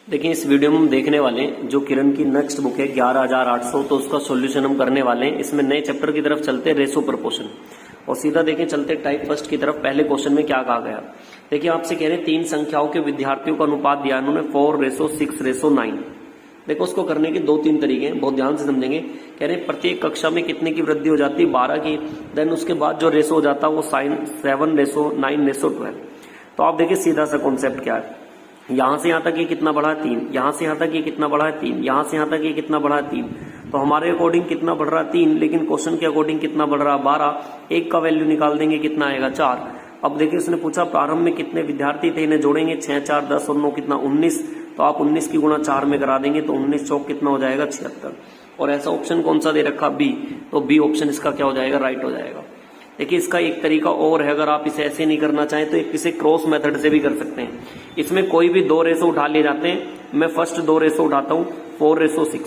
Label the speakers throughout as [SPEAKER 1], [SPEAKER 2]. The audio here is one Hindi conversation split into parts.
[SPEAKER 1] देखिए इस वीडियो में हम देखने वाले हैं जो किरण की नेक्स्ट बुक है 11,800, तो उसका सॉल्यूशन हम करने वाले हैं। इसमें नए चैप्टर की तरफ चलते हैं, रेशो प्रपोर्शन, और सीधा देखें चलते टाइप फर्स्ट की तरफ। पहले क्वेश्चन में क्या कहा गया, देखिए आपसे कह रहे हैं तीन संख्याओं के विद्यार्थियों का अनुपात दिया उन्होंने 4:6:9। देखो उसको करने के दो तीन तरीके हैं, बहुत ध्यान से समझेंगे। कह रहे हैं प्रत्येक कक्षा में कितने की वृद्धि हो जाती है, 12 की। देन उसके बाद जो रेशो हो जाता है वो 7:9:12। तो आप देखिए सीधा सा कॉन्सेप्ट क्या है, यहां से यहां तक ये कितना बढ़ा है 3, यहां से यहां तक ये कितना बढ़ा है 3, यहां से यहां तक ये कितना बढ़ा है 3। तो हमारे अकॉर्डिंग कितना बढ़ रहा है 3, लेकिन क्वेश्चन के अकॉर्डिंग कितना बढ़ रहा है 12। एक का वैल्यू निकाल देंगे कितना आएगा 4। अब देखिए उसने पूछा प्रारंभ में कितने विद्यार्थी थे, इन्हें जोड़ेंगे 6, 4, 10 और 9 कितना 19। तो आप 19 की गुणा 4 में करा देंगे तो 19 चौक कितना हो जाएगा 76। और ऐसा ऑप्शन कौन सा दे रखा बी, तो बी ऑप्शन इसका क्या हो जाएगा, राइट हो जाएगा। देखिए इसका एक तरीका और है, अगर आप इसे ऐसे नहीं करना चाहें तो इसे क्रॉस मेथड से भी कर सकते हैं। इसमें कोई भी दो रेशो उठा लिए जाते हैं, मैं फर्स्ट दो रेशो उठाता हूं 4:6,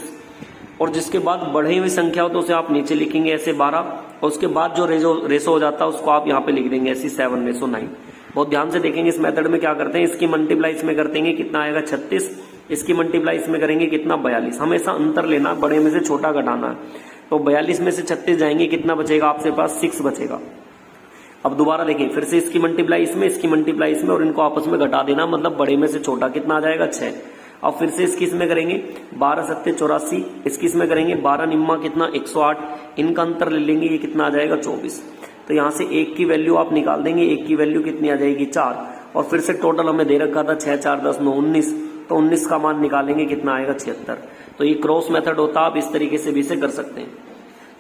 [SPEAKER 1] और जिसके बाद बढ़ी हुई संख्या हो तो उसे आप नीचे लिखेंगे ऐसे 12, और उसके बाद जो रेशो हो जाता है उसको आप यहाँ पे लिख देंगे ऐसी 7:9। बहुत ध्यान से देखेंगे इस मेथड में क्या करते हैं, इसकी मल्टीप्लाई इसमें कर देंगे कितना आएगा 36, इसकी मल्टीप्लाई इसमें करेंगे कितना 42। हमेशा अंतर लेना, बड़े में से छोटा घटाना है। तो 42 में से 36 जाएंगे कितना बचेगा आपके पास 6 बचेगा। अब दोबारा देखें, फिर से इसकी मल्टीप्लाई इसमें, इसकी मल्टीप्लाई इसमें, और इनको आपस में घटा देना, मतलब बड़े में से छोटा कितना आ जाएगा 6। अब फिर से इसकी इसमें करेंगे 12×7=84, इसकी इसमें करेंगे 12×9 कितना 108, इनका अंतर ले लेंगे ये कितना आ जाएगा 24। तो यहां से एक की वैल्यू आप निकाल देंगे, एक की वैल्यू कितनी आ जाएगी 4, और फिर से टोटल हमें दे रखा था 6, 4, 10, 9, 19, तो 19 का मान निकालेंगे कितना आएगा 76। तो ये क्रॉस मेथड होता है, आप इस तरीके से भी इसे कर सकते हैं।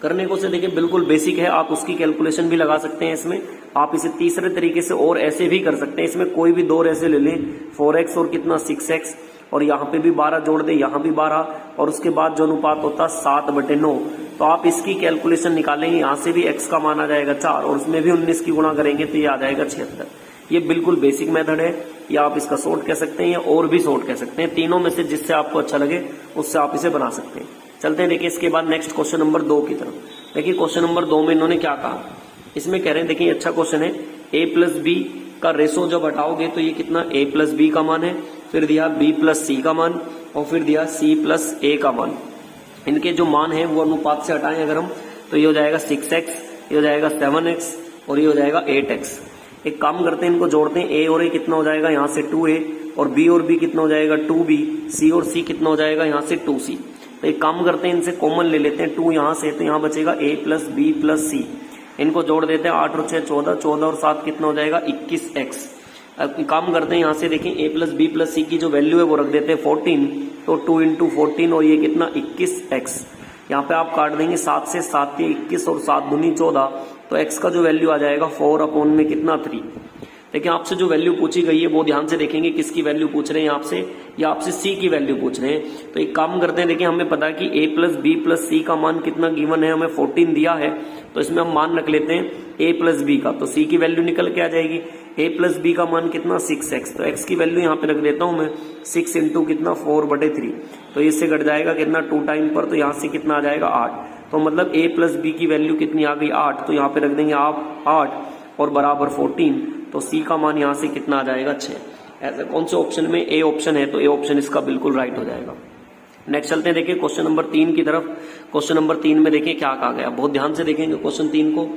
[SPEAKER 1] करने को से देखिए बिल्कुल बेसिक है, आप उसकी कैलकुलेशन भी लगा सकते हैं इसमें। आप इसे तीसरे तरीके से और ऐसे भी कर सकते हैं, इसमें कोई भी दो ऐसे ले लें 4x और कितना 6x, और यहाँ पे भी 12 जोड़ दे, यहाँ भी 12, और उसके बाद जो अनुपात होता है 7/9। तो आप इसकी कैलकुलेशन निकालेंगे, यहाँ से भी x का मान आ जाएगा 4, और उसमें भी 19 की गुणा करेंगे तो ये आ जाएगा 76। ये बिल्कुल बेसिक मेथड है, या आप इसका शॉर्ट कह सकते हैं या और भी शॉर्ट कह सकते हैं। तीनों में से जिससे आपको अच्छा लगे उससे आप इसे बना सकते हैं। चलते हैं देखिए इसके बाद नेक्स्ट क्वेश्चन नंबर 2 की तरफ। देखिए क्वेश्चन नंबर 2 में इन्होंने क्या कहा, इसमें कह रहे हैं, देखिए अच्छा क्वेश्चन है, a+b का रेशो जब हटाओगे तो ये कितना a+b का मान है, फिर दिया b+c का मान, और फिर दिया c+a का मान। इनके जो मान है वो अनुपात से हटाएं अगर हम, तो ये हो जाएगा 6x, ये हो जाएगा 7x, और ये हो जाएगा 8x। एक काम करते हैं, इनको जोड़ते हैं, a और a कितना हो जाएगा यहाँ से 2a, और b और b कितना हो जाएगा 2b, c और c कितना हो जाएगा यहाँ से 2c। तो एक काम करते हैं, इनसे कॉमन ले लेते हैं 2 यहाँ से, तो यहाँ बचेगा a+b+c। इनको जोड़ देते हैं 8 और 6 14, 14 और 7 कितना हो जाएगा 21x। अब काम करते हैं यहाँ से, देखें a+b+c की जो वैल्यू है वो रख देते हैं 14, तो 2 × 14, और ये कितना 21x। यहाँ पे आप काट देंगे 7 से, 7 के 21 और 7 दूनी 14, तो x का जो वैल्यू आ जाएगा 4 में कितना 3। देखिए आपसे जो वैल्यू पूछी गई है वो ध्यान से देखेंगे, किसकी वैल्यू पूछ रहे हैं आपसे, या आपसे c की वैल्यू पूछ रहे हैं। तो एक काम करते हैं, देखिए हमें पता है कि a+b+c का मान कितना गिवन है, हमें 14 दिया है, तो इसमें हम मान रख लेते हैं a+b का, तो c की वैल्यू निकल के आ जाएगी। a+b का मान कितना 6x, तो x की वैल्यू यहाँ पे रख देता हूं मैं 6 × कितना 4/3, तो इससे घट जाएगा कितना 2 टाइम पर, तो यहाँ से कितना आ जाएगा 8। तो मतलब a+b की वैल्यू कितनी आ गई 8, तो यहाँ पे रख देंगे आप 8 और बराबर 14, तो c का मान यहाँ से कितना आ जाएगा 6। ऐसा कौन से ऑप्शन में a ऑप्शन है, तो a ऑप्शन इसका बिल्कुल राइट हो जाएगा। नेक्स्ट चलते हैं देखिए क्वेश्चन नंबर 3 की तरफ। क्वेश्चन नंर 3 में देखिए क्या कहा गया, बहुत ध्यान से देखेंगे क्वेश्चन 3 को।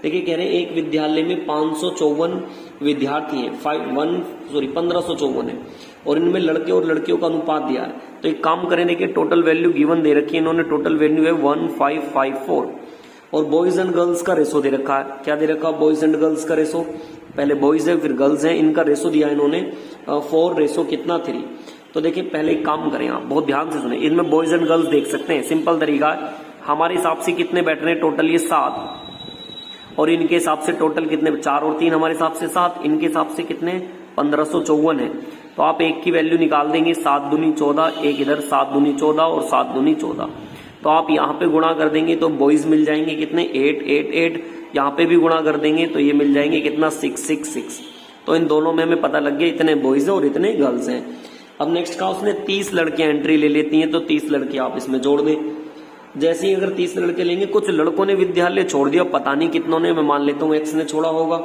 [SPEAKER 1] देखिए कह रहे हैं एक विद्यालय में 554 विद्यार्थी हैं, 1554 है, और इनमें लड़के और लड़कियों का अनुपात दिया है। तो एक काम करें, देखिए टोटल वैल्यू गिवन दे रखी है इन्होंने, टोटल वैल्यू है 1554, और बॉयज एंड गर्ल्स का रेशो दे रखा है। क्या दे रखा है, बॉयज एंड गर्ल्स का रेशो, पहले बॉयज है फिर गर्ल्स है, इनका रेशो दिया इन्होंने 4:3। तो देखिए पहले एक काम करें, आप बहुत ध्यान से सुने, इनमें बॉयज एंड गर्ल्स देख सकते हैं, सिंपल तरीका है। हमारे हिसाब से कितने बैठ रहे हैं टोटल, ये 7, और इनके हिसाब से टोटल कितने, 4 और 3 हमारे हिसाब से 7, इनके हिसाब से कितने 1554 है। तो आप एक की वैल्यू निकाल देंगे 7 दूनी 14, एक इधर 7 दूनी 14 और 7 दूनी 14। तो आप यहाँ पे गुणा कर देंगे तो बॉयज मिल जाएंगे कितने 8, 8, 8, यहाँ पे भी गुणा कर देंगे तो ये मिल जाएंगे कितना 6, 6, 6। तो इन दोनों में हमें पता लग गया इतने बॉयज हैं और इतने गर्ल्स हैं। अब नेक्स्ट का उसने 30 लड़कियां एंट्री ले लेती हैं, तो 30 लड़के आप इसमें जोड़ दें। जैसे ही अगर 30 लड़के लेंगे, कुछ लड़कों ने विद्यालय छोड़ दिया, पता नहीं कितनों ने, मैं मान लेता हूँ x ने छोड़ा होगा,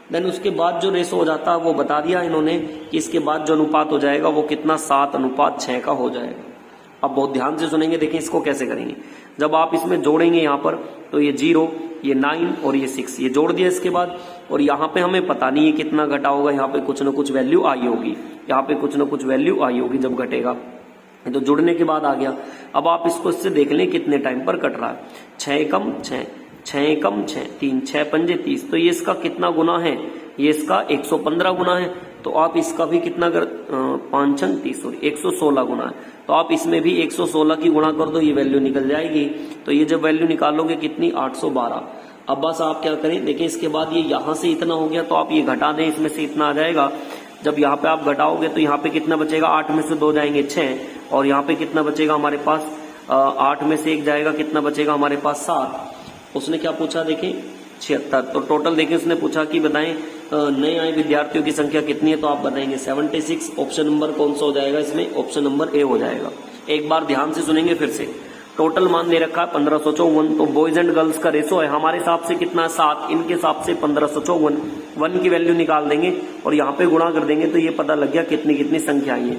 [SPEAKER 1] देन उसके बाद जो रेशो हो जाता है वो बता दिया इन्होंने कि इसके बाद जो अनुपात हो जाएगा वो कितना 7:6 का हो जाएगा। अब बहुत ध्यान से सुनेंगे, देखें इसको कैसे करेंगे। जब आप इसमें जोड़ेंगे यहाँ पर तो ये 0, ये 9 और ये 6 ये जोड़ दिया इसके बाद, और यहाँ पे हमें पता नहीं है कितना घटा होगा, यहाँ पे कुछ ना कुछ वैल्यू आई होगी, यहाँ पे कुछ ना कुछ वैल्यू आई होगी जब घटेगा, तो जुड़ने के बाद आ गया। अब आप इसको इससे देख लें कितने टाइम पर कट रहा है। 6 एकम 6, 6 एकम 6, 3 6 पंजे 30, तो ये इसका कितना गुना है, ये इसका 115 गुना है। तो आप इसका भी कितना कर 5 30 सॉरी 116 गुना है, तो आप इसमें भी 116 की गुणा कर दो, ये वैल्यू निकल जाएगी। तो ये जब वैल्यू निकालोगे कितनी 812। अब बस आप क्या करें, देखिए इसके बाद ये यहां से इतना हो गया तो आप ये घटा दें, इसमें से इतना आ जाएगा। जब यहाँ पे आप घटाओगे तो यहाँ पे कितना बचेगा, 8 में से 2 जाएंगे 6, और यहाँ पे कितना बचेगा हमारे पास 8 में से 1 जाएगा, कितना बचेगा हमारे पास 7। उसने क्या पूछा देखें 76। तो टोटल देखें उसने पूछा कि बताएं नए आए विद्यार्थियों की संख्या कितनी है, तो आप बताएंगे 76। ऑप्शन नंबर कौन सा हो जाएगा इसमें, ऑप्शन नंबर ए हो जाएगा। एक बार ध्यान से सुनेंगे फिर से। टोटल मान दे रखा है 1554, तो बॉयज एंड गर्ल्स का रेशो है हमारे हिसाब से कितना 7, इनके हिसाब से 1554। 1 की वैल्यू निकाल देंगे और यहाँ पे गुणा कर देंगे, तो ये पता लग गया कितनी कितनी संख्या आई है।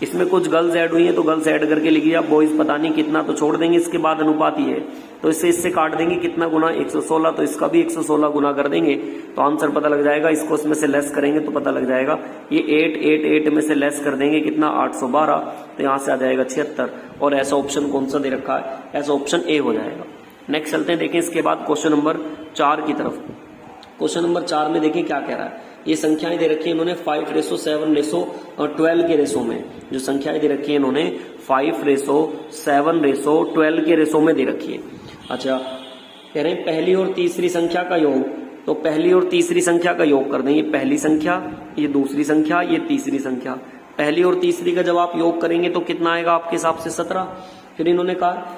[SPEAKER 1] इसमें कुछ गर्ल्स ऐड हुई है तो गर्ल्स ऐड करके लिख दिया, बॉयज पता नहीं कितना तो छोड़ देंगे, इसके बाद अनुपात ही है तो इससे काट देंगे कितना गुना 116, तो इसका भी 116 गुना कर देंगे तो आंसर पता लग जाएगा। इसको इसमें से लेस करेंगे तो पता लग जाएगा, ये 8 में से लेस कर देंगे कितना 812, तो यहाँ से आ जाएगा 76। और ऐसा ऑप्शन कौन सा दे रखा है, ऐसा ऑप्शन ए हो जाएगा। नेक्स्ट चलते हैं, देखें इसके बाद क्वेश्चन नंबर 4 की तरफ। क्वेश्चन नंबर 4 में देखें क्या कह रहा है, ये संख्याएं दे रखी है इन्होंने 5:7:12 के रेशो में। जो संख्याएं दे रखी है इन्होंने 5:7:12 के रेशो में दे रखी है। अच्छा, कह रहे हैं पहली और तीसरी संख्या का योग, तो पहली और तीसरी संख्या का योग कर दें, ये पहली संख्या, ये दूसरी संख्या, ये तीसरी संख्या। पहली और तीसरी का जब आप योग करेंगे तो कितना आएगा आपके हिसाब से 17। फिर इन्होंने कहा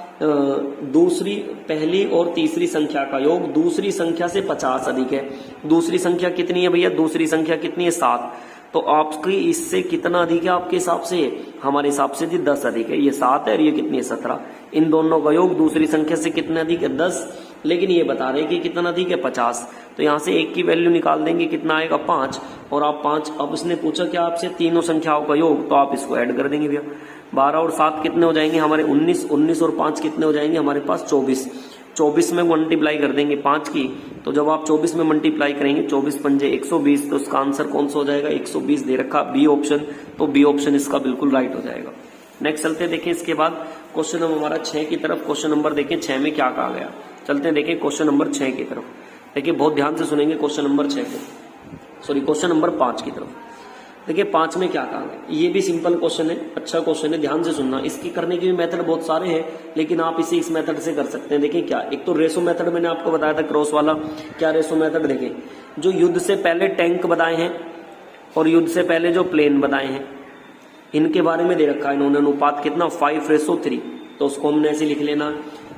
[SPEAKER 1] दूसरी पहली और तीसरी संख्या का योग दूसरी संख्या से 50 अधिक है। दूसरी संख्या कितनी है भैया, दूसरी संख्या कितनी है 7, तो आपकी इससे कितना अधिक है आपके हिसाब से, हमारे हिसाब से जी 10 अधिक है। ये 7 है और ये कितनी है 17। इन दोनों का योग दूसरी संख्या से कितना अधिक है 10, लेकिन ये बता रहे हैं कि कितना अधिक है 50, तो यहाँ से 1 की वैल्यू निकाल देंगे, कितना आएगा 5, और आप 5, अब इसने पूछा कि आपसे तीनों संख्याओं का योग, तो आप इसको ऐड कर देंगे भैया। 12 और 7 कितने हो जाएंगे हमारे 19, 19 और 5 कितने हो जाएंगे हमारे पास 24। 24 में मल्टीप्लाई कर देंगे 5 की, तो जब आप 24 में मल्टीप्लाई करेंगे 24 पंजे 120, तो इसका आंसर कौन सा हो जाएगा 120 दे रखा बी ऑप्शन, तो बी ऑप्शन इसका बिल्कुल राइट हो जाएगा। नेक्स्ट चलते हैं, देखें इसके बाद क्वेश्चन नंबर हमारा 6 की तरफ। क्वेश्चन नंबर देखें 6 में क्या कहा गया, चलते हैं देखें क्वेश्चन नंबर 6 की तरफ। देखिए बहुत ध्यान से सुनेंगे क्वेश्चन नंबर 6 को, सॉरी क्वेश्चन नंबर 5 की तरफ। देखिए 5 में क्या कहा गया, ये भी सिंपल क्वेश्चन है, अच्छा क्वेश्चन है, ध्यान से सुनना। इसकी करने के भी मेथड बहुत सारे हैं, लेकिन आप इसे इस मेथड से कर सकते हैं। देखिए क्या, एक तो रेशो मेथड मैंने आपको बताया था क्रॉस वाला, क्या रेशो मेथड, देखिए जो युद्ध से पहले टैंक बताए हैं और युद्ध से पहले जो प्लेन बताए हैं, इनके बारे में दे रखा है इन्होंने अनुपात कितना 5:3, तो उसको हमने ऐसे लिख लेना।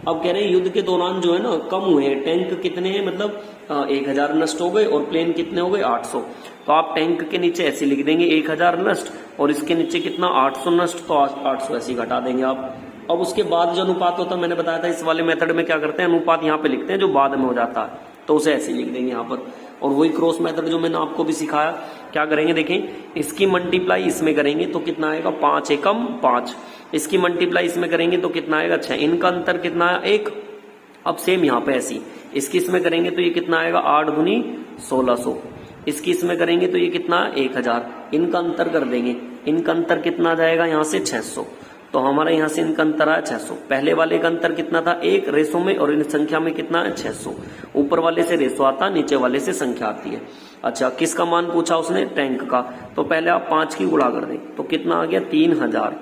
[SPEAKER 1] अब कह रहे हैं युद्ध के दौरान जो है ना कम हुए हैं, टैंक कितने हैं, मतलब 1000 नष्ट हो गए, और प्लेन कितने हो गए 800, तो आप टैंक के नीचे ऐसे लिख देंगे 1000 नष्ट, और इसके नीचे कितना 800 नष्ट, तो 800 ऐसे घटा देंगे आप। अब उसके बाद जो अनुपात होता है, मैंने बताया था इस वाले मेथड में क्या करते हैं, अनुपात यहाँ पे लिखते हैं जो बाद में हो जाता है, तो उसे ऐसे लिख देंगे यहाँ पर। और वही क्रॉस मेथड जो मैंने आपको भी सिखाया, क्या करेंगे देखें, इसकी मल्टीप्लाई इसमें करेंगे तो कितना आएगा 5 एकम 5, इसकी मल्टीप्लाई इसमें करेंगे तो कितना आएगा 6, इनका अंतर कितना है 1। अब सेम यहाँ पे ऐसी इसकी इसमें करेंगे तो ये कितना आएगा 8 दूनी 1600, इसकी इसमें करेंगे तो ये कितना 1000, इनका अंतर कर देंगे, इनका अंतर कितना आ जाएगा यहाँ से 600, तो हमारा यहाँ से इनका अंतर आया 600। पहले वाले का अंतर कितना था 1 रेशो में, और इन संख्या में कितना है 600। ऊपर वाले से रेशो आता, नीचे वाले से संख्या आती है। अच्छा, किसका मान पूछा उसने, टैंक का, तो पहले आप 5 की गुणा कर दें तो कितना आ गया 3000।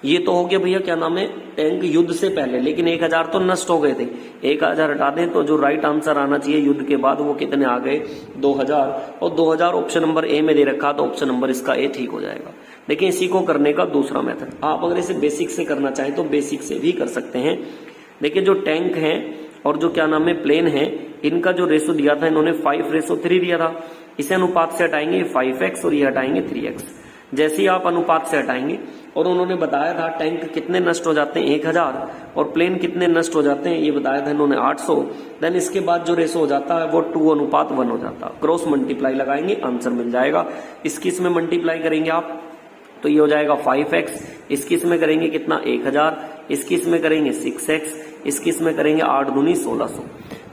[SPEAKER 1] ये तो हो गया भैया क्या नाम है, टैंक युद्ध से पहले, लेकिन 1000 तो नष्ट हो गए थे, 1000 हटा दें तो जो राइट आंसर आना चाहिए युद्ध के बाद वो कितने आ गए 2000, और 2000 ऑप्शन नंबर ए में दे रखा, तो ऑप्शन नंबर इसका ए ठीक हो जाएगा। देखिए इसी को करने का दूसरा मेथड, आप अगर इसे बेसिक से करना चाहें तो बेसिक से भी कर सकते हैं। देखिए जो टैंक है और जो क्या नाम है प्लेन है, इनका जो रेशो दिया था इन्होंने 5:3 दिया था, इसे अनुपात से हटाएंगे 5x और ये हटाएंगे 3x। जैसे ही आप अनुपात से हटाएंगे, और उन्होंने बताया था टैंक कितने नष्ट हो जाते हैं 1000 और प्लेन कितने नष्ट हो जाते हैं ये बताया था इन्होंने 800, देन इसके बाद जो रेशो हो जाता है वो 2:1 हो जाता है। क्रॉस मल्टीप्लाई लगाएंगे, आंसर मिल जाएगा। इसकी इसमें मल्टीप्लाई करेंगे आप तो ये हो जाएगा 5x, इसकी इसमें करेंगे कितना 1000, इसकी इसमें करेंगे 6x, इसकी इसमें करेंगे 8 दूनी 1600।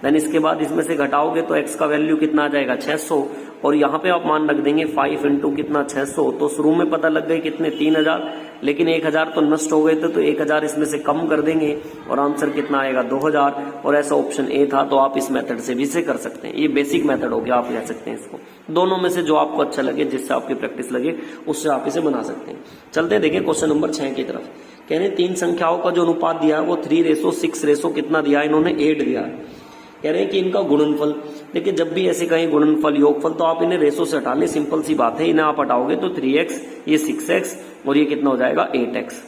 [SPEAKER 1] देन इसके बाद इसमें से घटाओगे तो x का वैल्यू कितना आ जाएगा 600, और यहाँ पे आप मान रख देंगे 5 इंटू कितना 600, तो शुरू में पता लग गए कितने 3000, लेकिन 1000 तो नष्ट हो गए थे, तो 1000 इसमें से कम कर देंगे और आंसर कितना आएगा 2000, और ऐसा ऑप्शन ए था। तो आप इस मेथड से भी इसे कर सकते हैं, ये बेसिक मेथड हो गया, आप कह सकते हैं इसको। दोनों में से जो आपको अच्छा लगे, जिससे आपकी प्रैक्टिस लगे, उससे आप इसे बना सकते हैं। चलते हैं देखिए क्वेश्चन नंबर 6 की तरफ। कह रहे हैं 3 संख्याओं का जो अनुपात दिया है वो 3:6 कितना दिया है, इन्होंने 8 दिया है। कह रहे हैं कि इनका गुणनफल, देखिए जब भी ऐसे कहें गुणनफल योगफल तो आप इन्हें रेशो से हटा लें, सिंपल सी बात है। इन्हें आप हटाओगे तो 3x, ये 6x और ये कितना हो जाएगा 8x।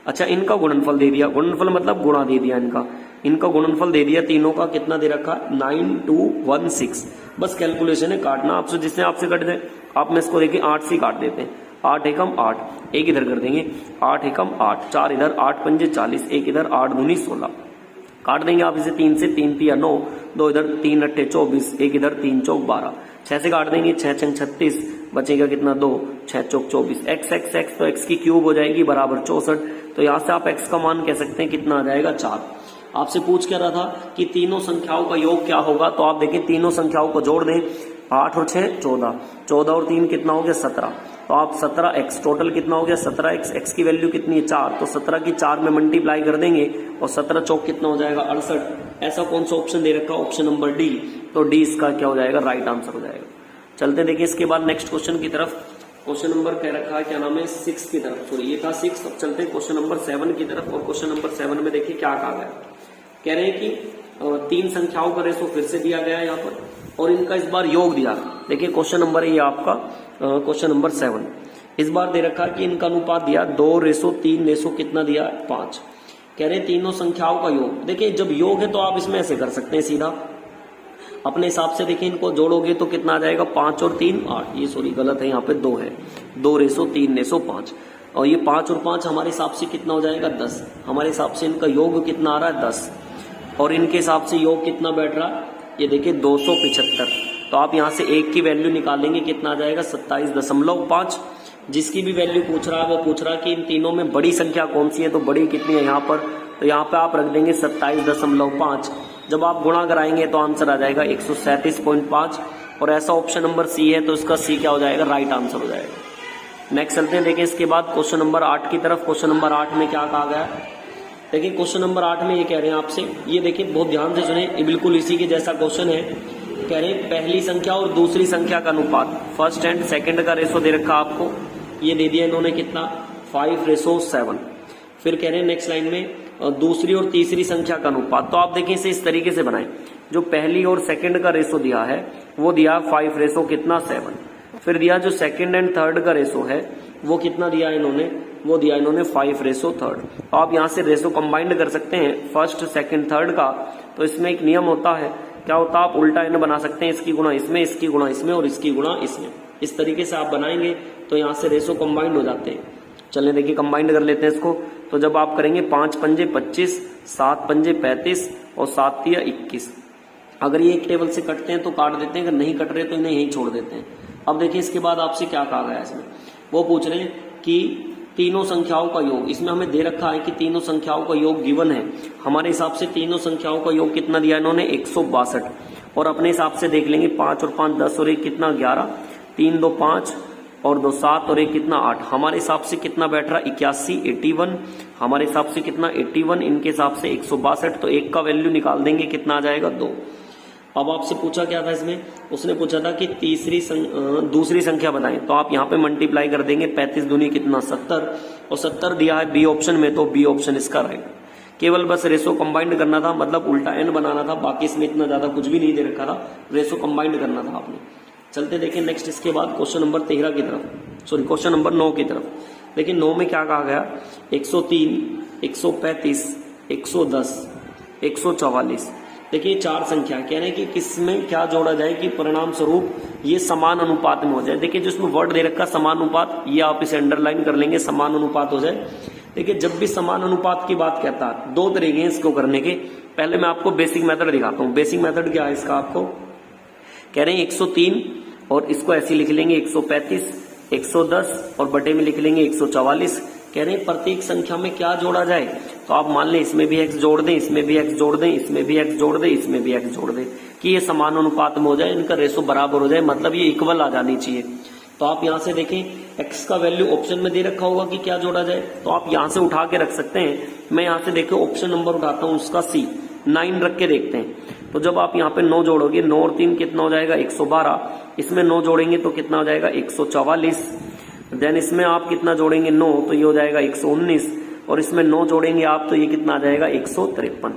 [SPEAKER 1] अच्छा, इनका गुणनफल दे दिया, गुणनफल मतलब गुणा दे दिया इनका गुणनफल दे दिया तीनों का, कितना दे रखा 9216। बस कैलकुलेशन है, काटना आपसे जिससे आपसे कट जाए। आप में इसको देखिए 8 से काट देते हैं, 8 एकम 8, एक इधर कर देंगे 8 एकम 8, 4 इधर, 8 पंजे 40, एक इधर 8 दूनी 16। काट देंगे आप इसे 3 से, 3 तिया 9, 2 इधर 3 अट्ठे 24, एक इधर 3 चौक 12। 6 से काट देंगे 6 छंग 36, बचेगा कितना 2, 6 चौक 24। x तो x की क्यूब हो जाएगी बराबर 64, तो यहाँ से आप x का मान कह सकते हैं कितना आ जाएगा 4। आपसे पूछ क्या रहा था कि तीनों संख्याओं का योग क्या होगा, तो आप देखें तीनों संख्याओं को जोड़ दें, 8 और 6 14, 14 और 3 कितना हो गया 17, तो आप 17x, टोटल कितना हो गया 17x, x की वैल्यू कितनी है 4, तो 17 की 4 में मल्टीप्लाई कर देंगे और 17 चौक कितना हो जाएगा 68। ऐसा कौन सा ऑप्शन दे रखा, ऑप्शन नंबर डी, तो डी इसका क्या हो जाएगा राइट आंसर हो जाएगा। चलते देखिए इसके बाद नेक्स्ट क्वेश्चन की तरफ। क्वेश्चन नंबर कह रखा है क्या नाम है 6 की तरफ, सॉरी ये था 6। अब चलते हैं क्वेश्चन नंबर 7 की तरफ, और क्वेश्चन नंबर 7 में देखिए क्या कहा गया। कह रहे हैं कि 3 संख्याओं का रेशो फिर से दिया गया है यहाँ पर, और इनका इस बार योग दिया। देखिए क्वेश्चन नंबर है ये आपका क्वेश्चन नंबर 7। इस बार दे रखा कि इनका अनुपात दिया 2:3 कितना दिया 5। कह रहे हैं तीनों संख्याओं का योग। देखिए जब योग है तो आप इसमें ऐसे कर सकते हैं सीधा अपने हिसाब से। देखिए इनको जोड़ोगे तो कितना आ जाएगा 5 और 3 8, ये सॉरी गलत है, यहाँ पे 2 है, 2:3:5, और ये 5 और 5 हमारे हिसाब से कितना हो जाएगा 10। हमारे हिसाब से इनका योग कितना आ रहा है 10, और इनके हिसाब से योग कितना बैठ रहा है, ये देखिए 275। तो आप यहाँ से एक की वैल्यू निकालेंगे, कितना आ जाएगा 27.5। जिसकी भी वैल्यू पूछ रहा है वो पूछ रहा है कि इन तीनों में बड़ी संख्या कौन सी है, तो बड़ी कितनी है यहाँ पर, तो यहाँ पे आप रख देंगे 27.5। जब आप गुणा कराएंगे तो आंसर आ जाएगा 137.5, और ऐसा ऑप्शन नंबर सी है, तो इसका सी क्या हो जाएगा राइट आंसर हो जाएगा। नेक्स्ट चलते हैं देखिए इसके बाद क्वेश्चन नंबर 8 की तरफ। क्वेश्चन नंबर 8 में क्या कहा गया है, देखिए क्वेश्चन नंबर 8 में ये कह रहे हैं आपसे, ये देखिए बहुत ध्यान से सुने, बिल्कुल इसी के जैसा क्वेश्चन है। कह रहे हैं पहली संख्या और दूसरी संख्या का अनुपात, फर्स्ट एंड सेकंड का रेशो दे रखा आपको, ये दे दिया इन्होंने कितना 5:7। फिर कह रहे हैं नेक्स्ट लाइन में दूसरी और तीसरी संख्या का अनुपात, तो आप देखें इसे इस तरीके से बनाएं। जो पहली और सेकंड का रेशो दिया है वो दिया 5:7। फिर दिया जो सेकंड एंड थर्ड का रेशो है वो कितना दिया इन्होंने, वो दिया इन्होंने 5:3। तो आप यहाँ से रेशो कंबाइंड कर सकते हैं फर्स्ट सेकंड थर्ड का। तो इसमें एक नियम होता है, क्या होता है, आप उल्टा एन बना सकते हैं, इसकी गुणा इसमें, इसकी गुणा इसमें और इसकी गुणा इसमें। इस तरीके से आप बनाएंगे तो यहाँ से रेशो कंबाइंड हो जाते हैं। चलिए देखिए कंबाइंड कर लेते हैं इसको। तो जब आप करेंगे 5 पंजे 25, 7 पंजे 35 और 7 तिया 21। अगर ये एक टेबल से कटते हैं तो काट देते हैं, अगर नहीं कट रहे तो इन्हें यहीं छोड़ देते हैं। अब देखिए इसके बाद आपसे क्या कहा गया इसमें, वो पूछ रहे हैं कि तीनों संख्याओं का योग, इसमें हमें दे रखा है कि तीनों संख्याओं का योग गिवन है। हमारे हिसाब से तीनों संख्याओं का योग कितना दिया इन्होंने 162, और अपने हिसाब से देख लेंगे 5 और 5 10 और 1 कितना 11, 3 2 5 और 2 7 और 1 कितना 8। हमारे हिसाब से कितना बैठ रहा 81 81, हमारे हिसाब से कितना 81, इनके हिसाब से 162। तो एक का वैल्यू निकाल देंगे, कितना आ जाएगा 2। अब आपसे पूछा क्या था इसमें, उसने पूछा था कि दूसरी संख्या बताएं, तो आप यहाँ पे मल्टीप्लाई कर देंगे, 35 दूनी कितना 70, और 70 दिया है बी ऑप्शन में, तो बी ऑप्शन इसका राइट। केवल बस रेशो कंबाइंड करना था, मतलब उल्टा एन बनाना था, बाकी इसमें इतना ज्यादा कुछ भी नहीं दे रखा था, रेशो कंबाइंड करना था आपने। चलते देखें नेक्स्ट इसके बाद क्वेश्चन नंबर 13 की तरफ, सॉरी क्वेश्चन नंबर 9 की तरफ। देखिए 9 में क्या कहा गया, 103, 135, 110, 144 देखिए 4 संख्या कह रहे हैं कि किसमें क्या जोड़ा जाए कि परिणाम स्वरूप ये समान अनुपात में हो जाए। देखिए जो इसमें वर्ड दे रखा समान अनुपात, ये आप इसे अंडरलाइन कर लेंगे, समान अनुपात हो जाए। देखिए जब भी समान अनुपात की बात कहता है, 2 तरीके हैं इसको करने के। पहले मैं आपको बेसिक मेथड दिखाता हूं। बेसिक मेथड क्या है इसका, आपको कह रहे हैं 103 और इसको ऐसे लिख लेंगे 135, 110 और बटे में लिख लेंगे 144। कह रहे हैं प्रत्येक संख्या में क्या जोड़ा जाए, तो आप मान लें इसमें भी x जोड़ दें, इसमें भी x जोड़ दें, इसमें भी x जोड़ दें, इसमें भी x जोड़ दें कि ये समान अनुपात में हो जाए, इनका रेशो बराबर हो जाए, मतलब ये इक्वल आ जानी चाहिए। तो आप यहां से देखें x का वैल्यू ऑप्शन में दे रखा होगा कि क्या जोड़ा जाए, तो आप यहां से उठा के रख सकते हैं। मैं यहां से देखो ऑप्शन नंबर उठाता हूं उसका C, 9 रख के देखते हैं। तो जब आप यहाँ पे 9 जोड़ोगे, 9 और 3 कितना हो जाएगा 112, इसमें 9 जोड़ेंगे तो कितना हो जाएगा 144। देन इसमें आप कितना जोड़ेंगे 9, तो ये हो जाएगा 119 और इसमें 9 जोड़ेंगे आप तो ये कितना आ जाएगा 153।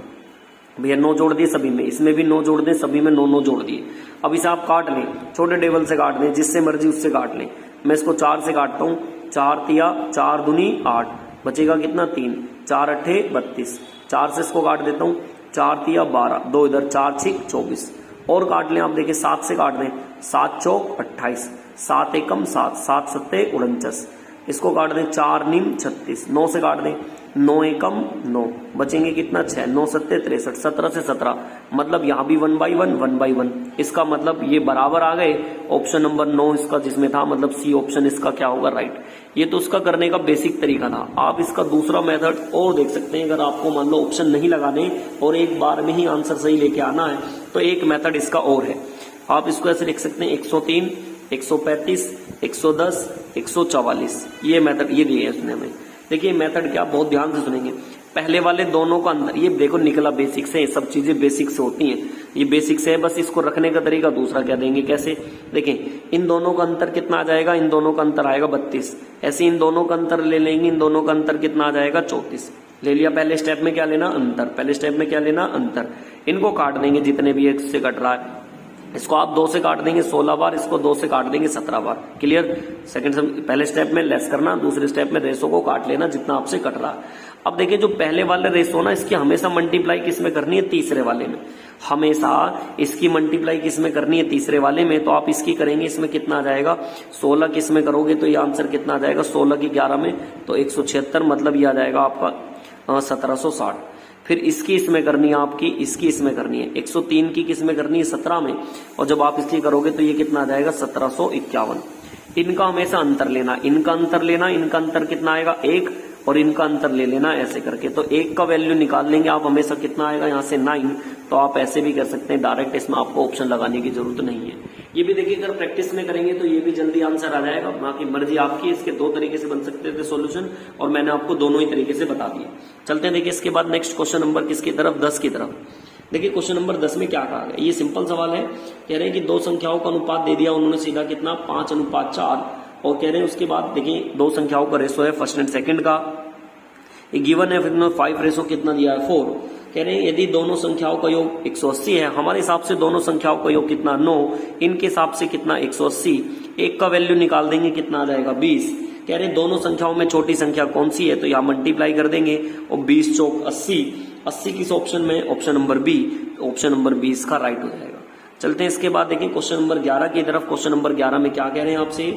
[SPEAKER 1] भैया 9 जोड़ दिए सभी में, इसमें भी 9 जोड़ दें, सभी में 9 जोड़ दिए। अब इसे आप काट लें, छोटे टेबल से काट दें, जिससे मर्जी उससे काट लें। मैं इसको 4 से काटता हूं, 4 तिया 4 दूनी 8, बचेगा कितना 3, 4 अट्ठे 32। 4 से इसको काट देता हूं, 4 तिया 12, 2 इधर 4 6 24 और काट लें आप। देखिए 7 से काट दें, 7 चौक 28, 7 एकम 7, 7 सत्ते 49, इसको काट दें 4 नीम 36। 9 से काट दें, 9 एकम 9, बचेंगे कितना 6, 9 सत्ते 63, 17 से 17, मतलब यहाँ भी 1 by 1 1 by 1, इसका मतलब ये बराबर आ गए। ऑप्शन नंबर 9 इसका जिसमें था, मतलब सी ऑप्शन इसका क्या होगा राइट। ये तो उसका करने का बेसिक तरीका था। आप इसका दूसरा मेथड और देख सकते हैं, अगर आपको मान लो ऑप्शन नहीं लगाने और एक बार में ही आंसर सही लेके आना है तो एक मेथड इसका और है। आप इसको ऐसे लिख सकते हैं 103, 135, 110, 144, ये मेथड ये दिए है उसने हमें। देखिए मेथड क्या, बहुत ध्यान से सुनेंगे। पहले वाले दोनों का अंतर, ये देखो निकला बेसिक से, सब चीजें बेसिक से होती हैं, ये बेसिक से है। बस इसको रखने का तरीका दूसरा क्या देंगे, कैसे देखें। इन दोनों का अंतर कितना आ जाएगा, इन दोनों का अंतर आएगा 32। ऐसे इन दोनों का अंतर ले लेंगे, इन दोनों का अंतर कितना आ जाएगा 34। ले लिया। पहले स्टेप में क्या लेना, अंतर। पहले स्टेप में क्या लेना, अंतर। इनको काट देंगे जितने भी एक से कट रहा है। इसको आप 2 से काट देंगे 16 बार, इसको 2 से काट देंगे 17 बार। क्लियर। पहले स्टेप में लेस करना, दूसरे स्टेप में रेशो को काट लेना जितना आपसे कट रहा है। अब देखिए जो पहले वाले रेशो ना, इसकी हमेशा मल्टीप्लाई किसमें करनी है, तीसरे वाले में। हमेशा इसकी मल्टीप्लाई किसमें करनी है, तीसरे वाले में। तो आप इसकी करेंगे, इसमें कितना आ जाएगा 16 किसमें करोगे तो ये आंसर कितना आ जाएगा 16 की 11 में तो 176, मतलब ये आ जाएगा आपका 1760। फिर इसकी इसमें करनी है आपकी, इसकी इसमें करनी है 103 की किसमें करनी है 17 में, और जब आप इसकी करोगे तो ये कितना आ जाएगा 1751। इनका हमेशा अंतर लेना, इनका अंतर लेना, इनका अंतर कितना आएगा 1 और इनका अंतर ले लेना ऐसे करके। तो 1 का वैल्यू निकाल लेंगे आप, हमेशा कितना आएगा यहाँ से 9। तो आप ऐसे भी कर सकते हैं डायरेक्ट, इसमें आपको ऑप्शन लगाने की जरूरत नहीं है। ये भी देखिए अगर प्रैक्टिस में करेंगे तो ये भी जल्दी आंसर आ जाएगा। बाकी मर्जी आपकी, इसके 2 तरीके से बन सकते थे सॉल्यूशन और मैंने आपको दोनों ही तरीके से बता दिए। चलते हैं देखिए इसके बाद नेक्स्ट क्वेश्चन नंबर किसकी तरफ, 10 की तरफ। देखिए क्वेश्चन नंबर 10 में क्या कहा गया, ये सिंपल सवाल है। कह रहे हैं कि 2 संख्याओं का अनुपात दे दिया उन्होंने सीधा कितना 5:4, और कह रहे हैं उसके बाद देखिए 2 संख्याओं का रेशो है फर्स्ट एंड सेकंड का, गिवन है। फिर 5 रेशो कितना दिया है 4। कह रहे हैं यदि दोनों संख्याओं का योग 180 है, हमारे हिसाब से दोनों संख्याओं का योग कितना 9, इनके हिसाब से कितना 180। 1 का वैल्यू निकाल देंगे कितना आ जाएगा 20। कह रहे हैं दोनों संख्याओं में छोटी संख्या कौन सी है, तो यहाँ मल्टीप्लाई कर देंगे और 20 चौक 80। 80 किस ऑप्शन में, option number B. Option number B इसका राइट हो जाएगा। चलते हैं इसके बाद देखिए क्वेश्चन नंबर 11 की तरफ। क्वेश्चन नंबर 11 में क्या कह रहे हैं आपसे,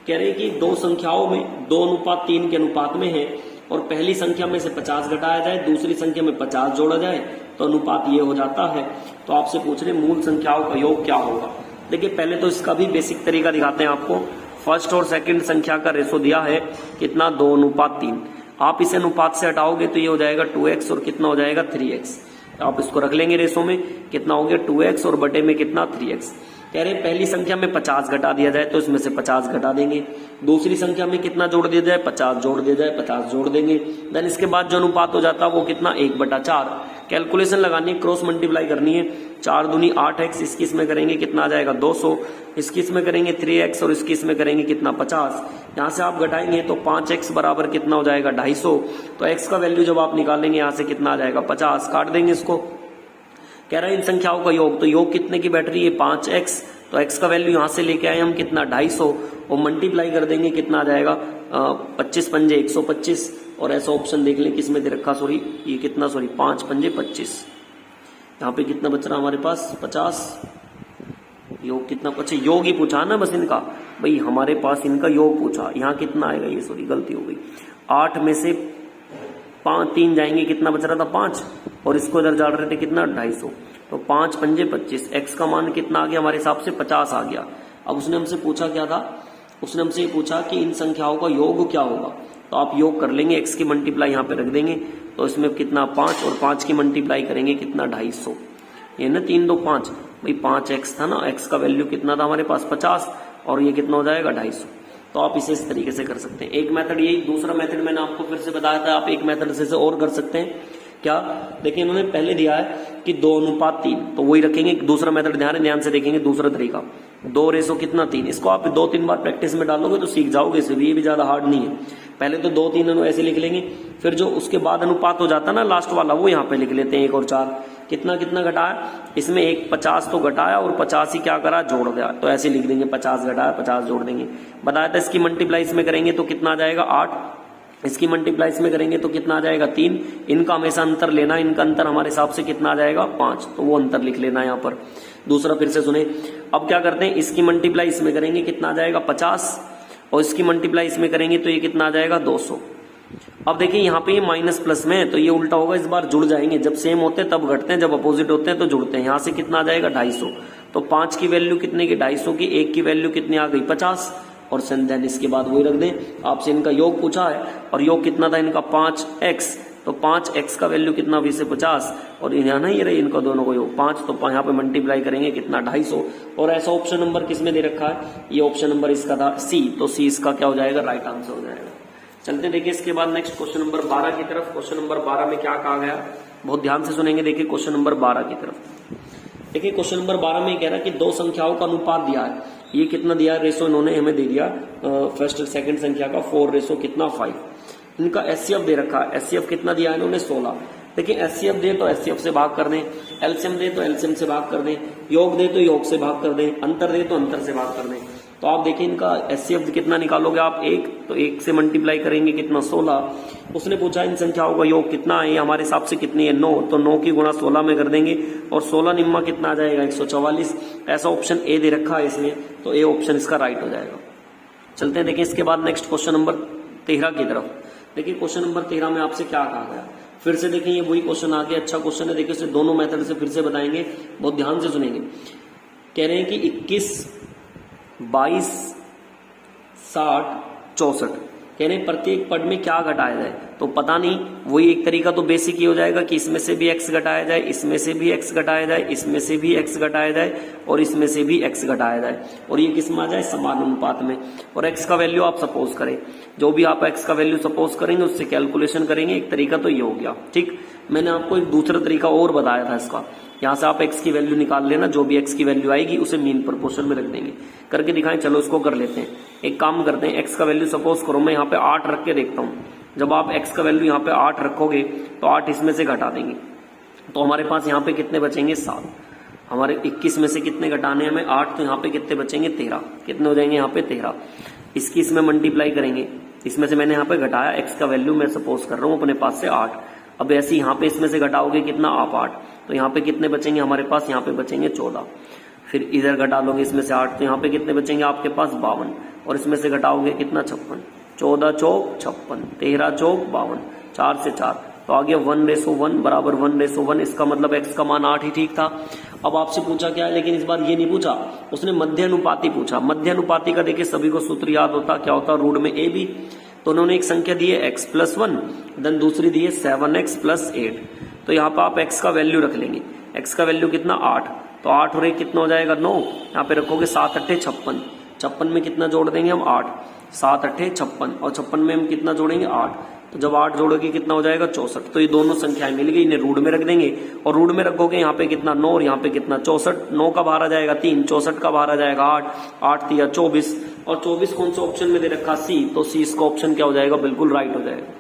[SPEAKER 1] कह रहे हैं कि 2 संख्याओं में 2:3 के अनुपात में है और पहली संख्या में से 50 घटाया जाए, दूसरी संख्या में 50 जोड़ा जाए तो अनुपात ये हो जाता है। तो आपसे पूछ रहे मूल संख्याओं का योग क्या होगा। देखिए पहले तो इसका भी बेसिक तरीका दिखाते हैं आपको। फर्स्ट और सेकंड संख्या का रेशो दिया है कितना 2:3। आप इसे अनुपात से हटाओगे तो ये हो जाएगा 2x और कितना हो जाएगा 3x। आप इसको रख लेंगे रेशो में, कितना हो गया 2x और बटे में कितना 3x। कह रहे पहली संख्या में 50 घटा दिया जाए तो इसमें से 50 घटा देंगे, दूसरी संख्या में कितना जोड़ दिया जाए 50 जोड़ दिया जाए, 50 जोड़ देंगे। देन इसके बाद जो अनुपात हो जाता है वो कितना 1/4। कैलकुलेशन लगानी है, क्रॉस मल्टीप्लाई करनी है। 4 दूनी 8x, इसकी इसमें करेंगे कितना आ जाएगा 200, इसकी इसमें करेंगे 3x और इसकी इसमें करेंगे कितना 50। यहाँ से आप घटाएंगे तो 5x बराबर कितना हो जाएगा 250। तो x का वैल्यू जब आप निकालेंगे यहाँ से कितना आ जाएगा 50। काट देंगे इसको। कह रहा है इन संख्याओं का योग, तो योग कितने की बैठ रही है 5x, तो x का वैल्यू यहां से लेके आए हम कितना 250 और मल्टीप्लाई कर देंगे कितना आ जाएगा 25 पंजे 125। और ऐसा ऑप्शन देख लें किसमें दे रखा, सॉरी ये कितना, सॉरी 5 पंजे 25, यहाँ पे कितना बच रहा हमारे पास 50। योग कितना, अच्छा योग ही पूछा ना बस इनका, भाई हमारे पास इनका योग पूछा। यहाँ कितना आएगा, ये सॉरी गलती हो गई, 8 में से 3 जाएंगे, कितना बच रहा था 5, और इसको इधर डाल रहे थे कितना 250, तो 5 पंजे 25। एक्स का मान कितना आ गया हमारे हिसाब से 50 आ गया। अब उसने हमसे पूछा क्या था, उसने हमसे ये पूछा कि इन संख्याओं का योग क्या होगा। तो आप योग कर लेंगे, एक्स की मल्टीप्लाई यहाँ पे रख देंगे, तो इसमें कितना 5 और 5 की मल्टीप्लाई करेंगे कितना 250, ये ना 3 2 5, भाई 5 एक्स था ना, एक्स का वैल्यू कितना था हमारे पास 50, और ये कितना हो जाएगा 250। तो आप इसे इस तरीके से कर सकते हैं। एक मेथड यही, दूसरा मेथड मैंने आपको फिर से बताया था, आप एक मेथड से और कर सकते हैं। क्या, देखिए इन्होंने पहले दिया है कि 2:3, तो वही रखेंगे। दूसरा मेथड ध्यान से देखेंगे, दूसरा तरीका 2 कितना 3, इसको आप 2-3 बार प्रैक्टिस में डालोगे तो सीख जाओगे इसे भी, ये भी ज्यादा हार्ड नहीं है। पहले तो 2-3 ऐसे लिख लेंगे, फिर जो उसके बाद अनुपात हो जाता है ना लास्ट वाला, वो यहाँ पे लिख लेते हैं 1 और 4। कितना कितना घटाया, इसमें एक 50 तो घटाया और 50 ही क्या करा जोड़ दिया, तो ऐसे लिख देंगे 50 घटाया 50 जोड़ देंगे। बताया था इसकी मल्टीप्लाई इसमें करेंगे तो कितना आ जाएगा 8, इसकी मल्टीप्लाई इसमें करेंगे तो कितना आ जाएगा 3। इनका हमेशा अंतर लेना, इनका अंतर हमारे हिसाब से कितना आ जाएगा 5, तो वो अंतर लिख लेना यहाँ पर। दूसरा फिर से सुने, अब क्या करते हैं, इसकी मल्टीप्लाई इसमें करेंगे कितना आ जाएगा 50, और इसकी मल्टीप्लाई इसमें करेंगे तो ये कितना आ जाएगा 200। अब देखिए यहाँ पे ये माइनस प्लस में है तो ये उल्टा होगा, इस बार जुड़ जाएंगे, जब सेम होते हैं तब घटते हैं, जब अपोजिट होते हैं तो जुड़ते हैं। यहाँ से कितना आ जाएगा 250, तो 5 की वैल्यू कितने की 250 की, 1 की वैल्यू कितनी आ गई 50, और देन इसके बाद वही रख दें। आपसे इनका योग पूछा है और योग कितना था इनका 5x, तो 5x का वैल्यू कितना 20 से 50, और यहाँ ना ये रही इनका दोनों को योग 5, तो यहाँ पे मल्टीप्लाई करेंगे कितना 250। और ऐसा ऑप्शन नंबर किसमें दे रखा है, ये ऑप्शन नंबर इसका था सी, तो सी इसका क्या हो जाएगा राइट आंसर हो जाएगा। चलते देखिए इसके बाद नेक्स्ट क्वेश्चन नंबर 12 की तरफ। क्वेश्चन नंबर 12 में क्या कहा गया, बहुत ध्यान से सुनेंगे। देखिए क्वेश्चन नंबर 12 की तरफ, देखिए क्वेश्चन नंबर 12 में कह रहा है कि दो संख्याओं का अनुपात दिया है, ये कितना दिया है रेशो, इन्होंने हमें दे दिया फर्स्ट सेकंड संख्या का 4:5। इनका एचसीएफ दे रखा है, एचसीएफ कितना दिया है इन्होंने 16। देखिए एचसीएफ दे तो एचसीएफ से भाग कर दें, एलसीएम दे तो एलसीएम से भाग कर दें, योग दे तो योग से भाग कर दें, अंतर दे तो अंतर से भाग कर दें। तो आप देखिए इनका एचसीएफ कितना निकालोगे आप 1, तो 1 से मल्टीप्लाई करेंगे कितना 16। उसने पूछा इन संख्याओं का योग कितना है, हमारे हिसाब से कितनी है 9, तो 9 की गुणा 16 में कर देंगे, और 16 निम्मा कितना आ जाएगा 144। ऐसा ऑप्शन ए दे रखा है इसमें, तो ए ऑप्शन इसका राइट हो जाएगा। चलते हैं देखिए इसके बाद नेक्स्ट क्वेश्चन नंबर 13 की तरफ। देखिए क्वेश्चन नंबर 13 में आपसे क्या कहा गया, फिर से देखिए ये वही क्वेश्चन आ गया, अच्छा क्वेश्चन है। देखिए इसे दोनों मेथड से फिर से बताएंगे, बहुत ध्यान से सुनेंगे। कह रहे हैं कि 21, 22, 60, 64, कह रहे हैं प्रत्येक पद में क्या घटाया जाए, तो पता नहीं, वही एक तरीका तो बेसिक ये हो जाएगा कि इसमें से भी x घटाया जाए, इसमें से भी x घटाया जाए, इसमें से भी x घटाया जाए, और इसमें से भी x घटाया जाए, और ये किस में आ जाए समान अनुपात में। और x का वैल्यू आप सपोज करें, जो भी आप x का वैल्यू सपोज करेंगे उससे कैलकुलेशन करेंगे। एक तरीका तो ये हो गया, ठीक। मैंने आपको एक दूसरा तरीका और बताया था इसका, यहाँ से आप x की वैल्यू निकाल लेना, जो भी x की वैल्यू आएगी उसे मीन प्रोपोर्शन में रख देंगे। करके दिखाएं, चलो इसको कर लेते हैं। एक काम करते हैं, x का वैल्यू सपोज करो मैं यहाँ पे 8 रख के देखता हूँ। जब आप x का वैल्यू यहाँ पे 8 रखोगे तो 8 इसमें से घटा देंगे, तो हमारे पास यहाँ पे कितने बचेंगे 7। हमारे 21 में से कितने घटाने हमें 8, तो यहाँ पे कितने बचेंगे 13। कितने हो जाएंगे यहाँ पे 13। इसकी इसमें मल्टीप्लाई करेंगे, इसमें से मैंने यहाँ पे घटाया x का वैल्यू मैं सपोज कर रहा हूँ अपने पास से 8। अब ऐसे यहाँ पे इसमें से घटाओगे कितना आप 8, तो यहाँ पे कितने बचेंगे हमारे पास, यहाँ पे बचेंगे 14। फिर इधर घटा लोगे इसमें से 8, तो यहाँ पे कितने बचेंगे आपके पास 52, और इसमें से घटाओगे कितना 56। 14 चौक 56, 13 चौक 52, 4 से 4, तो आ गया 1:1 बराबर 1:1। इसका मतलब x का मान 8 ही ठीक था। अब आपसे पूछा क्या है, लेकिन इस बार ये नहीं पूछा, उसने मध्य अनुपाती पूछा। मध्य अनुपाती का देखिए सभी को सूत्र याद होता, क्या होता, रूट में a b। तो उन्होंने एक संख्या दी है x+1, देन दूसरी दी है 7x+8। तो यहाँ पर आप x का वैल्यू रख लेंगे, x का वैल्यू कितना 8, तो 8 और 1 कितना हो जाएगा 9। यहाँ पे रखोगे 7 8 56, 56 में कितना जोड़ देंगे हम 8, 7 8 56, और 56 में हम कितना जोड़ेंगे 8, तो जब 8 जोड़ोगे कितना हो जाएगा 64। तो ये दोनों संख्याएं मिल गई, इन्हें रूट में रख देंगे, और रूट में रखोगे यहाँ पे कितना 9 और यहाँ पे कितना 64। 9 का बाहर आ जाएगा 3, 64 का बाहर आ जाएगा 8, 8 3 24, और 24 कौन सा ऑप्शन में दे रखा सी, तो सी इसका ऑप्शन क्या हो जाएगा बिल्कुल राइट हो जाएगा।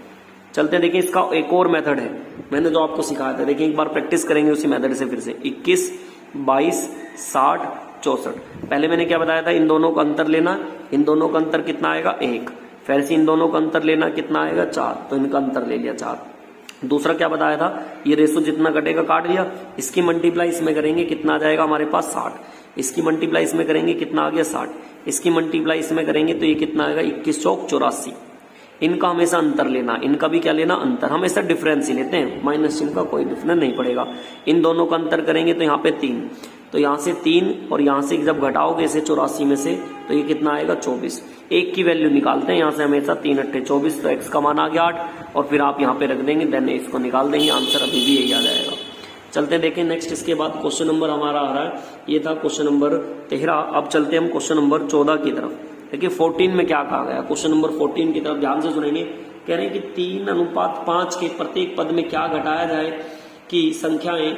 [SPEAKER 1] चलते हैं देखिए इसका एक और मेथड है, मैंने जो आपको सिखाया था, देखिए एक बार प्रैक्टिस करेंगे उसी मेथड से फिर से। 21, 22, 60, 64। पहले मैंने क्या बताया था, इन दोनों का अंतर लेना, इन दोनों का अंतर कितना आएगा 1, फिर से इन दोनों का अंतर लेना कितना आएगा 4, तो इनका अंतर ले लिया 4। दूसरा क्या बताया था, ये रेशो जितना घटेगा काट दिया, इसकी मल्टीप्लाई इसमें करेंगे कितना आ जाएगा हमारे पास 60, इसकी मल्टीप्लाई इसमें करेंगे कितना आ गया 60, इसकी मल्टीप्लाई इसमें करेंगे तो ये कितना आएगा 21 चौक 84। इनका हमेशा अंतर लेना, इनका भी क्या लेना अंतर, हमेशा डिफरेंस ही लेते हैं, माइनस चिन्ह का कोई डिफरेंस नहीं पड़ेगा। इन दोनों का अंतर करेंगे तो यहाँ पे 3, तो यहाँ से 3 और यहाँ से जब घटाओगे इसे 84 में से तो ये कितना आएगा 24। एक की वैल्यू निकालते हैं यहाँ से हमेशा, 3 8 24, तो x का मान आ गया 8 और फिर आप यहाँ पे रख देंगे, देन इसको निकाल देंगे, आंसर अभी भी यही आ जाएगा। चलते देखें नेक्स्ट, इसके बाद क्वेश्चन नंबर हमारा आ रहा है, ये था क्वेश्चन नंबर 13। अब चलते हम क्वेश्चन नंबर 14 की तरफ। देखिए 14 में क्या कहा गया, क्वेश्चन नंबर 14 की तरफ ध्यान से सुनेंगे। कह रहे हैं कि 3:5 के प्रत्येक पद में क्या घटाया जाए कि संख्याएं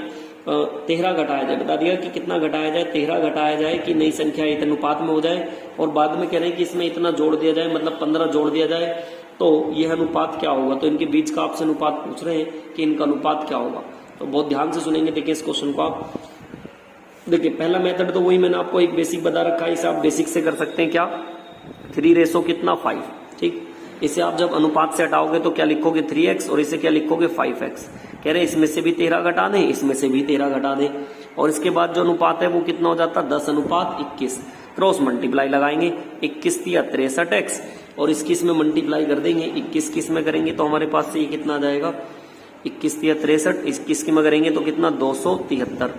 [SPEAKER 1] 13 घटाया जाए। बता दिया कि कितना घटाया जाए, 13 घटाया जाए कि नई संख्या इत अनुपात में हो जाए, और बाद में कह रहे हैं कि इसमें इतना जोड़ दिया जाए, मतलब 15 जोड़ दिया जाए, तो यह अनुपात क्या होगा। तो इनके बीच का आपसे अनुपात पूछ रहे हैं कि इनका अनुपात क्या होगा, तो बहुत ध्यान से सुनेंगे। देखिए इस क्वेश्चन को आप देखिए, पहला मेथड तो वही मैंने आपको एक बेसिक बता रखा है, इसे आप बेसिक से कर सकते हैं क्या, 3 रेशो कितना 5, ठीक। इसे आप जब अनुपात से हटाओगे तो क्या लिखोगे 3x, और इसे क्या लिखोगे 5x। कह रहे इसमें से भी 13 घटा दें, इसमें से भी 13 घटा दें, और इसके बाद जो अनुपात है वो कितना हो जाता है 10:21। क्रॉस मल्टीप्लाई लगाएंगे, 21 या 63x, और इसकी इसमें मल्टीप्लाई कर देंगे, 21 किस में करेंगे तो हमारे पास से ये कितना आ जाएगा 21 या 63, 21 में करेंगे तो कितना 273,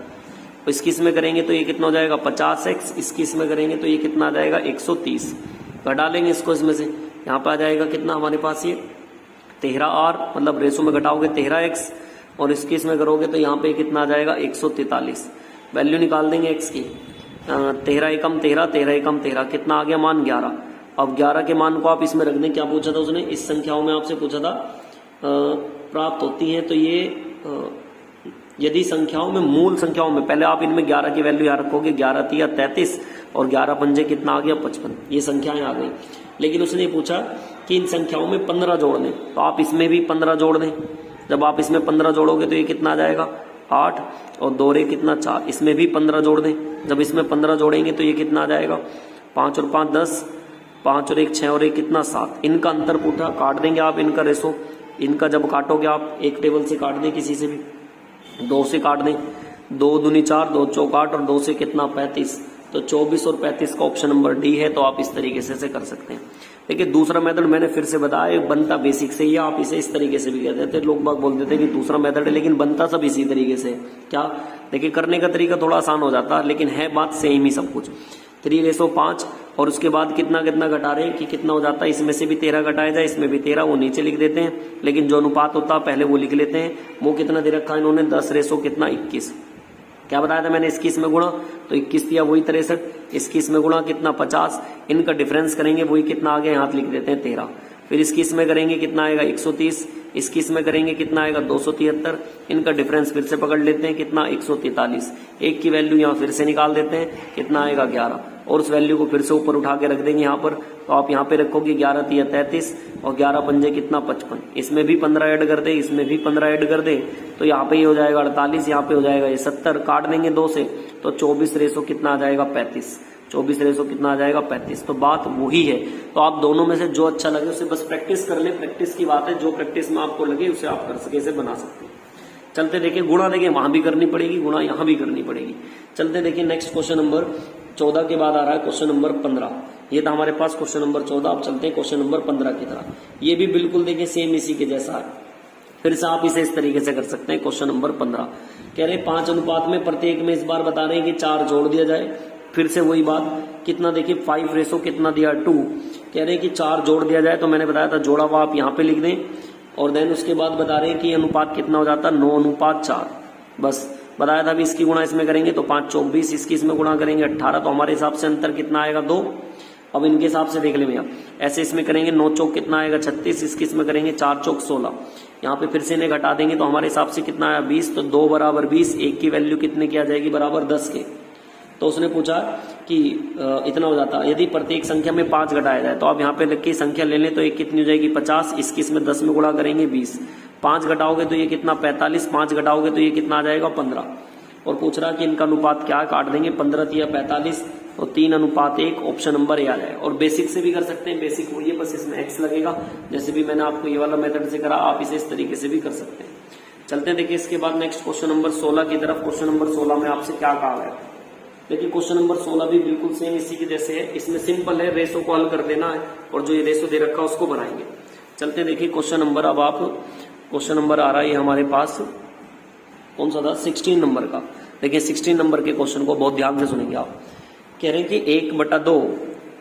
[SPEAKER 1] इसकी इसमें करेंगे तो ये कितना हो जाएगा 50x, इसकी इसमें करेंगे तो ये कितना आ जाएगा 130। घटा लेंगे इसको इसमें से, यहाँ पे आ जाएगा कितना हमारे पास ये 13r, मतलब रेशो में घटाओगे 13x, और इसकी इसमें करोगे तो यहाँ पे कितना आ जाएगा 143। वैल्यू निकाल देंगे x की, 13 एकम 13, 13 एकम 13, कितना आ गया मान 11। अब 11 के मान को आप इसमें रख दें, क्या पूछा था उसने, इस संख्याओं में आपसे पूछा था प्राप्त होती है, तो ये यदि संख्याओं में, मूल संख्याओं में, पहले आप इनमें 11 की वैल्यू यहाँ रखोगे, 11 3 33 और 11 पंजे कितना आ गया 55, ये संख्याएं आ गई। लेकिन उसने पूछा कि इन संख्याओं में 15 जोड़ दें, तो आप इसमें भी 15 जोड़ दें। जब आप इसमें 15 जोड़ोगे तो ये कितना आ जाएगा 8, और 2 रे कितना 4, इसमें भी 15 जोड़ दें। जब इसमें 15 जोड़ेंगे तो ये कितना आ जाएगा 5 और 5 10, 5 और 1 6 और 1 कितना 7। इनका अंतर पूछा, काट देंगे आप इनका रेशो, इनका जब काटोगे आप एक टेबल से काट दें, किसी से भी 2 से काट दें, 2 दूनी 4, 2 चौक 8 और 2 से कितना 35, तो 24 और 35 का ऑप्शन नंबर डी है। तो आप इस तरीके से कर सकते हैं। देखिए दूसरा मेथड मैंने फिर से बताया, बनता बेसिक से ही, आप इसे इस तरीके से भी कहते थे। लोग बाग बोलते थे कि दूसरा मेथड है, लेकिन बनता सब इसी तरीके से। क्या, देखिए करने का तरीका थोड़ा आसान हो जाता, लेकिन है बात सेम ही सब कुछ। 3:5 और उसके बाद कितना कितना घटा रहे हैं कि कितना हो जाता है, इसमें से भी 13 घटाया जाए, इसमें भी 13, वो नीचे लिख देते हैं, लेकिन जो अनुपात होता है पहले वो लिख लेते हैं। वो कितना दे रखा है इन्होंने 10:21। क्या बताया था मैंने, इसकी इसमें गुणा, तो 21 दिया वही 63, इसकी इसमें गुणा कितना 50, इनका डिफरेंस करेंगे वही कितना आ गया, यहाँ लिख देते हैं 13। फिर इसकी इसमें करेंगे कितना आएगा 130, इसकी इसमें करेंगे कितना आएगा 273, इनका डिफरेंस फिर से पकड़ लेते हैं कितना 143। एक की वैल्यू यहाँ फिर से निकाल देते हैं, कितना आएगा 11, और उस वैल्यू को फिर से ऊपर उठा के रख देंगे यहाँ पर। तो आप यहाँ पे रखोगे 11 3 33 और 11 पंजे कितना 55, इसमें भी 15 ऐड कर दे, इसमें भी 15 ऐड कर दे, तो यहाँ पे ये हो जाएगा 48, यहाँ पे हो जाएगा ये 70, काट देंगे 2 से, तो 24 रेशो कितना आ जाएगा 35, 24 रेशो कितना आ जाएगा 35। तो बात वही है। तो आप दोनों में से जो अच्छा लगे उसे बस प्रैक्टिस कर ले, प्रैक्टिस की बात है, जो प्रैक्टिस में आपको लगे उसे आप कर सके से बना सकते हैं। चलते देखिए, गुणा देखिए वहां भी करनी पड़ेगी, गुणा यहां भी करनी पड़ेगी। चलते देखिए नेक्स्ट क्वेश्चन नंबर 14 के बाद आ रहा है क्वेश्चन नंबर 15। ये था हमारे पास क्वेश्चन नंबर 14। अब चलते हैं क्वेश्चन नंबर 15 की तरफ। ये भी बिल्कुल देखिए सेम इसी के जैसा है, फिर से आप इसे इस तरीके से कर सकते हैं। क्वेश्चन नंबर 15 कह रहे 5 अनुपात में प्रत्येक में इस बार बता रहे हैं कि 4 जोड़ दिया जाए। फिर से वही बात, कितना देखिए 5 रेशो कितना दिया 2, कह रहे हैं कि 4 जोड़ दिया जाए। तो मैंने बताया था जोड़ा हुआ आप यहाँ पे लिख दें, और देन उसके बाद बता रहे हैं कि अनुपात कितना हो जाता है 9:4। बस बताया था, अभी इसकी गुणा इसमें करेंगे तो 5 चौक 20, इसकी इसमें गुणा करेंगे 18, तो हमारे हिसाब से अंतर कितना आएगा 2। अब इनके हिसाब से देख ले भैया, ऐसे इसमें करेंगे 9 चौक कितना आएगा 36, इसकी इसमें करेंगे 4 चौक 16, यहाँ पे फिर से इन्हें घटा देंगे तो हमारे हिसाब से कितना आया 20। तो 2 बराबर 20, एक की वैल्यू कितने की आ जाएगी बराबर 10 के। तो उसने पूछा कि इतना हो जाता यदि प्रत्येक संख्या में 5 घटाया जाए। तो आप यहाँ पे लिख के संख्या ले लें तो एक कितनी हो जाएगी 50, इसकी इसमें 10 में गुणा करेंगे 20, 5 घटाओगे तो ये कितना 45, 5 घटाओगे तो ये कितना आ जाएगा 15। और पूछ रहा कि इनका अनुपात क्या है, काट देंगे 15 या 45, तो 3:1, ऑप्शन नंबर ए आ जाएगा। और बेसिक से भी कर सकते हैं, बेसिक वही है, बस इसमें x लगेगा। जैसे भी मैंने आपको ये वाला मेथड से करा, आप इसे इस तरीके से भी कर सकते हैं। चलते हैं देखिए इसके बाद नेक्स्ट क्वेश्चन नंबर 16 की तरफ। क्वेश्चन नंबर 16 में आपसे क्या कहा गया, देखिए क्वेश्चन नंबर 16 भी बिल्कुल सेम इसी के जैसे है। इसमें सिंपल है, रेशो को हल कर देना है और जो ये रेशो दे रखा है उसको बनाएंगे। चलते हैं देखिए क्वेश्चन नंबर, अब आप क्वेश्चन नंबर आ रहा है हमारे पास कौन सा था, 16 नंबर का। देखिए 16 नंबर के क्वेश्चन को बहुत ध्यान से सुनेंगे आप। कह रहे हैं कि 1/2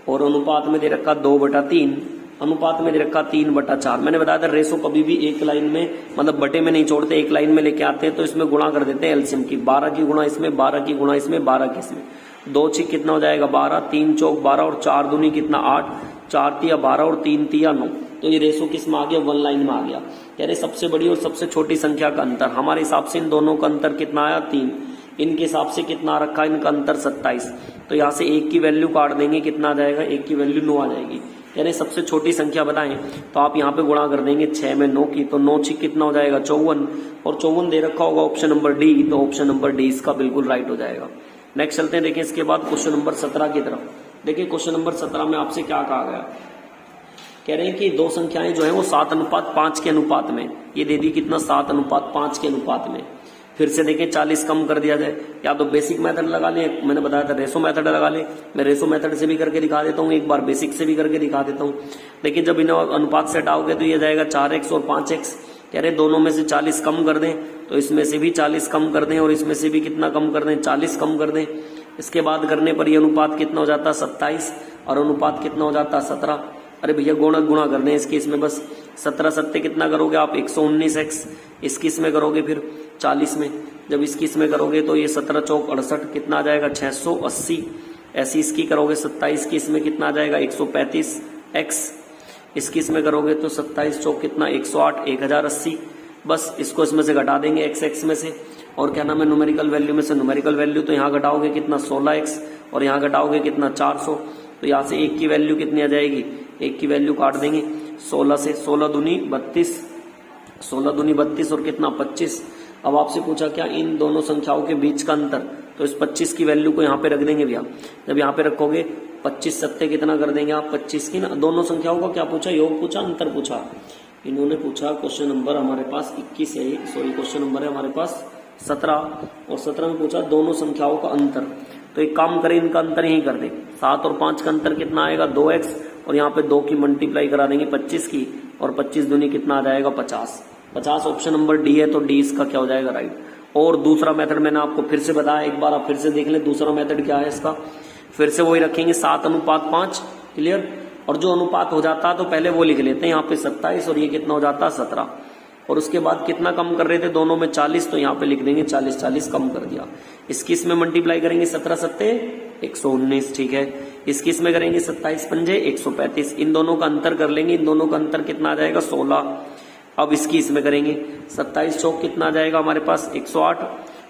[SPEAKER 1] और अनुपात में दे रखा 2/3, अनुपात में दे रखा 3/4। मैंने बताया था रेशो कभी भी एक लाइन में मतलब बटे में नहीं छोड़ते, एक लाइन में लेके आते हैं तो इसमें गुणा कर देते हैं एलसीएम की। 12 की गुणा इसमें, 12 की गुणा इसमें, 12 की इसमें। 2 6 कितना हो जाएगा 12, 3 चौक 12 और 4 दूनी कितना 8, 4 तिया 12 और 3 तिया 9। तो ये रेशो किस में आ गया, वन लाइन में आ गया। कह रहे सबसे बड़ी और सबसे छोटी संख्या का अंतर, हमारे हिसाब से इन दोनों का अंतर कितना आया 3, इनके हिसाब से कितना रखा इनका अंतर 27। तो यहाँ से 1 की वैल्यू काट देंगे, कितना आ जाएगा 1 की वैल्यू 9 आ जाएगी। यानी सबसे छोटी संख्या बताएं तो आप यहाँ पे गुणा कर देंगे 6 में 9 की, तो 9 6 कितना हो जाएगा 54 और 54 दे रखा होगा ऑप्शन नंबर डी, तो ऑप्शन नंबर डी इसका बिल्कुल राइट हो जाएगा। नेक्स्ट चलते हैं देखिए इसके बाद क्वेश्चन नंबर 17 की तरफ। देखिए क्वेश्चन नंबर 17 में आपसे क्या कहा गया, कह रहे हैं कि दो संख्याएं जो है वो 7:5 के अनुपात में, ये दे दी कितना 7:5 के अनुपात में। फिर से देखिए 40 कम कर दिया जाए, या तो बेसिक मेथड लगा लें, मैंने बताया था रेशो मेथड लगा लें। मैं रेशो मेथड से भी करके दिखा देता हूँ, एक बार बेसिक से भी करके दिखा देता हूँ। देखिए जब इन्हें अनुपात से हटाओगे तो ये जाएगा 4x और 5x। कह रहे दोनों में से 40 कम कर दें, तो इसमें से भी 40 कम कर दें और इसमें से भी कितना कम कर दें 40 कम कर दें। इसके बाद करने पर यह अनुपात कितना हो जाता है 27 और अनुपात कितना हो जाता है 17। अरे भैया गुणा कर दें इसके, इसमें बस 17 सत्ते कितना करोगे आप 119x, इसकी इसमें करोगे फिर 40 में, जब इसकी इसमें करोगे तो ये 17 चौक 68 कितना आ जाएगा 680। ऐसी इसकी करोगे 27 की इसमें कितना आ जाएगा 135x, इसकी इसमें करोगे तो 27 चौक कितना 108 1080। बस इसको इसमें से घटा देंगे x में से, और क्या नाम है न्यूमेरिकल वैल्यू में से न्यूमेरिकल वैल्यू, तो यहाँ घटाओगे कितना 16x और यहाँ घटाओगे कितना 400। तो यहाँ से 1 की वैल्यू कितनी आ जाएगी, 1 की वैल्यू काट देंगे 16 से, 16 दूनी 32, 16 दूनी 32 और कितना 25। अब आपसे पूछा क्या इन दोनों संख्याओं के बीच का अंतर, तो इस 25 की वैल्यू को यहाँ पे रख देंगे भैया। जब यहाँ पे रखोगे 25 सत्ते कितना कर देंगे आप 25 की ना। दोनों संख्याओं का क्या पूछा, योग पूछा अंतर पूछा, इन्होंने पूछा क्वेश्चन नंबर हमारे पास 21 है, सॉरी क्वेश्चन नंबर है हमारे पास 17 और 17 में पूछा दोनों संख्याओं का अंतर। तो एक काम करें इनका अंतर यही कर दे, 7 और 5 का अंतर कितना आएगा 2x और यहाँ पे 2 की मल्टीप्लाई करा देंगे 25 की और 25 दूनी कितना आ जाएगा 50। 50 ऑप्शन नंबर डी है, तो डी इसका क्या हो जाएगा राइट। और दूसरा मेथड मैंने आपको फिर से बताया, एक बार आप फिर से देख लें दूसरा मेथड क्या है इसका। फिर से वही रखेंगे 7:5 क्लियर, और जो अनुपात हो जाता है तो पहले वो लिख लेते हैं यहाँ पे 27 और ये कितना हो जाता है 17। और उसके बाद कितना कम कर रहे थे दोनों में 40, तो यहाँ पे लिख देंगे 40 40 कम कर दिया। इसकी इसमें मल्टीप्लाई करेंगे 17 सत्ते 119 ठीक है, इसकी इसमें करेंगे 27 पंजे 135। इन दोनों का अंतर कर लेंगे, इन दोनों का अंतर कितना आ जाएगा 16। अब इसकी इसमें करेंगे 27 चौक कितना आ जाएगा हमारे पास 108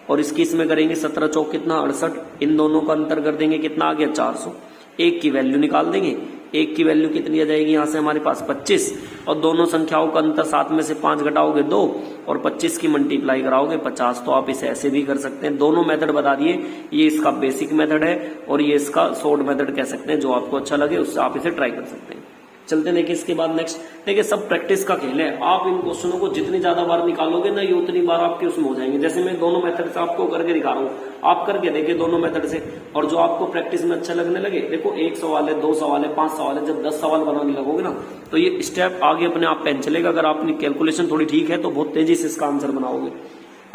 [SPEAKER 1] और इसकी इसमें करेंगे 17 चौक कितना 68। इन दोनों का अंतर कर देंगे कितना आ गया 400। 1 की वैल्यू निकाल देंगे, 1 की वैल्यू कितनी आ जाएगी यहाँ से हमारे पास 25 और दोनों संख्याओं का अंतर 7 में से 5 घटाओगे 2 और 25 की मल्टीप्लाई कराओगे 50। तो आप इसे ऐसे भी कर सकते हैं। दोनों मेथड बता दिए, ये इसका बेसिक मेथड है और ये इसका शॉर्ट मेथड कह सकते हैं, जो आपको अच्छा लगे उससे आप इसे ट्राई कर सकते हैं। चलते देखिए इसके बाद नेक्स्ट, देखिए सब प्रैक्टिस का खेल है। आप इन क्वेश्चनों को जितनी ज्यादा बार निकालोगे ना ये उतनी बार आपके उसमें हो जाएंगे। जैसे मैं दोनों मेथड से आपको करके दिखा रहा हूँ, आप करके देखिए दोनों मेथड से, और जो आपको प्रैक्टिस में अच्छा लगने लगे, देखो 1 सवाल है 2 सवाल है 5 सवाल है, जब 10 सवाल बनाने लगोगे ना तो ये स्टेप आगे अपने आप पेन चलेगा। अगर आपकी कैलकुलेशन थोड़ी ठीक है तो बहुत तेजी से इसका आंसर बनाओगे।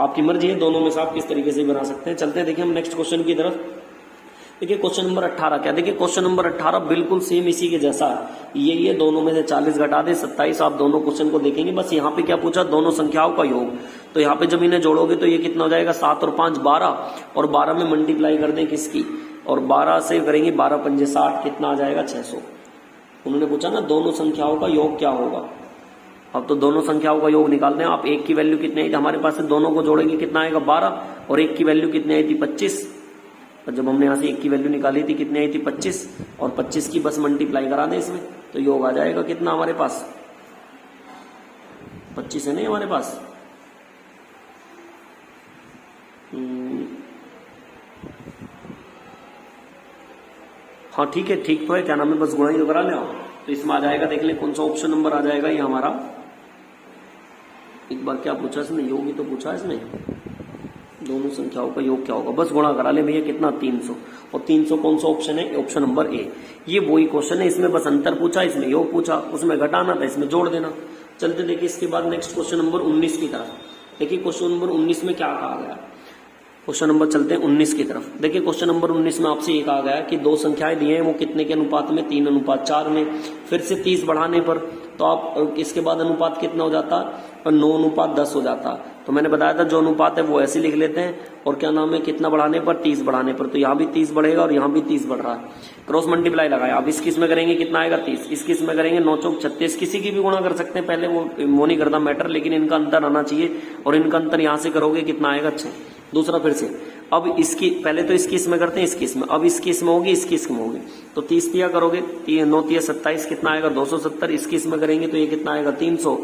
[SPEAKER 1] आपकी मर्जी है दोनों में से आप किस तरीके से बना सकते हैं। चलते हैं देखिए हम नेक्स्ट क्वेश्चन की तरफ। देखिए क्वेश्चन नंबर 18 क्या, देखिए क्वेश्चन नंबर 18 बिल्कुल सेम इसी के जैसा है। ये दोनों में से 40 घटा दे 27। आप दोनों क्वेश्चन को देखेंगे, बस यहाँ पे क्या पूछा दोनों संख्याओं का योग। तो यहाँ पे जब इन्हें जोड़ोगे तो ये कितना हो जाएगा 7 और 5 12 और 12 में मल्टीप्लाई कर दें किसकी, और 12 से करेंगे 12 पंजे 60 कितना आ जाएगा 600। उन्होंने पूछा ना दोनों संख्याओं का योग क्या होगा। अब तो दोनों संख्याओं का योग निकालते हैं आप। 1 की वैल्यू कितनी आई हमारे पास, दोनों को जोड़ेंगे कितना आएगा 12 और 1 की वैल्यू कितनी आई थी 25। तो जब हमने यहाँ से 1 की वैल्यू निकाली थी कितनी आई थी 25 और 25 की बस मल्टीप्लाई करा दें इसमें, तो योग आ जाएगा कितना हमारे पास 25 है नहीं हमारे पास, हाँ ठीक है, ठीक तो है, क्या नाम है, बस गुणा ही तो करा ले। तो इसमें आ जाएगा, देख ले कौन सा ऑप्शन नंबर आ जाएगा, ये हमारा एक बार क्या पूछा इसने, योग ही तो पूछा इसने, दोनों संख्याओं का योग क्या होगा, बस गुणा करा ले भैया, कितना 300, और 300 कौन सा ऑप्शन है, ऑप्शन नंबर ए। ये वही क्वेश्चन है, इसमें बस अंतर पूछा, इसमें योग पूछा, उसमें घटाना था, इसमें जोड़ देना। चलते देखिए इसके बाद नेक्स्ट क्वेश्चन नंबर 19 की तरफ। देखिए क्वेश्चन नंबर 19 में क्या कहा गया, क्वेश्चन नंबर चलते हैं 19 की तरफ। देखिए क्वेश्चन नंबर 19 में आपसे ये कहा गया कि दो संख्याएं दी हैं, वो कितने के अनुपात में, 3:4 में। फिर से 30 बढ़ाने पर तो आप इसके बाद अनुपात कितना हो जाता, 9:10 हो जाता। तो मैंने बताया था जो अनुपात है वो ऐसे लिख लेते हैं, और क्या नाम है, कितना बढ़ाने पर, 30 बढ़ाने पर। तो यहाँ भी 30 बढ़ेगा और यहाँ भी 30 बढ़ रहा है, क्रॉस मल्टीप्लाई लगाया। अब इस में करेंगे कितना आएगा, 30, इस में करेंगे 9 चौक 36, किसी की भी गुणा कर सकते हैं, पहले वो नहीं करता मैटर, लेकिन इनका अंतर आना चाहिए, और इनका अंतर यहाँ से करोगे कितना आएगा, 6। दूसरा फिर से, अब इसकी पहले तो इसकी इसमें करते हैं, इसकी इसमें, अब इसकी इसमें होगी, इसकी इसमें होगी, तो 30 दिया करोगे, 9 तिया 27, कितना आएगा 270, इसकी इसमें करेंगे तो ये कितना आएगा 300।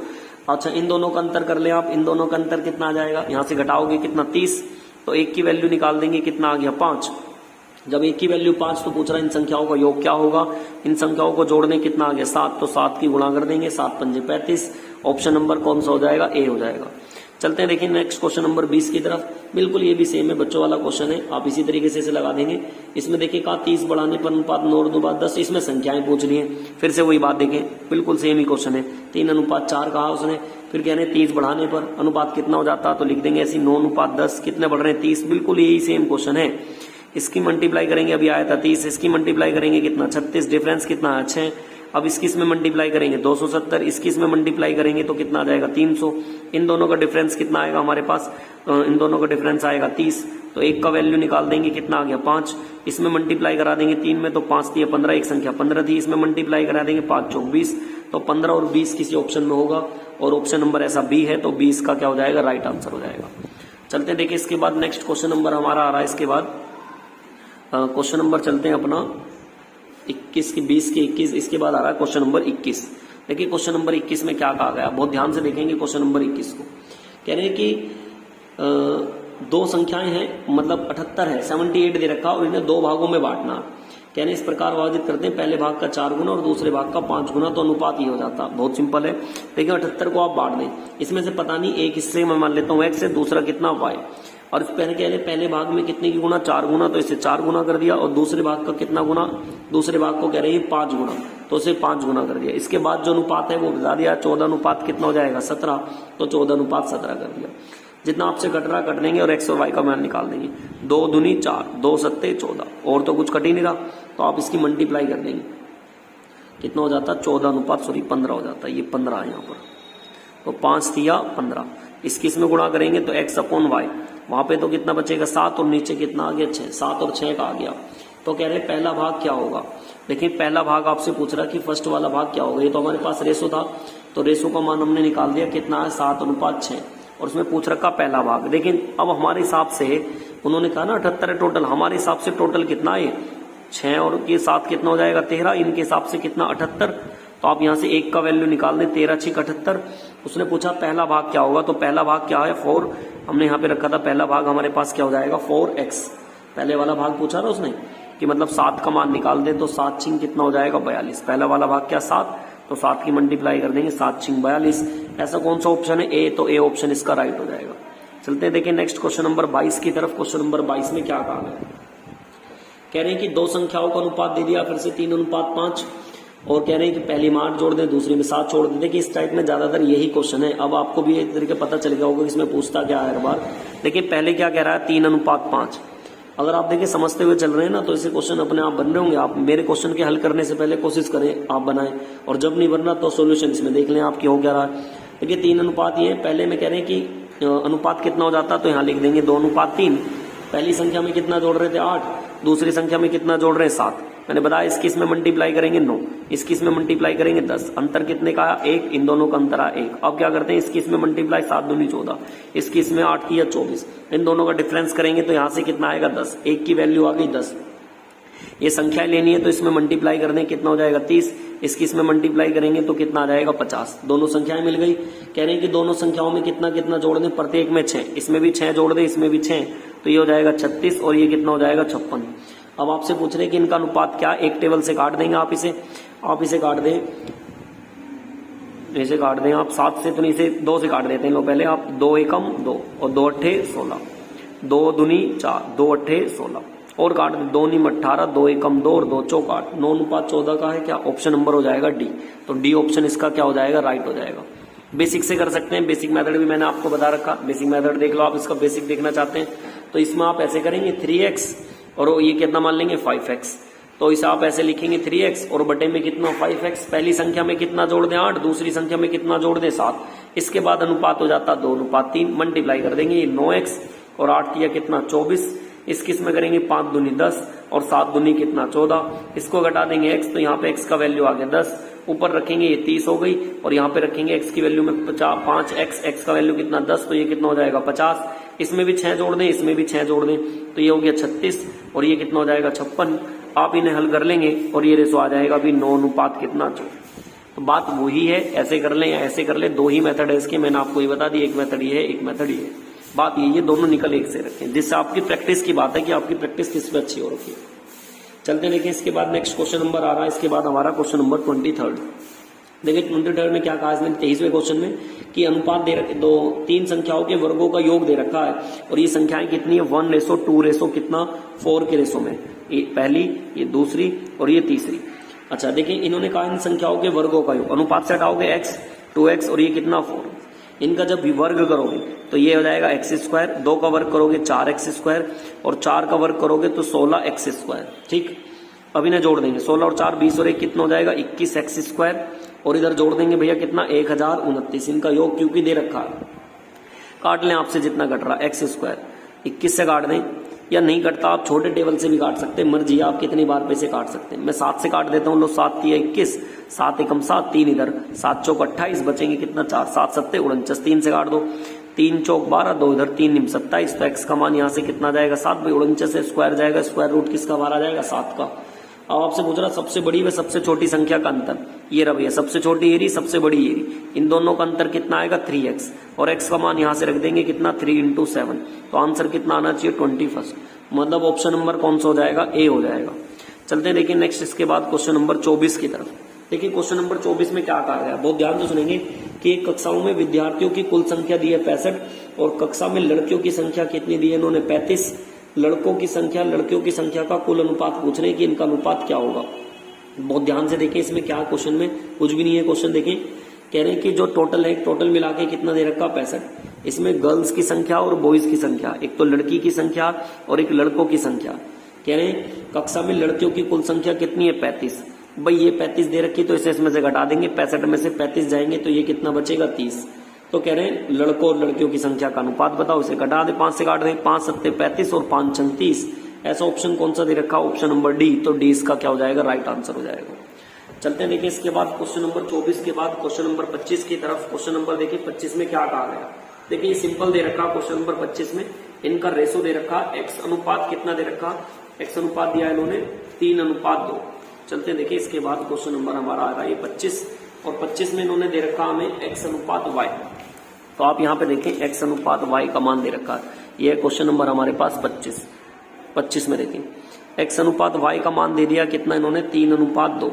[SPEAKER 1] अच्छा इन दोनों का अंतर कर ले आप, इन दोनों का अंतर कितना आ जाएगा, यहां से घटाओगे कितना 30, तो एक की वैल्यू निकाल देंगे, कितना आ गया 5। जब एक की वैल्यू 5 तो पूछ रहा है इन संख्याओं का योग क्या होगा, इन संख्याओं को जोड़ने कितना आ गया 7, तो 7 की गुणा कर देंगे, 7 पंजे 35। ऑप्शन नंबर कौन सा हो जाएगा, ए हो जाएगा। चलते हैं देखिए नेक्स्ट क्वेश्चन नंबर 20 की तरफ। बिल्कुल ये भी सेम है, बच्चों वाला क्वेश्चन है, आप इसी तरीके से इसे लगा देंगे। इसमें देखिए कहा 30 बढ़ाने पर अनुपात 9:10, इसमें संख्याएं पूछ रही है, फिर से वही बात देखें, बिल्कुल सेम ही क्वेश्चन है। 3:4 कहा उसने, फिर कह रहे हैं 30 बढ़ाने पर अनुपात कितना हो जाता, तो लिख देंगे ऐसी 9:10, कितने बढ़ रहे हैं 30, बिल्कुल यही सेम क्वेश्चन है। इसकी मल्टीप्लाई करेंगे, अभी आया था 30, इसकी मल्टीप्लाई करेंगे कितना 36, डिफरेंस कितना है 6। अब इसकी इसमें मल्टीप्लाई करेंगे 270, इसकी इसमें मल्टीप्लाई करेंगे तो कितना आ जाएगा 300। इन दोनों का डिफरेंस कितना आएगा हमारे पास, इन दोनों का डिफरेंस आएगा 30, तो एक का वैल्यू निकाल देंगे, कितना आ गया 5। इसमें मल्टीप्लाई करा देंगे 3 में, तो 5 दिया 15, एक संख्या 15 थी, इसमें मल्टीप्लाई करा देंगे 5 चौक 20, तो 15 और 20 किसी ऑप्शन में होगा, और ऑप्शन नंबर ऐसा बी है, तो 20 का क्या हो जाएगा, राइट आंसर हो जाएगा। चलते देखिए इसके बाद नेक्स्ट क्वेश्चन नंबर हमारा आ रहा है, इसके बाद क्वेश्चन नंबर चलते हैं अपना 21 की 20 की 21, इसके बाद आ रहा है क्वेश्चन नंबर 21। देखिए क्वेश्चन नंबर 21 में क्या कहा गया, बहुत ध्यान से देखेंगे क्वेश्चन नंबर 21 को। कह रहे हैं कि दो संख्याएं हैं, मतलब 78 है, 78 दे रखा, और इन्हें दो भागों में बांटना। कह रहे हैं इस प्रकार विभाजित करते हैं, पहले भाग का 4 गुना और दूसरे भाग का 5 गुना, तो अनुपात ये हो जाता। बहुत सिंपल है, देखिए 78 को आप बांट दें, इसमें से पता नहीं एक हिस्से में मान लेता हूँ x है, दूसरा कितना y, और पहले कह रहे पहले भाग में कितने की गुना, 4 गुना, तो इसे 4 गुना कर दिया, और दूसरे भाग का कितना गुना, दूसरे भाग को कह रहे हैं 5 गुना, तो इसे 5 गुना कर दिया। इसके बाद जो अनुपात है वो बता दिया, 14 अनुपात कितना हो जाएगा 17, तो 14 अनुपात 17 कर दिया। जितना आपसे कट रहा कट देंगे और x और y का मान निकाल देंगे, 2 दूनी 4, 2 सत्ते 14, और तो कुछ कट ही नहीं रहा, तो आप इसकी मल्टीप्लाई कर देंगे, कितना हो जाता 14 अनुपात 15 हो जाता है, ये 15 है यहाँ पर, तो 5 दिया 15, इसकी इसमें गुणा करेंगे तो x अपॉन y, वहां पे तो कितना बचेगा 7, और नीचे कितना आ गया 6, 7 और 6 का आ गया। तो कह रहे पहला भाग क्या होगा, देखिए पहला भाग आपसे पूछ रहा कि फर्स्ट वाला भाग क्या होगा, ये तो हमारे पास रेशो था, तो रेशो का मान हमने निकाल दिया, कितना है 7:6, और उसमें पूछ रखा पहला भाग। लेकिन अब हमारे हिसाब से उन्होंने कहा ना 78 है टोटल, हमारे हिसाब से टोटल कितना है 6, और ये 7 कितना हो जाएगा 13, इनके हिसाब से कितना 78, तो आप यहां से एक का वैल्यू निकाल दें, 13 6 78। उसने पूछा पहला भाग क्या होगा, तो पहला भाग क्या है 4, हमने यहाँ पे रखा था पहला भाग हमारे पास क्या हो जाएगा 4x, पहले वाला भाग पूछा ना उसने कि मतलब 7 का मान निकाल दें, तो 7 छिंग कितना हो जाएगा 42, पहला वाला भाग क्या 7, तो 7 की मल्टीप्लाई कर देंगे, 7 छिंग 42। ऐसा कौन सा ऑप्शन है, ए, तो ए ऑप्शन इसका राइट हो जाएगा। चलते हैं देखिए नेक्स्ट क्वेश्चन नंबर 22 की तरफ। क्वेश्चन नंबर 22 में क्या कहा गया, कह रहे हैं कि दो संख्याओं का अनुपात दे दिया, फिर से 3:5, और कह रहे हैं कि पहली में 8 जोड़ दें, दूसरी में 7 छोड़ दें। देखिए इस टाइप में ज्यादातर यही क्वेश्चन है, अब आपको भी एक तरीके पता चल गया होगा कि इसमें पूछता क्या है हर बार। देखिए पहले क्या कह रहा है 3:5, अगर आप देखिए समझते हुए चल रहे हैं ना, तो ऐसे क्वेश्चन अपने आप बन रहे होंगे। आप मेरे क्वेश्चन के हल करने से पहले कोशिश करें आप बनाएं, और जब नहीं बनना तो सॉल्यूशन इसमें देख लें आपकी हो क्या रहा है। देखिए 3 अनुपात ये पहले में कह रहे हैं कि अनुपात कितना हो जाता, तो यहाँ लिख देंगे 2:3। पहली संख्या में कितना जोड़ रहे थे 8, दूसरी संख्या में कितना जोड़ रहे हैं 7, मैंने बताया इसकी इसमें मल्टीप्लाई करेंगे 9, इसकी इसमें मल्टीप्लाई करेंगे 10, अंतर कितने का आया 1, इन दोनों का अंतर आया 1। अब क्या करते हैं इसकी इसमें मल्टीप्लाई 7 दूनी 14, इसकी इसमें 8 की या 24, इन दोनों का डिफरेंस करेंगे तो यहाँ से कितना आएगा 10, 1 की वैल्यू आ गई 10। ये संख्याएं लेनी है तो इसमें मल्टीप्लाई कर दें, कितना हो जाएगा 30, इसकी इसमें मल्टीप्लाई करेंगे तो कितना आ जाएगा 50। दोनों संख्याएं मिल गई। कह रहे हैं कि दोनों संख्याओं में कितना कितना जोड़ दें, प्रत्येक में 6, इसमें भी 6 जोड़ दें, इसमें भी 6, तो ये हो जाएगा 36, और ये कितना हो जाएगा 56। अब आपसे पूछ रहे हैं कि इनका अनुपात क्या, एक टेबल से काट देंगे आप इसे काट दें ऐसे काट दें आप, 7 से तो नहीं, से 2 से काट देते हैं लोग पहले आप। 2 एकम 2 और 2 अट्ठे 16, 2 दूनी 4, 2 अट्ठे 16 और काट दें 2 नीम 18, 2 एकम 2 और 2 चौक 8, 9:14 का है क्या? ऑप्शन नंबर हो जाएगा डी। तो डी ऑप्शन इसका क्या हो जाएगा? राइट हो जाएगा। बेसिक से कर सकते हैं, बेसिक मेथड भी मैंने आपको बता रखा, बेसिक मेथड देख लो आप, इसका बेसिक देखना चाहते हैं तो इसमें आप ऐसे करेंगे 3x और ये कितना मान लेंगे 5x, तो इसे आप ऐसे लिखेंगे 3x और बटे में कितना 5x, पहली संख्या में कितना जोड़ दें 8, दूसरी संख्या में कितना जोड़ दें 7, इसके बाद अनुपात हो जाता 2:3, मल्टीप्लाई कर देंगे, ये 9x और 8 किया कितना 24, इस किस में करेंगे 5 दूनी 10 और 7 दूनी कितना 14, इसको घटा देंगे x, तो यहाँ पे x का वैल्यू आ गया 10, ऊपर रखेंगे ये 30 हो गई और यहाँ पे रखेंगे x की वैल्यू में 5x, x का वैल्यू कितना 10, तो ये कितना हो जाएगा 50, इसमें भी 6 जोड़ दें, इसमें भी 6 जोड़ दें, तो ये हो गया 36 और ये कितना हो जाएगा 56। आप इन्हें हल कर लेंगे और ये रेशो आ जाएगा अभी 9:4 कितना 4। तो बात वही है, ऐसे कर लें या ऐसे कर लें, 2 ही मेथड है इसके, मैंने आपको ये बता दी, एक मेथड ये है, एक मेथड ये है। बात ये दोनों निकल एक से रखें, जिससे आपकी प्रैक्टिस की बात है कि आपकी प्रैक्टिस किस पे अच्छी हो रखी है। चलते देखिए, इसके बाद नेक्स्ट क्वेश्चन नंबर आ रहा है, इसके बाद हमारा क्वेश्चन नंबर 23। देखिए 23 में क्या कहा इसने 23वें क्वेश्चन में कि अनुपात दे रखे 3 संख्याओं के वर्गों का योग दे रखा है और ये संख्याएं कितनी है 1:2 कितना 4 के रेशो में, ये पहली, ये दूसरी और ये तीसरी। अच्छा देखिए, इन्होंने कहा इन संख्याओं के वर्गों का योग, अनुपात से हटाओगे x 2x और ये कितना 4, इनका जब भी वर्ग करोगे तो ये हो जाएगा x², 2 का वर्ग करोगे 4x² और 4 का वर्ग करोगे तो 16x²। ठीक, अब इन्हें जोड़ देंगे, 16 और 4 20 और 1 कितना हो जाएगा 21x² और इधर जोड़ देंगे भैया कितना 1029, इनका योग क्योंकि दे रखा है, काट लें आपसे जितना कट रहा x², 21 से काट दें या नहीं कटता आप छोटे टेबल से भी काट सकते हैं, मर्जी आप कितनी बार पे से काट सकते हैं। मैं 7 से काट देता हूँ, लो 7 3 21, 7 एकम 7, 3 इधर, 7 चौक 28, बचेंगे कितना 4, 7 7 49, 3 से काट दो, 3 चौक 12, 2 इधर 3 निम 27, तो x का मान यहाँ से कितना जाएगा 7, भाई 49 से स्क्वायर जाएगा, स्क्वायर रूट किसका बाहर आ जाएगा 7 का। अब आपसे पूछ रहा सबसे बड़ी व सबसे छोटी संख्या का अंतर, ये रहा भैया सबसे छोटी ये रही, सबसे बड़ी ये रही, इन दोनों का अंतर कितना आएगा 3x और x का मान यहां से रख देंगे कितना 3 × 7, तो आंसर कितना आना चाहिए 21, मतलब ऑप्शन नंबर कौन सा हो जाएगा ए हो जाएगा। चलते हैं देखिए नेक्स्ट, इसके बाद क्वेश्चन नंबर 24 की तरफ। देखिए क्वेश्चन नंबर 24 में क्या कहा गया, बहुत ध्यान से सुनेंगे कि एक कक्षाओं में विद्यार्थियों की कुल संख्या दी है 65 और कक्षा में लड़कियों की संख्या कितनी दी है इन्होंने 35, लड़कों की संख्या लड़कियों की संख्या का कुल अनुपात पूछ रहे हैं कि इनका अनुपात क्या होगा। बहुत ध्यान से देखिए इसमें क्या क्वेश्चन में कुछ भी नहीं है, क्वेश्चन देखिए कह रहे हैं कि जो टोटल है टोटल मिला के कितना दे रखा 65, इसमें गर्ल्स की संख्या और बॉयज की संख्या, एक तो लड़की की संख्या और एक लड़कों की संख्या। कह रहे हैं कक्षा में लड़कियों की कुल संख्या कितनी है 35, भाई ये 35 दे रखी तो इसे इसमें से घटा देंगे, 65 में से 35 जाएंगे तो ये कितना बचेगा 30। तो कह रहे हैं लड़कों और लड़कियों की संख्या का अनुपात बताओ, इसे घटा दे, 5 से काट दें, 5 7 35 और 5 6 30, ऐसा ऑप्शन कौन सा दे रखा ऑप्शन नंबर डी, तो डी इसका क्या हो जाएगा राइट आंसर हो जाएगा। चलते हैं देखिए इसके बाद क्वेश्चन नंबर 24 के बाद क्वेश्चन नंबर 25 की तरफ। क्वेश्चन नंबर देखिए 25 में क्या कहा गया, देखिए सिंपल दे रखा क्वेश्चन नंबर 25 में, इनका रेशो दे रखा x अनुपात कितना दे रखा, x अनुपात दिया इन्होंने 3:2। चलते हैं देखिए इसके बाद क्वेश्चन नंबर हमारा आ रहा है 25 और 25 में इन्होंने दे रखा हमें x अनुपात y, तो आप यहाँ पे देखें x अनुपात y का मान दे रखा है, ये क्वेश्चन नंबर हमारे पास 25 में देखें x अनुपात y का मान दे दिया कितना इन्होंने 3:2,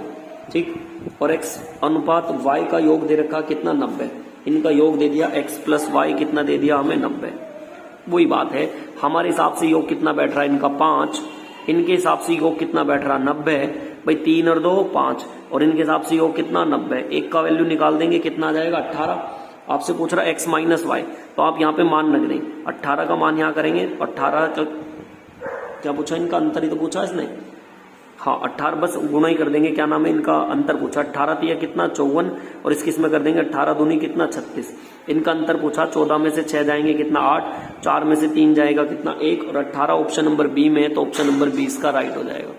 [SPEAKER 1] ठीक, और x अनुपात y का योग दे रखा कितना 90, इनका योग दे दिया x प्लस y कितना दे दिया हमें 90। वही बात है हमारे हिसाब से योग कितना बैठ रहा है इनका 5, इनके हिसाब से योग कितना बैठ रहा 90, भाई 3 और 2 5 और इनके हिसाब से योग कितना 90, एक का वैल्यू निकाल देंगे कितना आ जाएगा 18। आपसे पूछ रहा x माइनस वाई, तो आप यहाँ पे मान रख दें, 18 का मान यहाँ करेंगे, 18 का क्या पूछा इनका अंतर ही तो पूछा इसने, हाँ 18 बस गुणा ही कर देंगे, क्या नाम है इनका अंतर पूछा, 18 तो यह कितना 54 और इसकी इसमें कर देंगे 18 दूनी कितना 36, इनका अंतर पूछा 14 में से 6 जाएंगे कितना 8, 4 में से 3 जाएगा कितना 1 और 18 ऑप्शन नंबर बी में है, तो ऑप्शन नंबर बी इसका राइट हो जाएगा।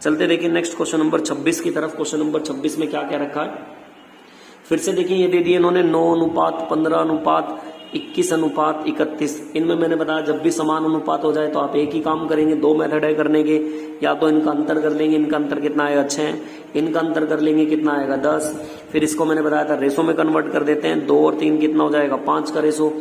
[SPEAKER 1] चलते देखिए नेक्स्ट क्वेश्चन नंबर 26 की तरफ। क्वेश्चन नंबर 26 में क्या क्या रखा है, फिर से देखिए ये दे दिए इन्होंने 9:15, 21:31, इनमें मैंने बताया जब भी समान अनुपात हो जाए तो आप एक ही काम करेंगे, 2 मेथड है करने के, या तो इनका अंतर कर लेंगे, इनका अंतर कितना आएगा 6, इनका अंतर कर लेंगे कितना आएगा 10, फिर इसको मैंने बताया था रेशो में कन्वर्ट कर देते हैं, 2 और 3 कितना हो जाएगा 5 का रेशो,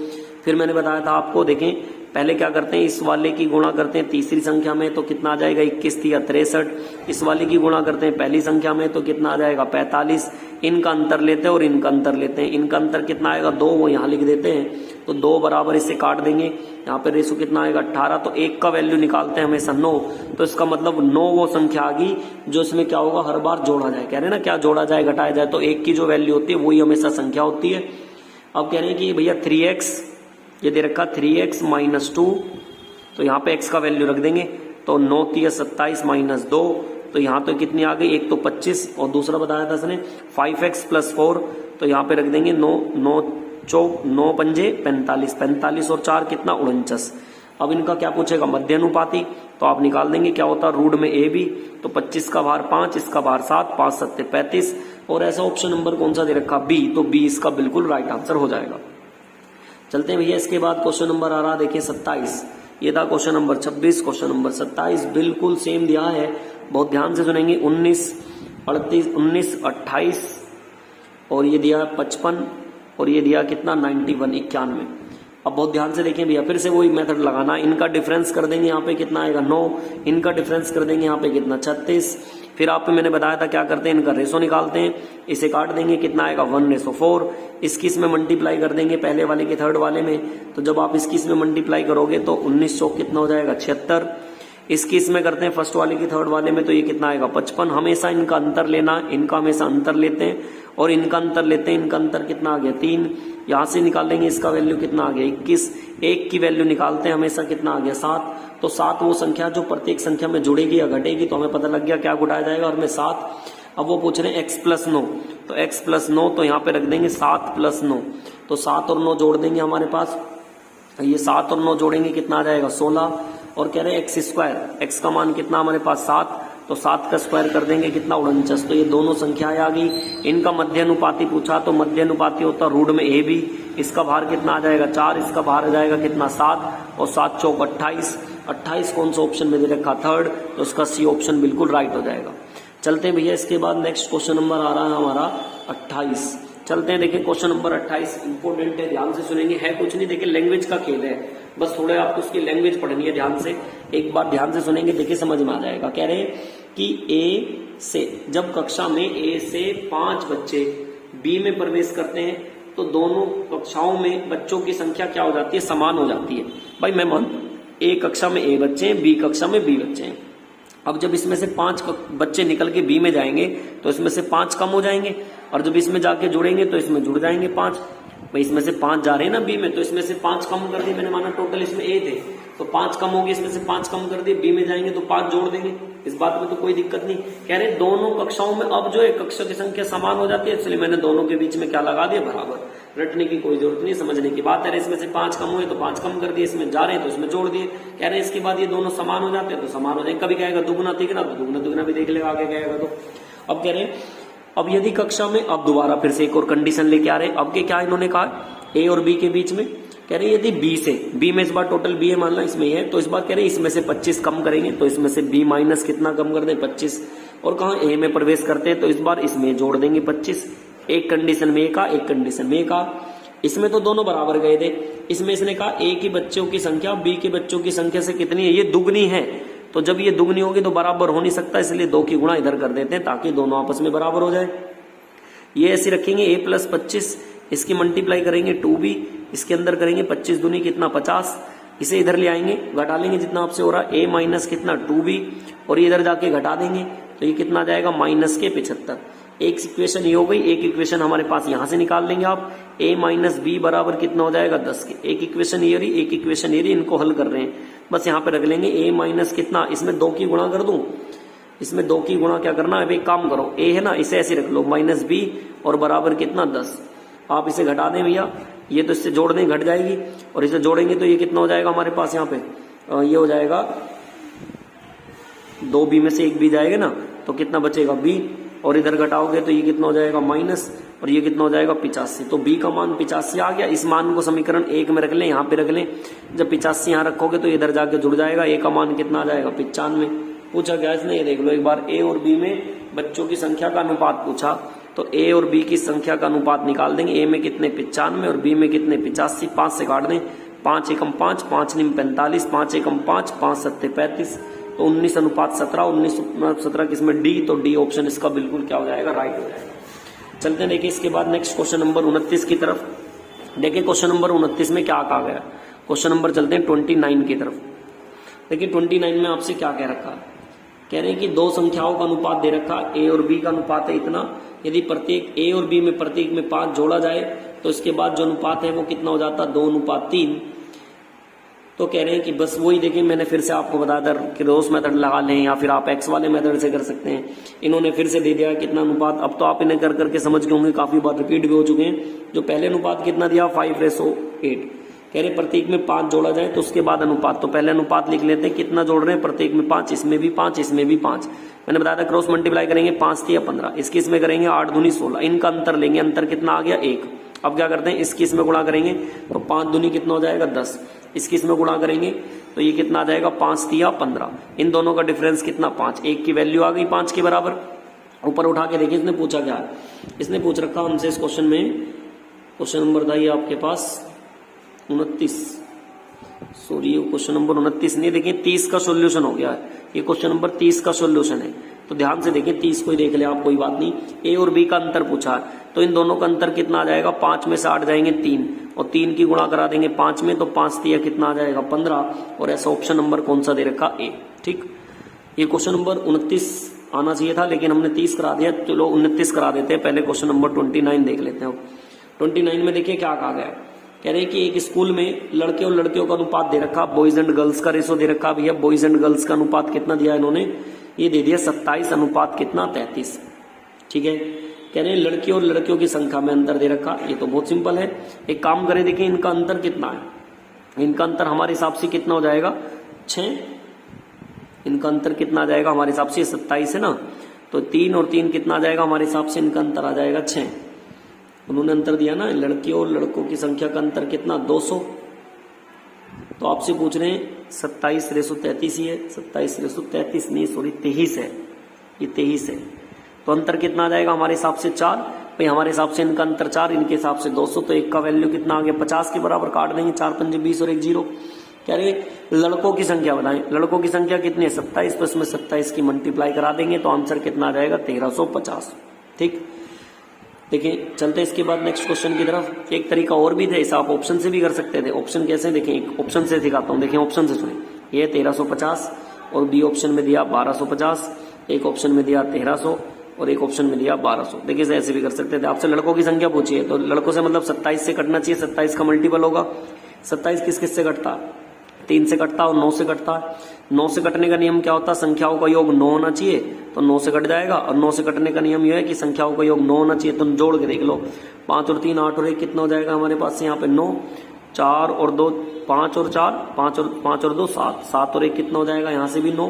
[SPEAKER 1] फिर मैंने बताया था आपको, देखें पहले क्या करते हैं, इस वाले की गुणा करते हैं तीसरी संख्या में तो कितना आ जाएगा 21 या 63, इस वाले की गुणा करते हैं पहली संख्या में तो कितना आ जाएगा 45, इनका अंतर लेते हैं और इनका अंतर लेते हैं, इनका अंतर कितना आएगा 2, वो यहाँ लिख देते हैं तो 2 बराबर इसे काट देंगे, यहाँ पे रेशो कितना आएगा 18, तो 1 का वैल्यू निकालते हैं हमेशा 9, तो इसका मतलब 9 वो संख्या आ गई जो इसमें क्या होगा हर बार जोड़ा जाए, कह रहे हैं ना क्या जोड़ा जाए घटाया जाए, तो 1 की जो वैल्यू होती है वही हमेशा संख्या होती है। अब कह रहे हैं कि भैया 3x, ये दे रखा 3x माइनस 2, तो यहाँ पे x का वैल्यू रख देंगे, तो 9 3 27 माइनस 2, तो यहाँ तो कितनी आ गई, एक तो 25 और दूसरा बताया था इसने 5x प्लस 4, तो यहाँ पे रख देंगे 9 पंजे 45, 45 और 4 कितना 49। अब इनका क्या पूछेगा मध्यानुपाती, तो आप निकाल देंगे क्या होता है रूट में ए बी, तो 25 का भार 5, इसका भार 7, 5 7 35, और ऐसा ऑप्शन नंबर कौन सा दे रखा बी, तो बी इसका बिल्कुल राइट आंसर हो जाएगा। चलते हैं भैया इसके बाद क्वेश्चन नंबर आ रहा देखिए 27, ये था क्वेश्चन नंबर 26, क्वेश्चन नंबर 27 बिल्कुल सेम दिया है, बहुत ध्यान से सुनेंगे। 19 38 19 28 और ये दिया 55 और ये दिया कितना 91 91। अब बहुत ध्यान से देखें भैया, फिर से वही मेथड लगाना, इनका डिफरेंस कर देंगे यहाँ पे कितना आएगा 9, इनका डिफरेंस कर देंगे यहाँ पे कितना 36, फिर आप पे मैंने बताया था क्या करते हैं इनका रेशो निकालते हैं, इसे काट देंगे कितना आएगा 1:4, इसकी इसमें मल्टीप्लाई कर देंगे पहले वाले के थर्ड वाले में, तो जब आप इसकी इसमें मल्टीप्लाई करोगे तो 19 चौक कितना हो जाएगा 76, इसकी इसमें करते हैं फर्स्ट वाले की थर्ड वाले में तो ये कितना आएगा 55, हमेशा इनका अंतर लेना, इनका हमेशा अंतर लेते हैं और इनका अंतर लेते हैं, इनका अंतर कितना आ गया 3, यहां से निकालेंगे इसका वैल्यू कितना आ गया 21, 1 की वैल्यू निकालते हैं हमेशा कितना आ गया 7, तो 7 वो संख्या जो प्रत्येक संख्या में जुड़ेगी या घटेगी, तो हमें पता लग गया क्या घटाया जाएगा और में 7। अब वो पूछ रहे हैं x प्लस 9, तो x प्लस 9 तो यहाँ पे रख देंगे 7 प्लस 9, तो 7 और 9 जोड़ देंगे हमारे पास, ये 7 और 9 जोड़ेंगे कितना आ जाएगा 16, और कह रहे हैं एक्स स्क्वायर, x का मान कितना हमारे पास 7, तो 7 का स्क्वायर कर देंगे कितना 49, तो ये दोनों संख्याएं आ गई। इनका मध्यानुपाती पूछा तो मध्यानुपाती होता रूट में ए बी, इसका भार कितना आ जाएगा 4, इसका भार आ जाएगा कितना 7 और 7 चौक 28, 28 कौन सा ऑप्शन में दे रखा थर्ड, तो उसका सी ऑप्शन बिल्कुल राइट हो जाएगा। चलते हैं भैया इसके बाद नेक्स्ट क्वेश्चन नंबर आ रहा है हमारा 28, चलते हैं देखिए क्वेश्चन नंबर 28 इंपोर्टेंट है, ध्यान से सुनेंगे, है कुछ नहीं, देखिए लैंग्वेज का खेल है, बस थोड़े आपको उसकी लैंग्वेज पढ़नी है ध्यान से, एक बार ध्यान से सुनेंगे देखिए समझ में आ जाएगा। कह रहे हैं कि ए से जब कक्षा में ए से 5 बच्चे बी में प्रवेश करते हैं तो दोनों कक्षाओं में बच्चों की संख्या क्या हो जाती है, समान हो जाती है। भाई मैं मान ए कक्षा में ए बच्चे हैं, बी कक्षा में बी बच्चे हैं, अब जब इसमें से 5 बच्चे निकल के बी में जाएंगे तो इसमें से 5 कम हो जाएंगे, और जब इसमें जाके जुड़ेंगे तो इसमें जुड़ जाएंगे 5, भाई इसमें से 5 जा रहे हैं ना बी में, तो इसमें से 5 कम कर दिए, मैंने माना टोटल इसमें ए थे तो 5 कम हो गए, इसमें से 5 कम कर दिए, बी में जाएंगे तो 5 जोड़ देंगे, इस बात में तो कोई दिक्कत नहीं। कह रहे दोनों कक्षाओं में अब जो है कक्षा की संख्या समान हो जाती है, इसलिए मैंने दोनों के बीच में क्या लगा दिया बराबर, रटने की कोई जरूरत नहीं, समझने की बात है। इसमें से 5 कम हुए तो 5 कम कर दिए, इसमें जा रहे हैं तो इसमें जोड़ दिए, कह रहे हैं इसके बाद ये दोनों समान हो जाते हैं तो समान हो जाएंगे, कभी कहेगा दुगुना तिगुना तो दुगुना दुगुना भी देख लेगा आगे कहेगा तो। अब कह रहे हैं अब यदि कक्षा में, अब दोबारा फिर से एक और कंडीशन लेके आ रहे हैं, अब के क्या इन्होंने कहा ए और बी के बीच में, कह रहे यदि बी से, बी में इस बार टोटल बी है मान लो इसमें है, तो इस बार कह रहे इसमें से 25 कम करेंगे, तो इसमें से बी माइनस कितना कम कर दें 25, और कहा ए में प्रवेश करते हैं तो इस बार इसमें जोड़ देंगे 25, एक कंडीशन में एक, एक कंडीशन में एक, इसमें तो दोनों बराबर गए थे, इसमें इसने कहा ए की बच्चों की संख्या बी के बच्चों की संख्या से कितनी है, ये दुगनी है, तो जब ये दुगनी होगी तो बराबर हो नहीं सकता, इसलिए 2 की गुणा इधर कर देते हैं ताकि दोनों आपस में बराबर हो जाए। ये ऐसे रखेंगे a प्लस 25, इसकी मल्टीप्लाई करेंगे 2b, इसके अंदर करेंगे 25 दूनी कितना 50, इसे इधर ले आएंगे घटा लेंगे जितना आपसे हो रहा है a माइनस कितना 2b, और ये इधर जाके घटा देंगे तो ये कितना जाएगा माइनस के 75। एक इक्वेशन ये हो गई, एक इक्वेशन हमारे पास यहां से निकाल लेंगे आप, a माइनस बी बराबर कितना हो जाएगा 10 के, एक इक्वेशन ये रही, एक इक्वेशन ये रही, इनको हल कर रहे हैं, बस यहाँ पे रख लेंगे a माइनस कितना, इसमें 2 की गुणा कर दूं, इसमें 2 की गुणा क्या करना है, अब एक काम करो a है ना इसे ऐसे रख लो माइनस बी और बराबर कितना 10, आप इसे घटा दें भैया, ये तो इससे जोड़ दें घट जाएगी, और इसे जोड़ेंगे तो ये कितना हो जाएगा हमारे पास यहाँ पे, ये हो जाएगा 2b में से 1b जाएगा ना, तो कितना बचेगा b, और इधर घटाओगे तो ये कितना हो जाएगा माइनस, और ये कितना हो जाएगा 85, तो b का मान 85 आ गया। इस मान को समीकरण 1 में रख लें, यहाँ पे रख लें, जब 85 यहाँ रखोगे तो इधर जाके जुड़ जाएगा, a का मान कितना आ जाएगा 95। पूछा गया इसने, ये देख लो एक बार, a और b में बच्चों की संख्या का अनुपात पूछा, तो ए और बी की संख्या का अनुपात निकाल देंगे। ए में कितने 95 और बी में कितने 85। 5 से काट दें, 5 एकम 5, 5 निम 45, 5 एकम 5, 5 सत्ते 35, तो 19:17। 19:17 किसमें डी, तो डी ऑप्शन इसका बिल्कुल क्या हो जाएगा, राइट हो जाएगा। चलते हैं देखिए इसके बाद नेक्स्ट क्वेश्चन नंबर 29 की तरफ। देखिए क्वेश्चन नंबर 29 में क्या कहा गया। क्वेश्चन नंबर चलते हैं 29 की तरफ। देखिए 29 में आपसे क्या कह रखा है, कह रहे हैं कि दो संख्याओं का अनुपात दे रखा, ए और बी का अनुपात है इतना, यदि प्रत्येक ए और बी में प्रत्येक में 5 जोड़ा जाए तो इसके बाद जो अनुपात है वो कितना हो जाता, 2:3। तो कह रहे हैं कि बस वही देखिए, मैंने फिर से आपको बताया था कि रोस मेथड लगा लें या फिर आप एक्स वाले मेथड से कर सकते हैं। इन्होंने फिर से दे दिया कितना अनुपात, अब तो आप इन्हें कर करके समझ गए होंगे, काफी बार रिपीट भी हो चुके हैं। जो पहले अनुपात कितना दिया 5:8, कह रहे प्रत्येक में 5 जोड़ा जाए तो उसके बाद अनुपात, तो पहले अनुपात लिख लेते हैं, कितना जोड़ रहे हैं, प्रत्येक में 5, इसमें भी 5, इसमें भी 5। मैंने बताया था क्रॉस मल्टीप्लाई करेंगे, 5 या 15, इसकी इसमें करेंगे 8 दूनी 16, इनका अंतर लेंगे, अंतर कितना आ गया 1। अब क्या करते हैं, इसकी इसमें गुणा करेंगे तो 5 दूनी कितना हो जाएगा 10, इसकी इसमें गुणा करेंगे तो ये कितना आ जाएगा 5 या 15, इन दोनों का डिफरेंस कितना 5, एक की वैल्यू आ गई 5 के बराबर। ऊपर उठा के देखिए इसने पूछा क्या है, इसने पूछ रखा हमसे इस क्वेश्चन में, क्वेश्चन नंबर था ये आपके पास 29, सॉरी ये क्वेश्चन नंबर 29 नहीं, देखिए 30 का सॉल्यूशन हो गया है, ये क्वेश्चन नंबर 30 का सॉल्यूशन है। तो ध्यान से देखिए 30 को ही देख ले आप, कोई बात नहीं। ए और बी का अंतर पूछा है तो इन दोनों का अंतर कितना आ जाएगा, 5 में से 8 जाएंगे 3 और 3 की गुणा करा देंगे 5 में, तो 5 तिया कितना आ जाएगा 15, और ऐसा ऑप्शन नंबर कौन सा दे रखा, ए। ठीक, ये क्वेश्चन नंबर 29 आना चाहिए था लेकिन हमने 30 करा दिया, चलो 29 करा देते हैं। पहले क्वेश्चन नंबर 29 देख लेते हैं। 29 में देखिए क्या कहा गया, कह रहे हैं कि एक स्कूल में लड़के और लड़कियों का अनुपात दे रखा, बॉयज एंड गर्ल्स का रेशो दे रखा। भैया बॉयज एंड गर्ल्स का अनुपात कितना दिया इन्होंने, ये दे दिया 27 अनुपात कितना 33। ठीक है, कह रहे हैं लड़कियों और लड़कियों की संख्या में अंतर दे रखा, ये तो बहुत सिंपल है। एक काम करें, देखिए इनका अंतर कितना है, इनका अंतर हमारे हिसाब से कितना हो जाएगा 6, इनका अंतर कितना आ जाएगा हमारे हिसाब से 27 है ना, तो 3 और 3 कितना आ जाएगा हमारे हिसाब से, इनका अंतर आ जाएगा 6। उन्होंने अंतर दिया ना, लड़कियों और लड़कों की संख्या का अंतर कितना 200, तो आपसे पूछ रहे हैं 27:33 ही है, 27:33 नहीं सॉरी 23 है, ये 23 है। तो अंतर कितना आ जाएगा हमारे हिसाब से 4, भाई हमारे हिसाब से इनका अंतर 4, इनके हिसाब से 200, तो एक का वैल्यू कितना आ गया 50 के बराबर, काट देंगे 4 पंजे 20 और 1 0। कह रहे लड़कों की संख्या बताएं, लड़कों की संख्या कितनी है 27, तो इसमें 27 की मल्टीप्लाई करा देंगे तो आंसर कितना आ जाएगा 1350। ठीक, देखिए चलते हैं इसके बाद नेक्स्ट क्वेश्चन की तरफ। एक तरीका और भी था, इसे आप ऑप्शन से भी कर सकते थे। ऑप्शन कैसे, देखें एक ऑप्शन से दिखाता हूँ, देखें ऑप्शन से सुनिए, ये 1350 और बी ऑप्शन में दिया 1250, एक ऑप्शन में दिया 1300 और एक ऑप्शन में दिया 1200। देखिए ऐसे भी कर सकते थे। आपसे लड़कों की संख्या पूछी है तो लड़कों से मतलब 27 से कटना चाहिए, 27 का मल्टीपल होगा। 27 किस किस से कटता है, 3 से कटता है और 9 से कटता है। 9 से कटने का नियम क्या होता है, संख्याओं का योग 9 होना चाहिए, तो 9 से कट जाएगा। और 9 से कटने का नियम यह है कि संख्याओं का योग 9 होना चाहिए, तो जोड़ के देख लो, 5 और 3 8 और 1 कितना हो जाएगा हमारे पास यहाँ पे 9, 4 और 2 5 और 4 5 और 2 7, 7 और 1 कितना हो जाएगा यहाँ से भी 9,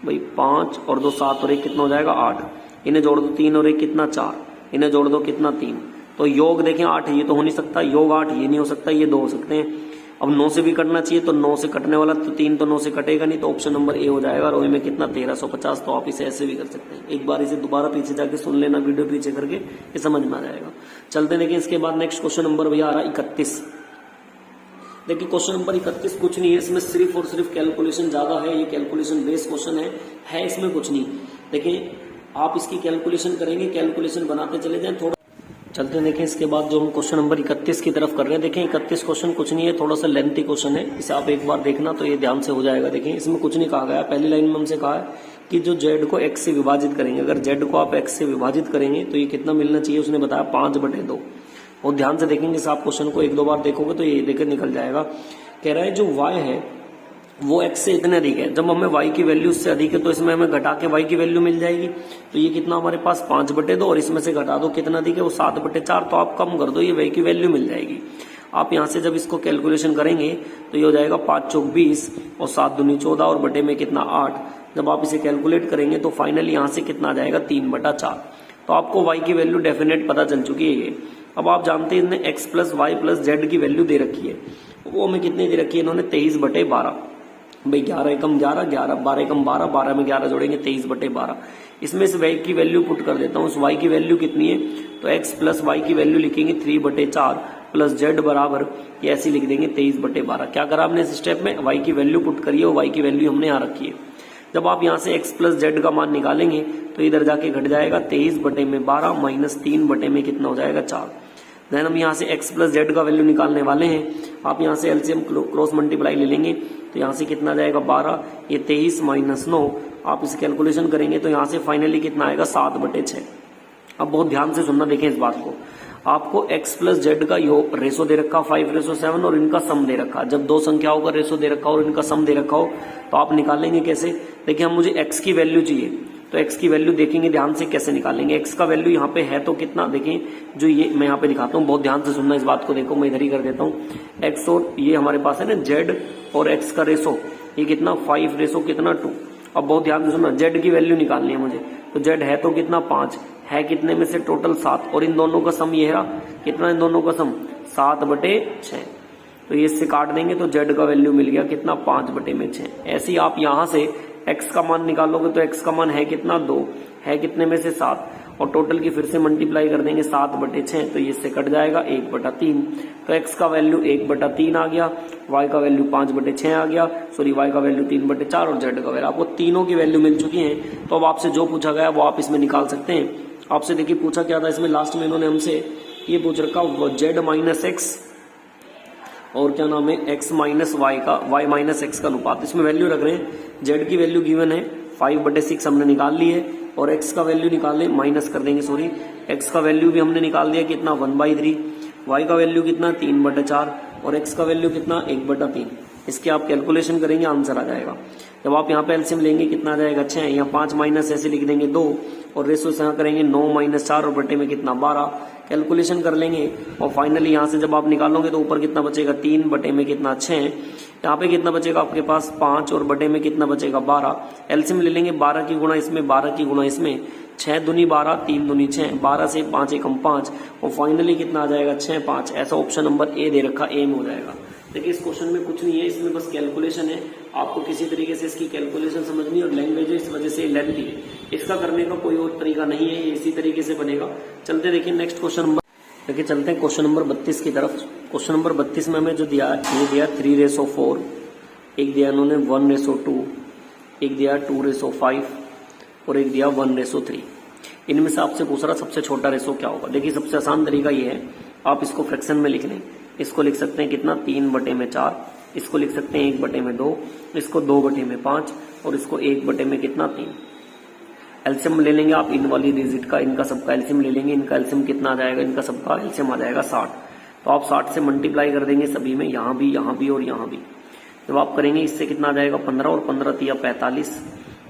[SPEAKER 1] भाई 5 और 2 7 और 1 कितना हो जाएगा 8, इन्हें जोड़ दो 3 और 1 कितना 4, इन्हें जोड़ दो कितना 3, तो योग देखें 8 ये तो हो नहीं सकता, योग 8 ये नहीं हो सकता, ये 2 हो सकते हैं। अब 9 से भी कटना चाहिए, तो 9 से कटने वाला तो 3 तो 9 से कटेगा नहीं, तो ऑप्शन नंबर ए हो जाएगा। और में कितना 1350, तो आप इसे ऐसे भी कर सकते हैं। एक बार इसे दोबारा पीछे जाके सुन लेना, वीडियो पीछे करके, ये समझ में आ जाएगा। चलते देखिए इसके बाद नेक्स्ट क्वेश्चन नंबर भैया आ रहा है 31। देखिए क्वेश्चन नंबर 31 कुछ नहीं है, इसमें सिर्फ और सिर्फ कैलकुलेशन ज्यादा है, ये कैलकुलेशन बेस्ड क्वेश्चन है इसमें कुछ नहीं। देखिए आप इसकी कैलकुलेशन करेंगे, कैलकुलेशन बनाते चले जाएं थोड़ा। चलते हैं देखें इसके बाद जो हम क्वेश्चन नंबर 31 की तरफ कर रहे हैं। देखें 31 क्वेश्चन कुछ नहीं है, थोड़ा सा लेंथी क्वेश्चन है, इसे आप एक बार देखना तो ये ध्यान से हो जाएगा। देखें इसमें कुछ नहीं कहा गया, पहली लाइन में हमसे कहा है कि जो z को x से विभाजित करेंगे, अगर z को आप x से विभाजित करेंगे तो ये कितना मिलना चाहिए, उसने बताया 5/2। और ध्यान से देखेंगे इस आप क्वेश्चन को 1-2 बार देखोगे तो ये देकर निकल जाएगा। कह रहा है जो y है वो x से इतने अधिक है, जब हमें y की वैल्यू उससे अधिक है तो इसमें हमें घटा के y की वैल्यू मिल जाएगी। तो ये कितना हमारे पास 5/2 और इसमें से घटा दो कितना अधिक है वो 7/4, तो आप कम कर दो, ये y की वैल्यू मिल जाएगी। आप यहाँ से जब इसको कैलकुलेशन करेंगे तो ये हो जाएगा 5 चौक 20 और 7 दूनी 14 और बटे में कितना 8। जब आप इसे कैलकुलेट करेंगे तो फाइनली यहाँ से कितना आ जाएगा 3/4। तो आपको y की वैल्यू डेफिनेट पता चल चुकी है ये। अब आप जानते हैं इन्हें x + y + z की वैल्यू दे रखी है, वो हमें कितनी दे रखी है इन्होंने 23/12। भाई 11 एकम 11, 12 एकम 12, 12 में 11 जोड़ेंगे 23/12। इसमें से y की वैल्यू पुट कर देता हूँ। उस y की वैल्यू कितनी है, तो x प्लस y की वैल्यू लिखेंगे 3/4 प्लस z बराबर ये ऐसे लिख देंगे 23/12। क्या करा हमने इस स्टेप में, y की वैल्यू पुट करिए और y की वैल्यू हमने यहाँ रखी है। जब आप यहाँ से x प्लस z का मान निकालेंगे तो इधर जाके घट जाएगा 23/12 माइनस 3 में कितना हो जाएगा 4। देन हम यहाँ से x प्लस जेड का वैल्यू निकालने वाले हैं। आप यहाँ से एलसीएम क्रॉस मल्टीप्लाई ले लेंगे तो यहाँ से कितना जाएगा 12, ये 23 माइनस 9, आप इसे कैलकुलेशन करेंगे तो यहाँ से फाइनली कितना आएगा 7/6। अब बहुत ध्यान से सुनना, देखें इस बात को, आपको x प्लस जेड का रेशो दे रखा 5:7 और इनका सम दे रखा। जब दो संख्याओं का रेशो दे रखा और इनका सम दे रखा हो तो आप निकालेंगे कैसे। देखिए हम मुझे x की वैल्यू चाहिए तो x की वैल्यू देखेंगे ध्यान से कैसे निकालेंगे। x का वैल्यू यहाँ पे है तो कितना, देखें जो ये मैं यहाँ पे दिखाता हूँ, बहुत ध्यान से सुनना इस बात को। देखो मैं इधर ही कर देता हूँ, x और ये हमारे पास है ना z और x का रेशो, ये कितना 5 रेशो कितना 2। अब बहुत ध्यान से सुनना, z की वैल्यू निकालनी है मुझे, तो z है तो कितना 5, है कितने में से टोटल 7, और इन दोनों का सम ये रहा कितना, इन दोनों का सम 7/6। तो ये इससे काट देंगे तो z का वैल्यू मिल गया कितना 5/6। ऐसे ही आप यहाँ से x का मान निकालोगे तो x का मान है कितना 2, है कितने में से 7, और टोटल की फिर से मल्टीप्लाई कर देंगे 7/6, तो ये इससे कट जाएगा 1/3। तो x का वैल्यू 1/3 आ गया, y का वैल्यू 5/6 आ गया, सॉरी y का वैल्यू 3/4 और z का वैल्यू, आपको तीनों की वैल्यू मिल चुकी है। तो अब आपसे जो पूछा गया वो आप इसमें निकाल सकते हैं। आपसे देखिए पूछा क्या था इसमें, लास्ट में इन्होंने हमसे ये पूछ रखा z माइनस एक्स और क्या नाम है x माइनस वाई का, y माइनस एक्स का अनुपात। इसमें वैल्यू रख रहे हैं, z की वैल्यू गिवन है 5/6 हमने निकाल ली है, और x का वैल्यू निकालने माइनस कर देंगे, सॉरी x का वैल्यू भी हमने निकाल दिया कितना 1/3, y का वैल्यू कितना 3/4 और x का वैल्यू कितना 1/3। इसके आप कैलकुलेशन करेंगे आंसर आ जाएगा। जब आप यहाँ पे एलसीएम लेंगे कितना आ जाएगा 6, यहाँ 5 माइनस ऐसे लिख देंगे 2 और रेशो से यहाँ करेंगे 9 माइनस 4 और बटे में कितना 12, कैलकुलेशन कर लेंगे और फाइनली यहाँ से जब आप निकालोगे तो ऊपर कितना बचेगा 3 बटे में कितना 6, यहाँ पे कितना बचेगा आपके पास 5 और बटे में कितना बचेगा 12। एलसीएम ले लेंगे 12 की गुणा इसमें 12 की गुणा इसमें, 6 दूनी 12 3 दूनी 6, 12 से 5 एकम 5 और फाइनली कितना आ जाएगा 6 5। ऐसा ऑप्शन नंबर ए दे रखा, ए में हो जाएगा। देखिए इस क्वेश्चन में कुछ नहीं है, इसमें बस कैलकुलेशन है, आपको किसी तरीके से इसकी कैलकुलेशन समझनी और लैंग्वेज है इस वजह से लेंथी है, इसका करने का कोई और तरीका नहीं है, ये इसी तरीके से बनेगा। चलते देखिए नेक्स्ट क्वेश्चन नंबर, देखिए चलते हैं क्वेश्चन नंबर 32 की तरफ। क्वेश्चन नंबर 32 में हमें जो दिया ये दिया 3/4, एक दिया इन्होंने 1/2, एक दिया 2/5 और एक दिया 1/3। इनमें से आपसे पूछ रहा सबसे छोटा रेशो क्या होगा। देखिए सबसे आसान तरीका ये है, आप इसको फ्रैक्शन में लिख लें। इसको लिख सकते हैं कितना 3/4, इसको लिख सकते हैं 1/2, इसको 2/5 और इसको 1/में कितना 3। एलसीएम ले लेंगे आप इन वाली डिजिट का, इनका सबका एलसीएम ले लेंगे, इनका एलसीएम कितना आ जाएगा, इनका सबका एलसीएम आ जाएगा 60। तो आप 60 से मल्टीप्लाई कर देंगे सभी में, यहाँ भी और यहाँ भी। जब आप करेंगे इससे कितना आ जाएगा 15 और 15 तिया 45,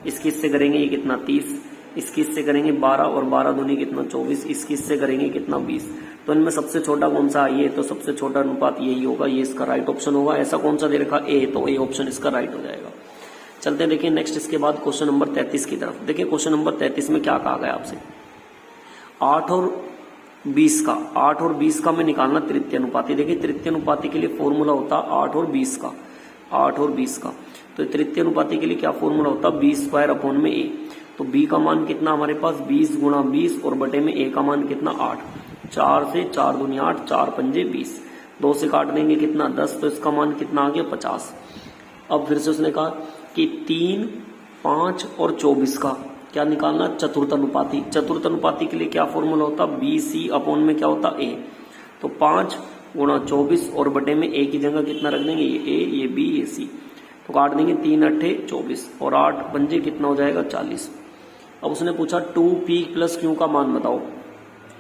[SPEAKER 1] इसकी इससे करेंगे ये कितना 30, इसकी इससे करेंगे 12 और 12 दूनी कितना 24, इसकी इससे करेंगे कितना 20। तो इनमें सबसे छोटा कौन सा है, ये तो सबसे छोटा अनुपात यही होगा, ये इसका राइट ऑप्शन होगा। ऐसा कौन सा दे रखा ए, तो ए ऑप्शन इसका राइट हो जाएगा। चलते हैं देखिए नेक्स्ट इसके बाद क्वेश्चन नंबर 33 की तरफ। देखिए क्वेश्चन नंबर 33 में क्या कहा गया आपसे, 8 और 20 का में निकालना तृतीय अनुपाती। देखिए तृतीय अनुपाती के लिए फॉर्मूला होता 8 और 20 का, तो तृतीय अनुपाती के लिए क्या फॉर्मूला होता 20² में a। तो b का मान कितना हमारे पास 20 गुणा 20 और बटे में a का मान कितना 8, 4 से 4 दूनी 8, 4 पंजे 20, 2 से काट देंगे कितना 10, तो इसका मान कितना आ गया 50। अब फिर से उसने कहा कि 3, 5 और 24 का क्या निकालना चतुर्थ अनुपाती। चतुर्थ अनुपाती के लिए क्या फॉर्मूला होता BC/ में क्या होता a। तो 5 गुणा 24 और बटे में a की जगह कितना रख देंगे, ये a, ये b, ये c। तो काट देंगे 3 8 24 और 8 पंजे कितना हो जाएगा 40। अब उसने पूछा 2p + q का मान बताओ।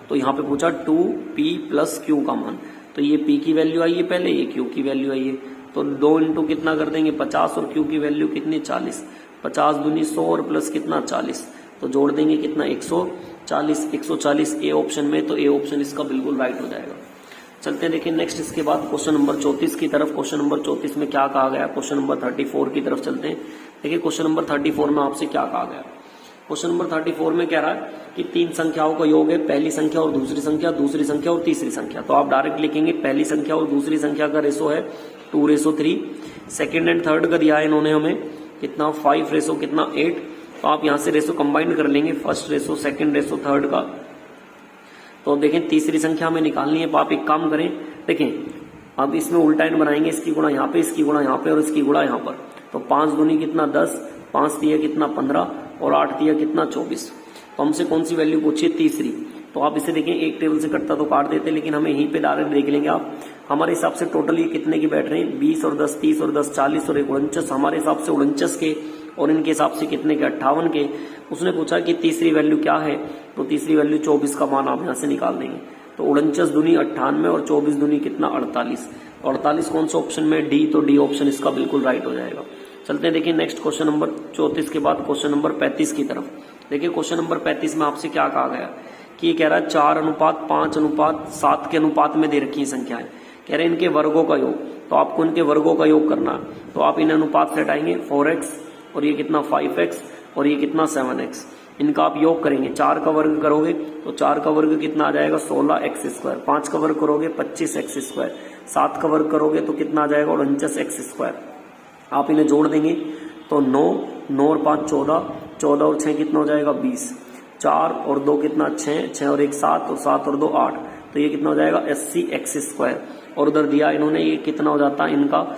[SPEAKER 1] तो यहाँ पे पूछा 2p + q का मान, तो ये p की वैल्यू आई है पहले, ये q की वैल्यू आई है, तो 2 इंटू कितना कर देंगे 50 और q की वैल्यू कितनी 40, 50 दूनी 100 और प्लस कितना 40, तो जोड़ देंगे कितना 140 ए ऑप्शन में, तो ए ऑप्शन इसका बिल्कुल राइट हो जाएगा। चलते हैं देखिए नेक्स्ट इसके बाद क्वेश्चन नंबर 34 की तरफ। क्वेश्चन नंबर 34 में क्या कहा गया, क्वेश्चन नंबर 34 की तरफ चलते हैं। देखिए क्वेश्चन नंबर 34 में आपसे क्या कहा गया। क्वेश्चन नंबर 34 में कह रहा है कि 3 संख्याओं का योग है, पहली संख्या और दूसरी संख्या, दूसरी संख्या और तीसरी संख्या। तो आप डायरेक्ट लिखेंगे पहली संख्या और दूसरी संख्या का रेशो है 2:3। सेकेंड एंड थर्ड का दिया है इन्होंने हमें कितना 5 कितना 8। तो आप यहां से रेशो कंबाइन कर लेंगे, first ratio second ratio third का। तो अब देखें तीसरी संख्या हमें निकालनी है। तो आप एक काम करें, देखें अब इसमें उल्टा एंड बनाएंगे, इसकी गुणा यहाँ पे, इसकी गुणा यहाँ पे और इसकी गुणा यहाँ पर। तो 5 दूनी कितना 10, 5 दिया कितना 15 और 8 दिया कितना 24। तो हमसे कौन सी वैल्यू पूछी है? तीसरी। तो आप इसे देखें एक टेबल से कटता तो काट देते, लेकिन हमें यहीं पे डायरेक्ट देख लेंगे आप। हमारे हिसाब से टोटल ये कितने की बैठ रहे हैं? 20 और 10 30 और 10 40 और 1 49। हमारे हिसाब से 49 के और इनके हिसाब से कितने के? 58 के। उसने पूछा कि तीसरी वैल्यू क्या है? तो तीसरी वैल्यू 24 का मान आप यहाँ से निकाल देंगे। तो 49 दूनी 98 और 24 दूनी कितना 48। 48 कौन सा ऑप्शन में? डी। तो डी ऑप्शन इसका बिल्कुल राइट हो जाएगा। चलते हैं देखिए नेक्स्ट क्वेश्चन नंबर 34 के बाद क्वेश्चन नंबर 35 की तरफ। देखिए क्वेश्चन नंबर 35 में आपसे क्या कहा गया कि ये कह रहा है 4:5:7 के अनुपात में दे रखी है संख्याएं। कह रहे हैं इनके वर्गों का योग। तो आपको इनके वर्गों का योग करना है। तो आप इन अनुपात से हटाएंगे 4x और ये कितना 5x और ये कितना 7x। इनका आप योग करेंगे, 4 का वर्ग करोगे तो 4 का वर्ग कितना आ जाएगा 16x²। 5 का वर्ग करोगे 25x²। 7 का वर्ग करोगे तो कितना आ जाएगा 49x²। आप इन्हें जोड़ देंगे तो 9 और 5 14, 14 और 6 कितना हो जाएगा 20। 4 और 2 कितना 6, 6 और 1 7 और 7 और 2 8। तो ये कितना हो जाएगा 80x²। और उधर दिया इन्होंने ये कितना हो जाता है इनका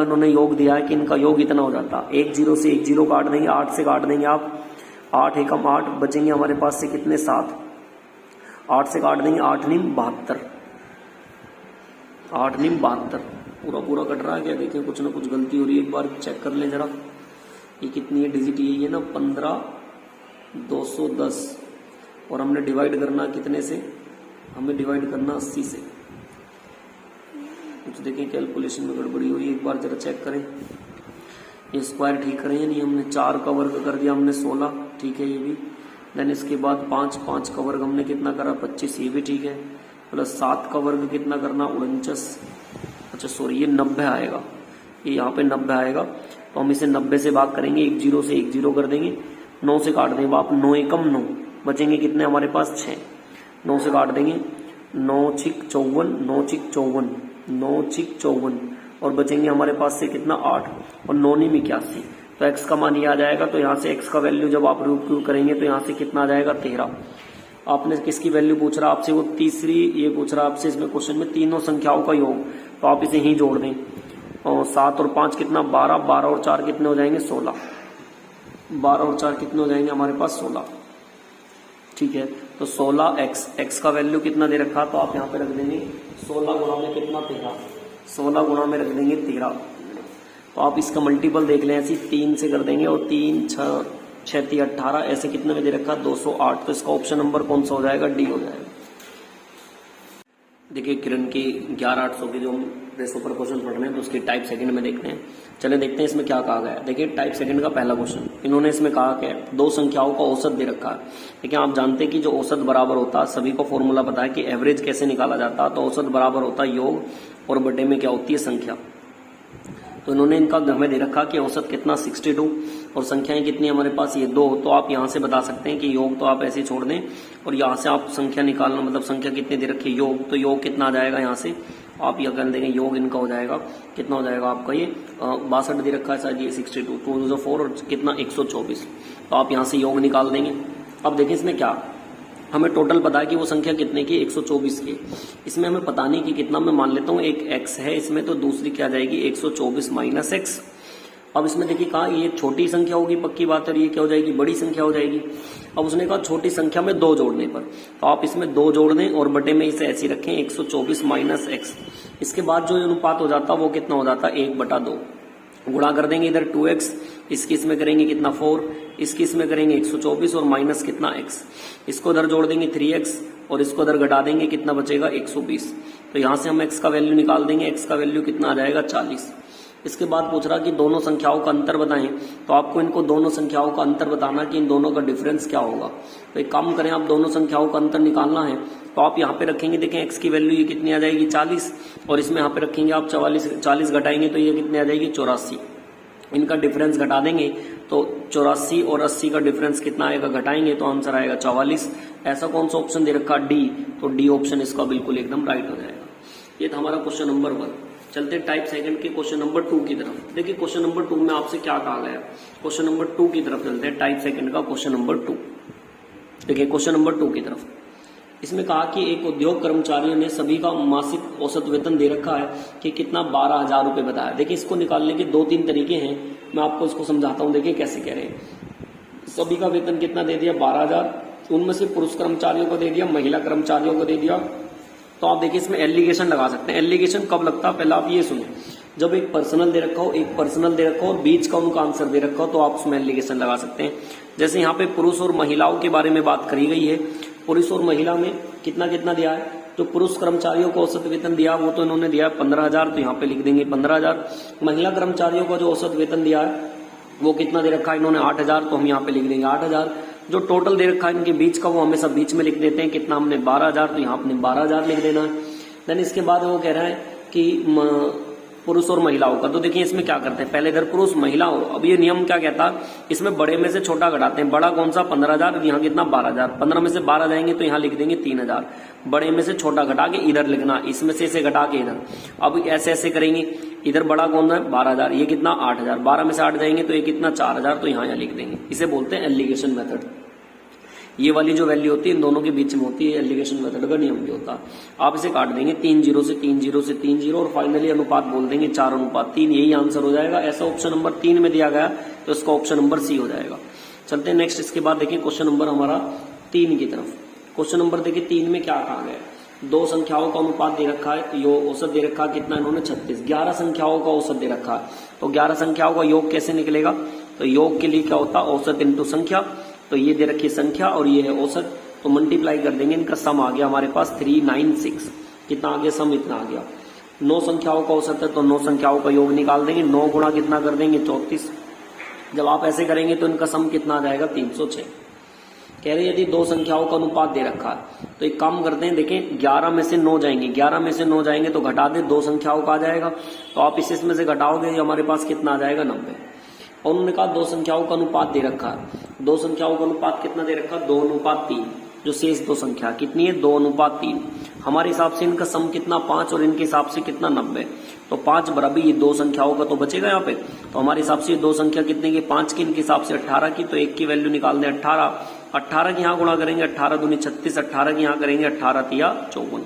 [SPEAKER 1] इन्होंने योग दिया है कि इनका योग इतना हो जाता है। 1 0 से 1 0 काट देंगे, 8 से काट देंगे आप, 8 एकम 8 बचेंगे हमारे पास से कितने 7। 8 से काट देंगे 8 9 72, 8 9 72। पूरा कट रहा है क्या? देखें कुछ ना कुछ गलती हो रही है, एक बार चेक कर लें जरा। ये कितनी है डिजिट? ये ना 15,210 और हमने डिवाइड करना कितने से? हमें डिवाइड करना 80 से। कुछ देखें कैलकुलेशन में गड़बड़ी हुई, एक बार जरा चेक करें। ये स्क्वायर ठीक करें या नहीं? हमने 4 का वर्ग कर दिया हमने 16, ठीक है ये भी। देन इसके बाद 5 का वर्ग हमने कितना करा 25, ये भी ठीक है। प्लस 7 का वर्ग कितना करना 49। अच्छा सॉरी ये 90 आएगा, ये यहाँ पे 90 आएगा। तो हम इसे 90 से भाग करेंगे, 1 0 से 1 0 कर देंगे, 9 से काट देंगे आप, 9 एकम 9 बचेंगे कितने हमारे पास 6। 9 से काट देंगे 9 6 54, 9 6 54, 9 6 54 और बचेंगे हमारे पास से कितना 8 और 9 9 81। तो x का मान ये आ जाएगा। तो यहाँ से x का वैल्यू जब आप रूट करेंगे तो यहाँ से कितना आ जाएगा 13। आपने किसकी वैल्यू पूछ रहा आपसे? वो तीसरी ये पूछ रहा आपसे इसमें क्वेश्चन में तीनों संख्याओं का योग। तो आप इसे ही जोड़ दें और 7 और 5 कितना 12, 12 और 4 कितने हो जाएंगे 16, 12 और 4 कितने हो जाएंगे हमारे पास 16, ठीक है। तो 16x, x का वैल्यू कितना दे रखा? तो आप यहाँ पे रख देंगे 16 गुणा में कितना 13, 16 गुणा में रख देंगे 13। तो आप इसका मल्टीपल देख लें, ऐसी 3 से कर देंगे और 3 6 6 3 18 ऐसे कितने में दे रखा 208। तो इसका ऑप्शन नंबर कौन सा हो जाएगा? डी हो जाएगा। देखिए किरण की 11,800 के जो हम रेशो पर क्वेश्चन पढ़ रहे हैं तो उसकी टाइप सेकंड में देखते हैं। चले देखते हैं इसमें क्या कहा गया है। देखिए टाइप सेकंड का पहला क्वेश्चन इन्होंने इसमें कहा क्या है, दो संख्याओं का औसत दे रखा है। देखिए आप जानते हैं कि जो औसत बराबर होता है, सभी को फॉर्मूला पता है कि एवरेज कैसे निकाला जाता है। तो औसत बराबर होता है योग और बटे में क्या होती है संख्या। तो इन्होंने इनका हमें दे रखा कि औसत कितना 62 और संख्याएं कितनी हमारे पास ये 2। तो आप यहाँ से बता सकते हैं कि योग तो आप ऐसे छोड़ दें और यहाँ से आप संख्या निकालना, मतलब संख्या कितनी दे रखी है योग। तो योग कितना आ जाएगा यहाँ से आप यह कर देंगे, योग इनका हो जाएगा कितना हो जाएगा आपका ये 62 दे रखा है शायद ये 62, 2 4 और कितना 124। तो आप यहाँ से योग निकाल देंगे। अब देखिए इसमें क्या हमें टोटल पता है कि वो संख्या कितने की 124 की। इसमें हमें पता नहीं कि कितना, मैं मान लेता हूँ एक x है इसमें, तो दूसरी क्या जाएगी 124 माइनस x। अब इसमें देखिए कहा ये छोटी संख्या होगी पक्की बात है, और ये क्या हो जाएगी बड़ी संख्या हो जाएगी। अब उसने कहा छोटी संख्या में 2 जोड़ने पर, तो आप इसमें 2 जोड़ दें और बटे में इसे ऐसे रखें 124 माइनस x। इसके बाद जो अनुपात हो जाता वो कितना हो जाता 1/2। गुणा कर देंगे इधर 2x, इसकी इसमें करेंगे कितना 4, इसकी इसमें करेंगे 124 और माइनस कितना x। इसको इधर जोड़ देंगे 3x और इसको इधर घटा देंगे कितना बचेगा 120। तो यहां से हम x का वैल्यू निकाल देंगे, x का वैल्यू कितना आ जाएगा 40। इसके बाद पूछ रहा कि दोनों संख्याओं का अंतर बताएं। तो आपको इनको दोनों संख्याओं का अंतर बताना कि इन दोनों का डिफरेंस क्या होगा। तो एक काम करें, आप दोनों संख्याओं का अंतर निकालना है तो आप यहाँ पे रखेंगे, देखें x की वैल्यू ये कितनी आ जाएगी 40 और इसमें यहाँ पे रखेंगे आप 40 घटाएंगे तो ये कितनी आ जाएगी 84। इनका डिफरेंस घटा देंगे तो 84 और 80 का डिफरेंस कितना आएगा घटाएंगे तो आंसर आएगा 44। ऐसा कौन सा ऑप्शन दे रखा डी, तो डी ऑप्शन इसका बिल्कुल एकदम राइट हो जाएगा। ये था हमारा क्वेश्चन नंबर 1। चलते टाइप सेकंड के क्वेश्चन नंबर 2 की तरफ। देखिए क्वेश्चन नंबर 2 में आपसे क्या कहा गया है, क्वेश्चन नंबर 2 की तरफ चलते हैं, टाइप सेकंड का क्वेश्चन नंबर 2। देखिए क्वेश्चन नंबर 2 की तरफ, इसमें कहा कि एक उद्योग कर्मचारियों ने सभी का मासिक औसत वेतन दे रखा है कि कितना 12,000 रुपए बताया। देखिए इसको निकालने के 2-3 तरीके हैं, मैं आपको इसको समझाता हूं। देखिए कैसे कह रहे हैं, सभी का वेतन कितना दे दिया 12,000, उनमें से पुरुष कर्मचारियों को दे दिया, महिला कर्मचारियों को दे दिया। तो आप देखिए इसमें एलिगेशन लगा सकते हैं। एलिगेशन कब लगता है, पहले आप ये सुनिए, जब एक पर्सनल दे रखा हो, एक पर्सनल दे रखा हो और बीच का उनका आंसर दे रखा हो, तो आप उसमें एलिगेशन लगा सकते हैं। जैसे यहाँ पे पुरुष और महिलाओं के बारे में बात करी गई है, पुरुष और महिला में कितना कितना दिया है। जो पुरुष कर्मचारियों को औसत वेतन दिया वो तो इन्होंने दिया 15,000, तो यहाँ पे लिख देंगे 15,000। महिला कर्मचारियों को जो औसत वेतन दिया है वो कितना दे रखा है इन्होंने 8,000, तो हम यहाँ पे लिख देंगे 8,000। जो टोटल दे रखा है इनके बीच का वो हमेशा बीच में लिख देते हैं, कितना हमने 12,000, तो यहाँ अपने 12,000 लिख देना है। देन इसके बाद वो कह रहा है कि पुरुष और महिलाओं का, तो देखिए इसमें क्या करते हैं, पहले इधर पुरुष महिला हो। अब ये नियम क्या कहता है, इसमें बड़े में से छोटा घटाते हैं। बड़ा कौन सा 15,000, यहाँ कितना 12,000, 15 में से 12 जाएंगे तो यहाँ लिख देंगे 3,000। बड़े में से छोटा घटा के इधर लिखना, इसमें से इसे घटा के इधर। अब ऐसे ऐसे करेंगे, इधर बड़ा कौन है 12,000, ये कितना 8,000, 12 में से 8 जाएंगे तो ये कितना 4,000, तो यहाँ लिख देंगे। इसे बोलते हैं एलिगेशन मेथड। ये वाली जो वैल्यू होती है इन दोनों के बीच में होती है, एलिगेशन मेथड का नियम जो होता है। आप इसे काट देंगे 3 0 से 3 0 से 3 0 और फाइनली अनुपात बोल देंगे 4:3, यही आंसर हो जाएगा। ऐसा ऑप्शन नंबर 3 में दिया गया तो इसका ऑप्शन नंबर सी हो जाएगा। चलते हैं नेक्स्ट, इसके बाद देखिए क्वेश्चन नंबर हमारा 3 की तरफ। क्वेश्चन नंबर देखिए 3 में क्या कहा गया, 2 संख्याओं का अनुपात दे रखा है, यो औसत दे रखा है कितना इन्होंने 36, 11 संख्याओं का औसत दे रखा है। तो 11 संख्याओं का योग कैसे निकलेगा, तो योग के लिए क्या होता है औसत इंटू संख्या। तो ये दे रखी संख्या और ये है औसत, तो मल्टीप्लाई कर देंगे, इनका सम आ गया हमारे पास 396। कितना आ गया सम, इतना आ गया। 9 संख्याओं का औसत है तो 9 संख्याओं का योग निकाल देंगे, 9 गुणा कितना कर देंगे 34। जब आप ऐसे करेंगे तो इनका सम कितना आ जाएगा 306। कह रहे यदि 2 संख्याओं का अनुपात दे रखा है तो एक काम करते हैं, देखें 11 में से 9 जाएंगे, 11 में से 9 जाएंगे तो घटा दे 2 संख्याओं का आ जाएगा। तो आप इसमें से घटाओगे जो हमारे पास कितना आ जाएगा 90। और उन्होंने कहा 2 संख्याओं का अनुपात दे रखा है, 2 संख्याओं का अनुपात कितना दे रखा है 2:3। जो शेष 2 संख्या कितनी है 2:3। हमारे हिसाब से इनका सम कितना 5 और इनके हिसाब से कितना 90। तो 5 बराबर ये 2 संख्याओं का तो बचेगा यहाँ पे। तो हमारे हिसाब से 2 संख्या कितने की 5 की, इनके हिसाब से 18 की, तो 1 की वैल्यू निकाल दें 18। 18 की यहाँ गुणा करेंगे 18 दूनी 36, 18 की यहाँ करेंगे 18 तिया 54।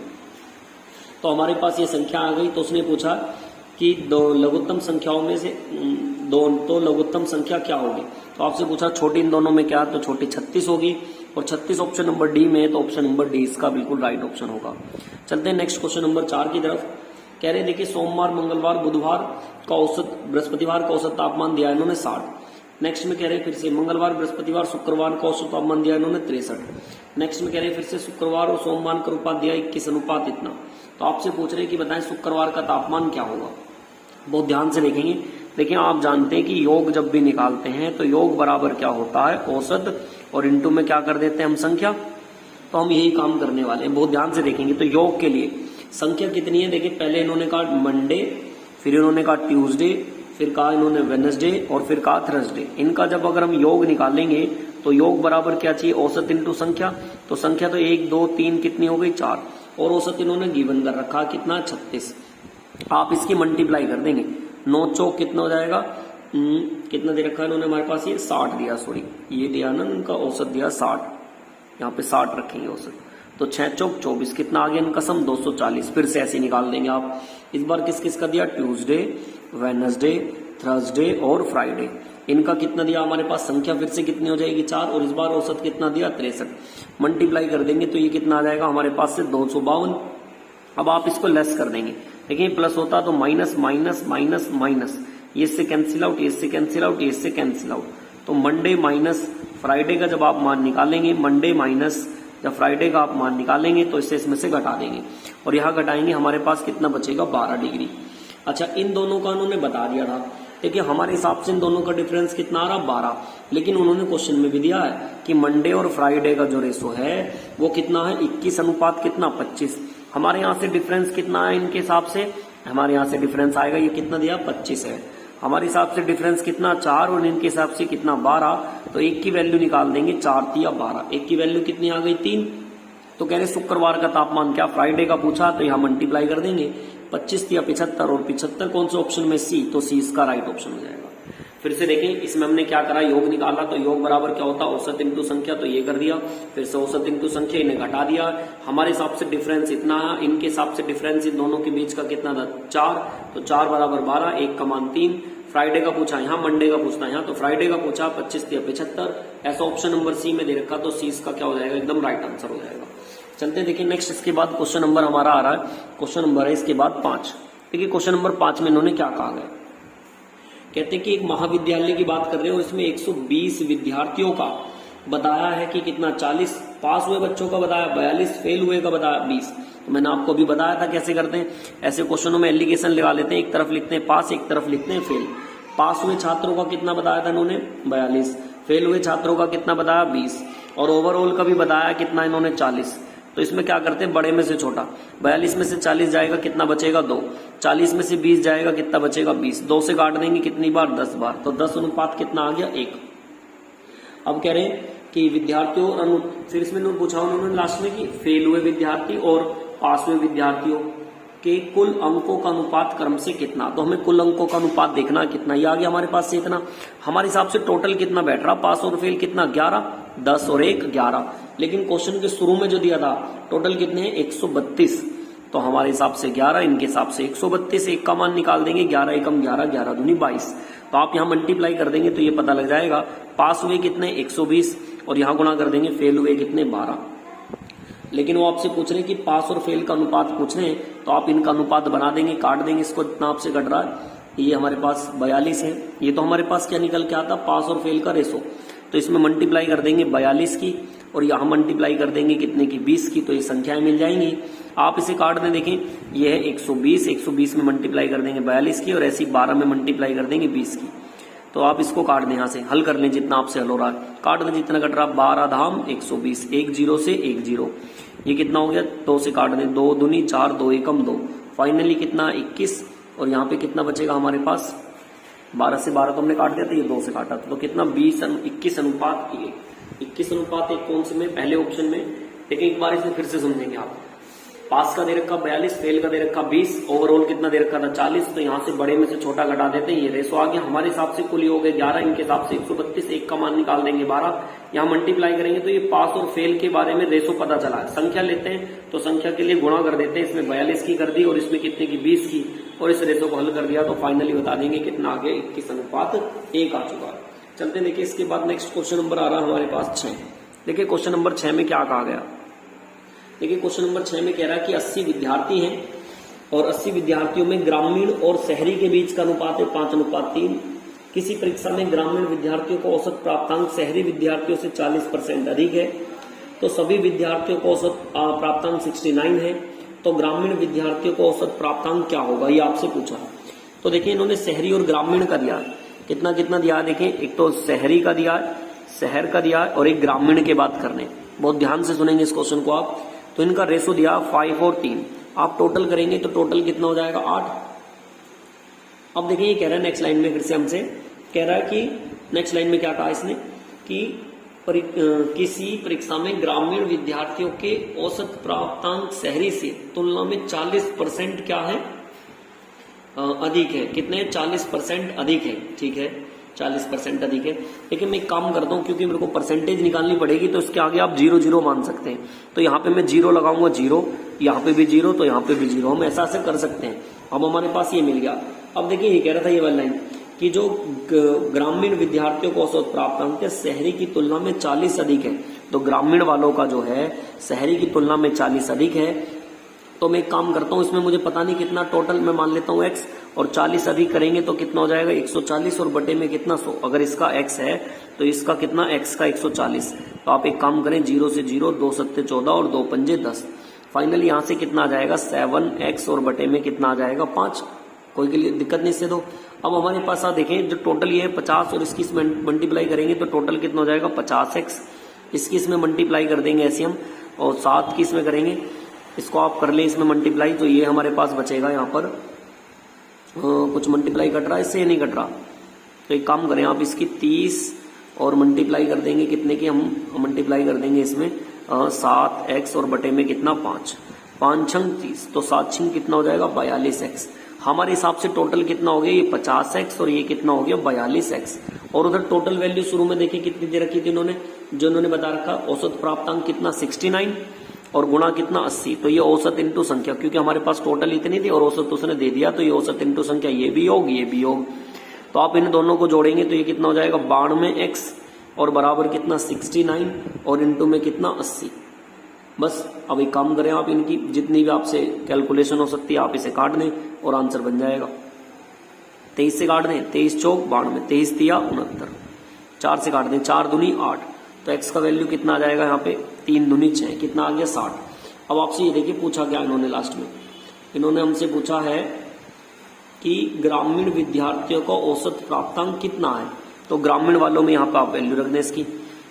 [SPEAKER 1] तो हमारे पास ये संख्या आ गई। तो उसने पूछा कि 2 लघुत्तम संख्याओं में से तो लघुत्तम संख्या क्या होगी। तो आपसे पूछा छोटी इन दोनों में क्या, तो छोटी 36 होगी और 36 ऑप्शन नंबर डी में है, तो ऑप्शन नंबर डी इसका बिल्कुल राइट ऑप्शन होगा। चलते हैं नेक्स्ट क्वेश्चन नंबर 4 की तरफ। कह रहे देखिए सोमवार, मंगलवार, बुधवार का औसत, बृहस्पतिवार का औसत तापमान दिया इन्होंने 60। नेक्स्ट में कह रहे फिर से मंगलवार, बृहस्पतिवार, शुक्रवार का औसत तापमान दिया इन्होंने 63। नेक्स्ट में कह रहे फिर से शुक्रवार और सोमवार का अनुपात दिया 21 अनुपात इतना। तो आपसे पूछ रहे कि बताएं शुक्रवार का तापमान क्या होगा। बहुत ध्यान से देखेंगे। देखिए आप जानते हैं कि योग जब भी निकालते हैं तो योग बराबर क्या होता है औसत, और इनटू में क्या कर देते हैं हम संख्या। तो हम यही काम करने वाले हैं, बहुत ध्यान से देखेंगे। तो योग के लिए संख्या कितनी है, देखिए पहले इन्होंने कहा मंडे, फिर इन्होंने कहा ट्यूसडे, फिर कहा इन्होंने वेडनेसडे और फिर कहा थर्सडे। इनका जब अगर हम योग निकालेंगे तो योग बराबर क्या चाहिए औसत इंटू संख्या। तो संख्या तो 1 2 3 कितनी हो गई 4, और औसत इन्होंने गिवन कर रखा कितना 36। आप इसकी मल्टीप्लाई कर देंगे, 9 चौक कितना हो जाएगा, कितना दे रखा है इन्होंने हमारे पास ये 60 दिया, सॉरी ये दिया ना इनका औसत दिया 60, यहाँ पे 60 रखेंगे औसत। तो 6 चौक 24, कितना आ गया इनका सम 240। फिर से ऐसे निकाल देंगे आप। इस बार किस किस का दिया, ट्यूसडे, वेडनेसडे, थर्सडे और फ्राइडे। इनका कितना दिया हमारे पास, संख्या फिर से कितनी हो जाएगी 4, और इस बार औसत कितना दिया 63। मल्टीप्लाई कर देंगे तो ये कितना आ जाएगा हमारे पास से 252। अब आप इसको लेस कर देंगे, देखिए प्लस होता तो माइनस माइनस माइनस माइनस, ये इससे कैंसिल आउट, ये इससे कैंसिल आउट, ये इससे कैंसिल आउट। तो मंडे माइनस फ्राइडे का जब आप मान निकालेंगे, मंडे माइनस जब फ्राइडे का आप मान निकालेंगे तो इससे इसमें से घटा देंगे, और यहाँ घटाएंगे हमारे पास कितना बचेगा 12 डिग्री। अच्छा इन दोनों का उन्होंने बता दिया था। देखिए हमारे हिसाब से इन दोनों का डिफरेंस कितना आ रहा 12, लेकिन उन्होंने क्वेश्चन में भी दिया है कि मंडे और फ्राइडे का जो रेशो है वो कितना है 21 अनुपात कितना 25। हमारे यहाँ से डिफरेंस कितना है इनके हिसाब से, हमारे यहाँ से डिफरेंस आएगा ये कितना दिया 25 है। हमारे हिसाब से डिफरेंस कितना 4 और इनके हिसाब से कितना 12। तो एक की वैल्यू निकाल देंगे 4 तिया 12, एक की वैल्यू कितनी आ गई 3। तो कह रहे शुक्रवार का तापमान क्या, फ्राइडे का पूछा तो यहाँ मल्टीप्लाई कर देंगे, 25 या 75 और 75 कौन से ऑप्शन में? सी, तो सी इसका राइट ऑप्शन हो जाएगा। फिर से देखें, इसमें हमने क्या करा, योग निकाला, तो योग बराबर क्या होता है? औसत इंटू संख्या, तो ये कर दिया। फिर से औसत इंटू संख्या, इन्हें घटा दिया। हमारे हिसाब से डिफरेंस इतना, इनके हिसाब से डिफरेंस इन दोनों के बीच का कितना था? 4, तो 4 बराबर 12, 1 का मान 3। फ्राइडे का पूछा यहाँ, मंडे का पूछना यहाँ, तो फ्राइडे का पूछा 25 या 75, ऐसा ऑप्शन नंबर सी में दे रखा, तो सी इसका क्या हो जाएगा? एकदम राइट आंसर हो जाएगा। चलते देखिए नेक्स्ट, इसके बाद क्वेश्चन नंबर हमारा आ रहा है, क्वेश्चन नंबर है इसके बाद 5। देखिए क्वेश्चन नंबर 5 में इन्होंने क्या कहा है, कहते हैं कि एक महाविद्यालय की बात कर रहे हो, इसमें 120 विद्यार्थियों का बताया है कि कितना 40 पास हुए बच्चों का बताया, 42 फेल हुए का बताया 20। तो मैंने आपको अभी बताया था कैसे करते हैं, ऐसे क्वेश्चनों में एलिगेशन लगा लेते हैं, एक तरफ लिखते हैं पास, एक तरफ लिखते हैं फेल। पास हुए छात्रों का कितना बताया था इन्होंने? 42। फेल हुए छात्रों का कितना बताया? 20। और ओवरऑल का भी बताया कितना इन्होंने? 40। तो इसमें क्या करते हैं, बड़े में से छोटा, 42 में से 40 जाएगा, कितना बचेगा? 2। 40 में से 20 जाएगा, कितना बचेगा? 20। 2 से काट देंगे कितनी बार? 10 बार। तो 10 अनुपात कितना आ गया? 1। अब कह रहे हैं कि विद्यार्थियों, फिर इसमें उन्होंने पूछा उन्होंने लास्ट में कि फेल हुए विद्यार्थी और पास हुए विद्यार्थियों के कुल अंकों का अनुपात क्रम से कितना। तो हमें कुल अंकों का अनुपात देखना कितना, ये आ गया हमारे पास से इतना। हमारे हिसाब से टोटल कितना बैठ रहा, पास और फेल कितना? 11, 10 और 1 11। लेकिन क्वेश्चन के शुरू में जो दिया था टोटल कितने हैं? 132। तो हमारे हिसाब से 11, इनके हिसाब से 132। 1 का मान निकाल देंगे, 11 एकम 11, 11 दूनी 22। तो आप यहाँ मल्टीप्लाई कर देंगे तो ये पता लग जाएगा, पास हुए कितने? 120, और यहाँ गुणा कर देंगे, फेल हुए कितने? 12। लेकिन वो आपसे पूछ रहे हैं कि पास और फेल का अनुपात पूछ रहे हैं, तो आप इनका अनुपात बना देंगे, काट देंगे इसको, इतना आपसे घट रहा है, ये हमारे पास 42 है। ये तो हमारे पास क्या निकल के आता? पास और फेल का रेशो। तो इसमें मल्टीप्लाई कर देंगे 42 की, और यहाँ मल्टीप्लाई कर देंगे कितने की? 20 की। तो ये संख्याएं मिल जाएंगी। आप इसे काट दें, देखें ये है 120, 120 में मल्टीप्लाई कर देंगे 42 की, और ऐसी 12 में मल्टीप्लाई कर देंगे 20 की। तो आप इसको काट दें, यहाँ से हल कर लें जितना आपसे हल हो रहा है, काट दें जितना कट रहा। 12 धाम 120, 1 0 से 1 0, ये कितना हो गया? 2 से काट दें, 2 दूनी 4, 2 एकम 2, फाइनली कितना? 21। और यहाँ पे कितना बचेगा हमारे पास? 12 से 12 तो हमने काट दिया था, ये 2 से काटा, तो कितना? 21 अनुपात 1। 21 अनुपात 1 कौन से में? पहले ऑप्शन में। लेकिन एक बार इसे फिर से समझेंगे आप। पास का दे रखा 42, फेल का दे रखा 20, ओवरऑल कितना दे रखा था? 40। तो यहाँ से बड़े में से छोटा घटा देते हैं, ये रेशो आ गया। हमारे हिसाब से कुल हो गए 11, इनके हिसाब से 132। 1 का मान निकाल देंगे 12, यहाँ मल्टीप्लाई करेंगे तो ये पास और फेल के बारे में रेशो पता चला। संख्या लेते हैं तो संख्या के लिए गुणा कर देते हैं, इसमें 42 की कर दी और इसमें कितने की? 20 की, और इस रेशो को हल कर दिया तो फाइनली बता देंगे कितना आ गया? 21 अनुपात 1 आ चुका है। चलते देखिए इसके बाद नेक्स्ट क्वेश्चन नंबर आ रहा है हमारे पास 6। देखिए क्वेश्चन नंबर 6 में क्या कहा गया। देखिए क्वेश्चन नंबर 6 में कह रहा है कि 80 विद्यार्थी हैं और 80 विद्यार्थियों में ग्रामीण और शहरी के बीच का अनुपात है 5:3। किसी परीक्षा में ग्रामीण विद्यार्थियों को औसत प्राप्तांक शहरी विद्यार्थियों से 40% अधिक है, तो सभी विद्यार्थियों को औसत प्राप्तांक 69 है, तो ग्रामीण विद्यार्थियों को औसत प्राप्तांक क्या होगा, ये आपसे पूछा। तो देखिए इन्होंने शहरी और ग्रामीण का दिया, कितना कितना दिया। देखें एक तो शहरी का दिया, शहर का दिया, और एक ग्रामीण के बात करने। बहुत ध्यान से सुनेंगे इस क्वेश्चन को आप। तो इनका रेशो दिया 5 और 3, आप टोटल करेंगे तो टोटल कितना हो जाएगा? 8। अब देखिए ये कह रहा है नेक्स्ट लाइन में फिर से हमसे कह रहा है कि नेक्स्ट लाइन में क्या कहा इसने कि किसी परीक्षा में ग्रामीण विद्यार्थियों के औसत प्राप्तांक शहरी से तुलना में 40% क्या है? अधिक है। कितने? 40% अधिक है। ठीक है, 40% अधिक है। लेकिन मैं एक काम करता हूं, क्योंकि मेरे को परसेंटेज निकालनी पड़ेगी, तो इसके आगे आप 0 0 मान सकते हैं। तो यहाँ पे मैं 0 लगाऊंगा, 0, यहाँ पे भी 0, तो यहाँ पे भी 0, हम ऐसा ऐसे कर सकते हैं। अब हमारे पास ये मिल गया। अब देखिए ये कह रहा था ये वाली लाइन कि जो ग्रामीण विद्यार्थियों को औसत प्राप्तांक है शहरी की तुलना में 40 अधिक है, तो ग्रामीण वालों का जो है शहरी की तुलना में 40 अधिक है। तो मैं एक काम करता हूं, इसमें मुझे पता नहीं कितना टोटल, मैं मान लेता हूं x, और 40 अधिक करेंगे तो कितना हो जाएगा? 140, और बटे में कितना 100। अगर इसका x है तो इसका कितना? x का 140। तो आप एक काम करें, 0 से 0, 2 सत्ते 14 और 2 पंजे 10। फाइनली यहाँ से कितना आ जाएगा? 7x, और बटे में कितना आ जाएगा? 5। कोई के लिए दिक्कत नहीं से दो। अब हमारे पास आ देखें, जो टोटल ये है 50, और इसकी इसमें मल्टीप्लाई करेंगे तो टोटल कितना हो जाएगा? 50x। इसकी इसमें मल्टीप्लाई कर देंगे ऐसे हम, और 7 की इसमें करेंगे, इसको आप कर लें इसमें मल्टीप्लाई, तो ये हमारे पास बचेगा यहाँ पर कुछ मल्टीप्लाई कट रहा है, इससे ये नहीं कट रहा। तो एक काम करें आप, इसकी 30 और मल्टीप्लाई कर देंगे कितने की? हम मल्टीप्लाई कर देंगे इसमें 7x, और बटे में कितना? 5। 5 छंग 30, तो 7 छंग कितना हो जाएगा 42x। हमारे हिसाब से टोटल कितना हो गया, ये 50x और ये कितना हो गया 42x। और उधर टोटल वैल्यू शुरू में देखिए कितनी दे रखी थी इन्होंने, जो इन्होंने बता रखा औसत प्राप्तांक कितना 69 और गुणा कितना 80। तो ये औसत इंटू संख्या, क्योंकि हमारे पास टोटल इतनी थी और औसत उसने दे दिया, तो ये औसत इंटू संख्या, ये भी योग ये भी योग। तो आप इन दोनों को जोड़ेंगे तो ये कितना हो जाएगा 92x और बराबर कितना 69 और इंटू में कितना 80। बस अब एक काम करें आप, इनकी जितनी भी आपसे कैलकुलेशन हो सकती है आप इसे काट दें और आंसर बन जाएगा। 23 से काट दें, 23 चौक 92, 23 तिया 69, 4 से काट दें, 4 दूनी 8, तो x का वैल्यू कितना आ जाएगा यहाँ पे 3 दूनी 6, कितना आ गया 60। अब आपसे ये देखिए पूछा क्या इन्होंने लास्ट में, इन्होंने हमसे पूछा है कि ग्रामीण विद्यार्थियों का औसत प्राप्तांक कितना है। तो ग्रामीण वालों में यहाँ पे आप वैल्यू रख दें इसकी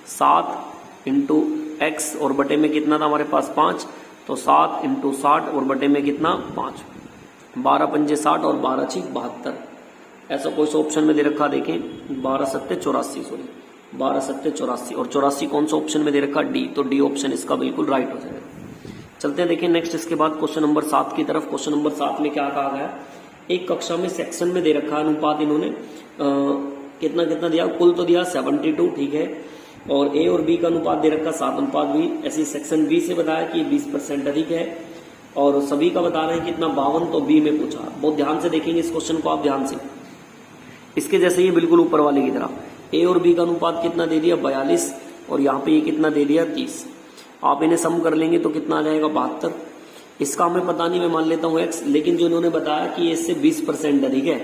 [SPEAKER 1] 7 इंटू एक्स और बटे में कितना था हमारे पास 5, तो 7 इंटू 60 और बटे में कितना 5, 12 पंजे 60 और 12 छीक 72। ऐसा कोई सा ऑप्शन में दे रखा देखें, 12 सत्ते 84, सॉरी 12 सत्ते 84, और 84 कौन सा ऑप्शन में दे रखा डी, तो डी ऑप्शन इसका बिल्कुल राइट हो जाएगा। चलते हैं देखिए नेक्स्ट, इसके बाद क्वेश्चन नंबर 7 की तरफ। क्वेश्चन नंबर 7 में क्या कहा गया, एक कक्षा में सेक्शन में दे रखा अनुपात इन्होंने कितना कितना दिया, कुल तो दिया 72, ठीक है, और ए और बी का अनुपात दे रखा 7:2। ऐसे सेक्शन बी से बताया कि 20% अधिक है, और सभी का बता रहे हैं कितना 52, तो बी में पूछा। बहुत ध्यान से देखेंगे इस क्वेश्चन को आप, ध्यान से, इसके जैसे ही बिल्कुल ऊपर वाले की तरह। ए और बी का अनुपात कितना दे दिया 42 और यहाँ पे ये कितना दे दिया 30। आप इन्हें सम कर लेंगे तो कितना आ जाएगा 72। इसका हमें पता नहीं, मैं मान लेता हूँ x, लेकिन जो इन्होंने बताया कि इससे 20% अधिक है,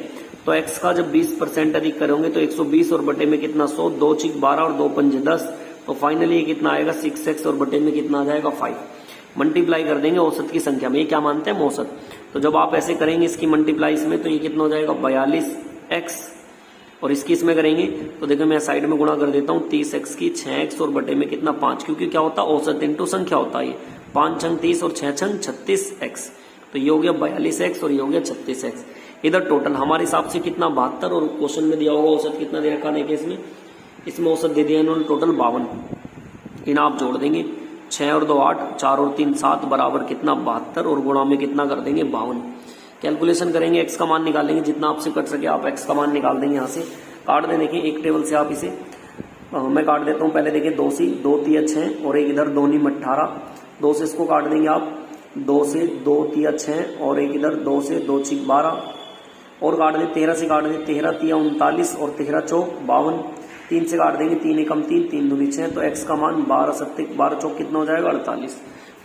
[SPEAKER 1] तो x का जब 20% अधिक करोगे तो 120 और बटे में कितना 100, 2 छीक 12 और 2 पंजे 10, तो फाइनली ये कितना आएगा 6x और बटे में कितना आ जाएगा 5। मल्टीप्लाई कर देंगे औसत की संख्या में, ये क्या मानते हैं औसत, तो जब आप ऐसे करेंगे इसकी मल्टीप्लाई इसमें, तो ये कितना हो जाएगा 42x, और इसकी इसमें करेंगे तो देखो मैं साइड में गुणा कर देता हूँ 30x की 6x और बटे में कितना 5, क्योंकि क्या होता है औसत इंटू संख्या होता है, 5 छंग 30 और 6 छंग 36x, तो ये हो गया 42x और ये हो गया 36x। इधर टोटल हमारे हिसाब से कितना 72, और क्वेश्चन में दिया होगा औसत कितना दे रखा देखिए इसमें औसत दे दिया इन्होंने टोटल 52। इन आप जोड़ देंगे 6 और 2 8, 4 और 3 7 बराबर कितना 72, और गुणा में कितना कर देंगे 52। कैलकुलेशन करेंगे, x का मान निकालेंगे, जितना आपसे कट सके आप x का मान निकाल देंगे। यहाँ से काट दें, देखिए एक टेबल से आप इसे मैं काट देता हूँ। पहले देखिए 2 सी 2 तिया 6 और एक इधर 2 नी 18, 2 से इसको काट देंगे आप, 2 से 2 तिया 6 और एक इधर 2 से 2 छीक 12 और काट दें, 13 से काट दें, 13 तिया 39 और 13 चौक 52, 3 से काट देंगे, 3 एकम 3, 3 दूनी 6, तो x का मान 12 सत्ते 12 चौक कितना हो जाएगा 48,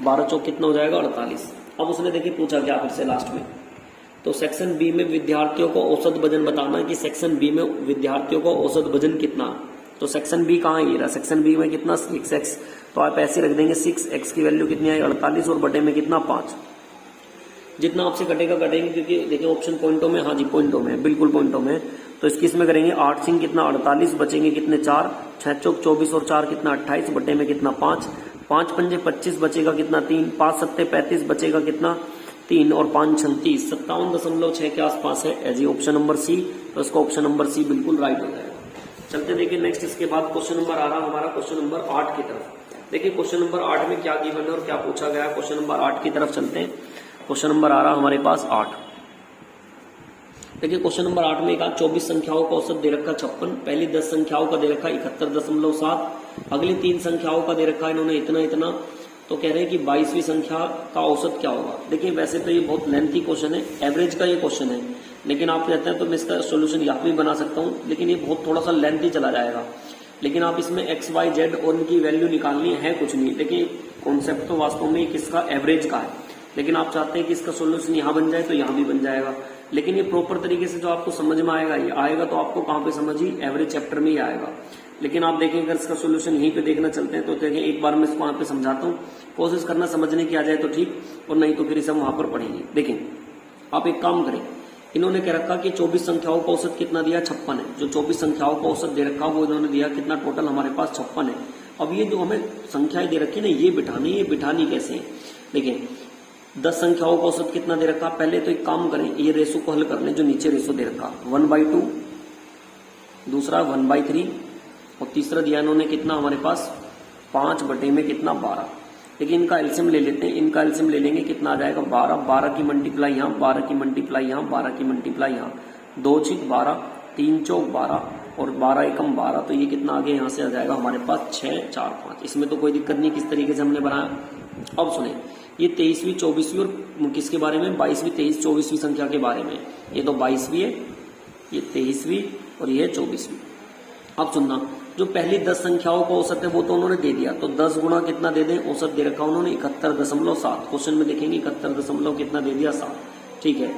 [SPEAKER 1] 12 चौक कितना हो जाएगा 48। अब उसने देखिए पूछा क्या फिर से लास्ट में, तो सेक्शन बी में विद्यार्थियों को औसत वजन बताना है कि सेक्शन बी में विद्यार्थियों को औसत वजन कितना। तो सेक्शन बी कहाँ है, ये रहा सेक्शन बी में कितना 6x, तो आप ऐसे रख देंगे 6x की वैल्यू कितनी आई 48 और बटे में कितना 5। जितना आपसे कटेगा कटेंगे, क्योंकि देखिए ऑप्शन पॉइंटों में, हाँ जी पॉइंटों में, बिल्कुल पॉइंटों में, तो इसकी इसमें करेंगे 8 सिंह कितना 48, बचेंगे कितने 4, 6 चौक 24 और 4 कितना 28, बटे में कितना 5, 5 पंजे 25 बचेगा कितना 3, 5 सत्ते 35 बचेगा कितना 3 और 5 छंग 30, 57.6 के आसपास है एज ऑप्शन नंबर सी, तो इसका ऑप्शन नंबर सी बिल्कुल राइट हो जाएगा। चलते देखिए नेक्स्ट, इसके बाद क्वेश्चन नंबर आ रहा हमारा क्वेश्चन नंबर 8 की तरफ। देखिए क्वेश्चन नंबर 8 में क्या गिवन है और क्या पूछा गया, क्वेश्चन नंबर 8 की तरफ चलते हैं। क्वेश्चन नंबर आ रहा हमारे पास 8। देखिए क्वेश्चन नंबर 8 में कहा 24 संख्याओं का औसत दे रखा 56, पहली 10 संख्याओं का दे रखा 71.7, अगली 3 संख्याओं का दे रखा इन्होंने इतना इतना, तो कह रहे हैं कि 22वीं संख्या का औसत क्या होगा। देखिए वैसे तो ये बहुत लेंथी क्वेश्चन है, एवरेज का ये क्वेश्चन है, लेकिन आप कहते हैं तो मैं इसका सोल्यूशन यहाँ भी बना सकता हूँ, लेकिन ये बहुत थोड़ा सा लेंथी चला जाएगा। लेकिन आप इसमें x y z और इनकी वैल्यू निकालनी है कुछ नहीं। देखिए कॉन्सेप्ट तो वास्तव में किसका एवरेज का है, लेकिन आप चाहते हैं कि इसका सोल्यूशन यहाँ बन जाए तो यहाँ भी बन जाएगा, लेकिन ये प्रॉपर तरीके से जो आपको समझ में आएगा, ये आएगा तो आपको कहाँ पे समझ ही, एवरेज चैप्टर में ही आएगा। लेकिन आप देखें अगर इसका सोल्यूशन यहीं पे देखना चलते हैं तो देखें एक बार मैं इसको वहां पे समझाता हूँ, कोशिश करना समझने की आ जाए तो ठीक, और नहीं तो फिर इसे हम वहां पर पढ़ेंगे। देखें आप एक काम करें, इन्होंने कह रखा कि 24 संख्याओं का औसत कितना दिया 56 है, जो 24 संख्याओं का औसत दे रखा वो इन्होंने दिया कितना, टोटल हमारे पास 56 है। अब ये जो हमें संख्याएं दे रखी ना, ये बिठानी कैसे है। देखिए 10 संख्याओं का औसत कितना दे रखा, पहले तो एक काम करें, ये रेशो को हल कर लें, जो नीचे रेशो दे रखा 1/2, दूसरा 1/3 और तीसरा दिया इन्होंने कितना हमारे पास 5 बटे में कितना 12। देखिए इनका एलसीएम ले लेते हैं, इनका एलसीएम ले लेंगे, कितना आ जाएगा 12, 12 की मल्टीप्लाई यहाँ, 12 की मल्टीप्लाई यहाँ, 12 की मल्टीप्लाई यहाँ, 2 छीक 12, 3 चौक 12 और 12 एकम 12, तो ये कितना आ गया यहाँ से आ जाएगा हमारे पास 6, 4, 5। इसमें तो कोई दिक्कत नहीं किस तरीके से हमने बनाया। अब सुने, ये 23वीं 24वीं और किसके बारे में, 22वीं 23 24वीं संख्या के बारे में। ये तो 22वीं है, ये 23वीं और ये 24वीं। अब सुनना, जो पहली 10 संख्याओं का औसत है वो तो उन्होंने दे दिया, तो 10 गुणा कितना दे दें, औसत दे रखा उन्होंने 71.7। क्वेश्चन में देखेंगे 71 कितना दे दिया 7, ठीक है।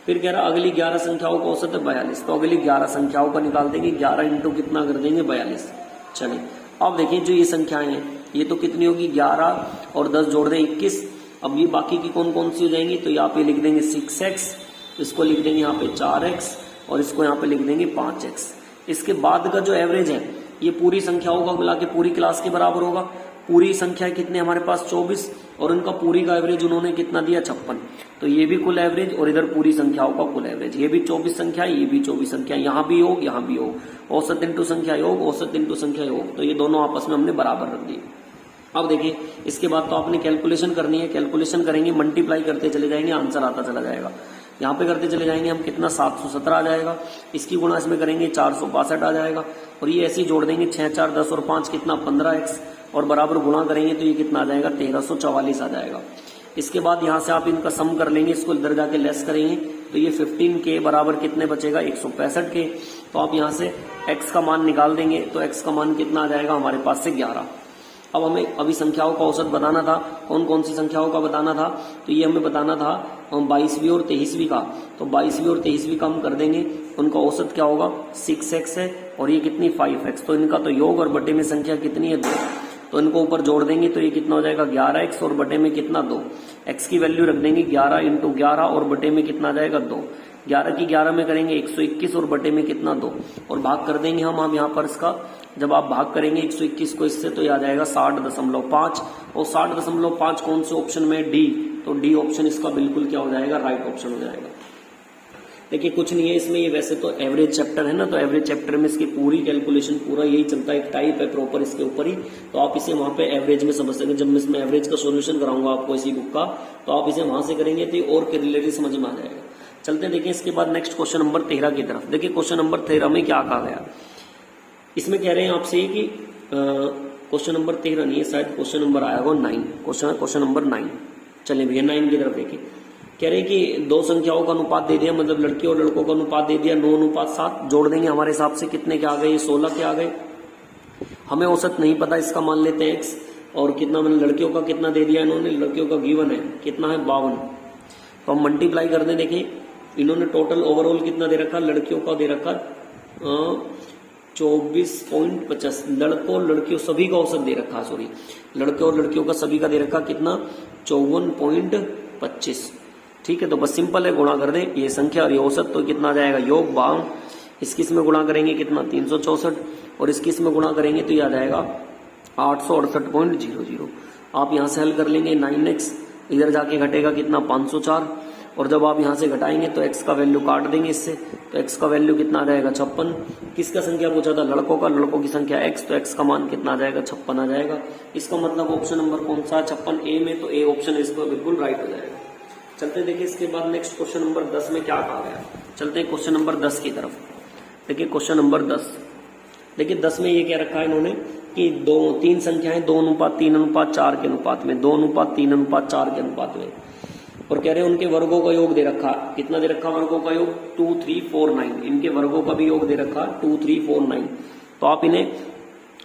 [SPEAKER 1] फिर कह रहा अगली 11 संख्याओं का औसत है 42, तो अगली 11 संख्याओं का निकाल देंगे, 11 इंटू कितना कर देंगे 42। चलिए अब देखिए जो ये संख्याएं हैं ये तो कितनी होगी 11 और 10 जोड़ दें 21। अब ये बाकी की कौन कौन सी हो जाएंगी, तो यहाँ पे लिख देंगे 6x, इसको लिख देंगे यहाँ पे 4x और इसको यहाँ पे लिख देंगे 5x। इसके बाद का जो एवरेज है ये पूरी संख्याओं का मिला के पूरी क्लास के बराबर होगा। पूरी संख्या कितने हमारे पास 24 और उनका पूरी का एवरेज उन्होंने कितना दिया 56, तो ये भी कुल एवरेज और इधर पूरी संख्याओं का कुल एवरेज, ये भी 24 संख्या, ये भी 24 संख्या, यहाँ भी योग यहाँ भी योग, औसत इंटू संख्या योग, औसत इंटू संख्या योग, तो ये दोनों आपस में हमने बराबर रख दिए। अब देखिए इसके बाद तो आपने कैलकुलेशन करनी है, कैलकुलेशन करेंगे मल्टीप्लाई करते चले जाएंगे, आंसर आता चला जाएगा। यहाँ पे करते चले जाएंगे हम, कितना 717 आ जाएगा, इसकी गुणा इसमें करेंगे 462 आ जाएगा, और ये ऐसे ही जोड़ देंगे 6, 4, 10 और 5 कितना 15x, और बराबर गुणा करेंगे तो ये कितना आ जाएगा 1344 आ जाएगा। इसके बाद यहाँ से आप इनका सम कर लेंगे, इसको इधर जाके लेस करेंगे तो ये 15 के बराबर कितने बचेगा 165 के। तो आप यहाँ से x का मान निकाल देंगे तो x का मान कितना आ जाएगा हमारे पास से 11। अब हमें अभी संख्याओं का औसत बताना था, कौन कौन सी संख्याओं का बताना था, तो ये हमें बताना था 22वीं और 23वीं का। तो 22वीं और 23वीं का हम कर देंगे, उनका औसत क्या होगा 6x है और ये कितनी 5x, तो इनका तो योग और बटे में संख्या कितनी है 2, तो इनको ऊपर जोड़ देंगे तो ये कितना हो जाएगा 11x और बटे में कितना 2। x की वैल्यू रख देंगे 11 इंटू 11 और बटे में कितना आ जाएगा 2। 11 की 11 में करेंगे 121 और बटे में कितना 2, और भाग कर देंगे हम यहाँ पर इसका, जब आप भाग करेंगे 121 को इससे तो ये आ जाएगा 60.5, और 60.5 कौन से ऑप्शन में डी, तो डी ऑप्शन इसका बिल्कुल क्या हो जाएगा राइट ऑप्शन हो जाएगा। देखिए कुछ नहीं है इसमें, ये वैसे तो एवरेज चैप्टर है ना, तो एवरेज चैप्टर में इसकी पूरी कैलकुलेशन पूरा यही चलता है, एक टाइप है प्रॉपर इसके ऊपर ही, तो आप इसे वहां पे एवरेज में समझ सकेंगे। जब मैं इसमें एवरेज का सॉल्यूशन कराऊंगा आपको इसी बुक का, तो आप इसे वहां से करेंगे तो और रिलेटेड समझ में आ जाएगा। चलते हैं देखिए इसके बाद नेक्स्ट क्वेश्चन नंबर 13 की तरफ। देखिए क्वेश्चन नंबर 13 में क्या कहा गया, इसमें कह रहे हैं आपसे कि क्वेश्चन नंबर 13 नहीं है, शायद क्वेश्चन नंबर आया होगा 9, क्वेश्चन नंबर 9। चलिए भैया 9 की तरफ देखिए, कह रहे हैं कि दो संख्याओं का अनुपात दे दिया, मतलब लड़के और लड़कों का अनुपात दे दिया 9:7, जोड़ देंगे हमारे हिसाब से कितने के आ गए 16 के आ गए। हमें औसत नहीं पता, इसका मान लेते हैं x, और कितना मैंने लड़कियों का कितना दे दिया इन्होंने, लड़कियों का गिवन है कितना है 52, तो हम मल्टीप्लाई कर दें। देखिए इन्होंने टोटल ओवरऑल कितना दे रखा, लड़कियों का दे रखा 24.50, लड़कों और लड़कियों सभी का औसत दे रखा, सॉरी लड़के और लड़कियों का सभी का दे रखा कितना 54.25। ठीक है, तो बस सिंपल है, गुणा कर दें ये संख्या और ये औसत, तो कितना आ जाएगा योग 52, इसकी इसमें गुणा करेंगे कितना 364, और इसकी इसमें गुणा करेंगे तो ये आ जाएगा 868.00। आप यहाँ से हल कर लेंगे 9x, इधर जाके घटेगा कितना 504, और जब आप यहाँ से घटाएंगे तो x का वैल्यू काट देंगे इससे, तो x का वैल्यू कितना आ जाएगा 56। किसका संख्या पूछा था, लड़कों का, लड़कों की संख्या x, तो x का मान कितना आ जाएगा 56 आ जाएगा। इसका मतलब ऑप्शन नंबर कौन सा 56 ए में, तो ए ऑप्शन इसका बिल्कुल राइट हो जाएगा। चलते देखिए इसके बाद नेक्स्ट क्वेश्चन नंबर 10 में क्या कहा गया। चलते हैं क्वेश्चन नंबर 10 की तरफ। देखिए क्वेश्चन नंबर 10, देखिए 10 में ये क्या रखा है इन्होंने कि 3 संख्याएं 2:3:4 के अनुपात में, 2:3:4 के अनुपात में, और कह रहे हैं उनके वर्गों का योग दे रखा, कितना दे रखा वर्गों का योग 2, 3, 4, 9, इनके वर्गों का भी योग दे रखा 2, 3, 4, 9। तो आप इन्हें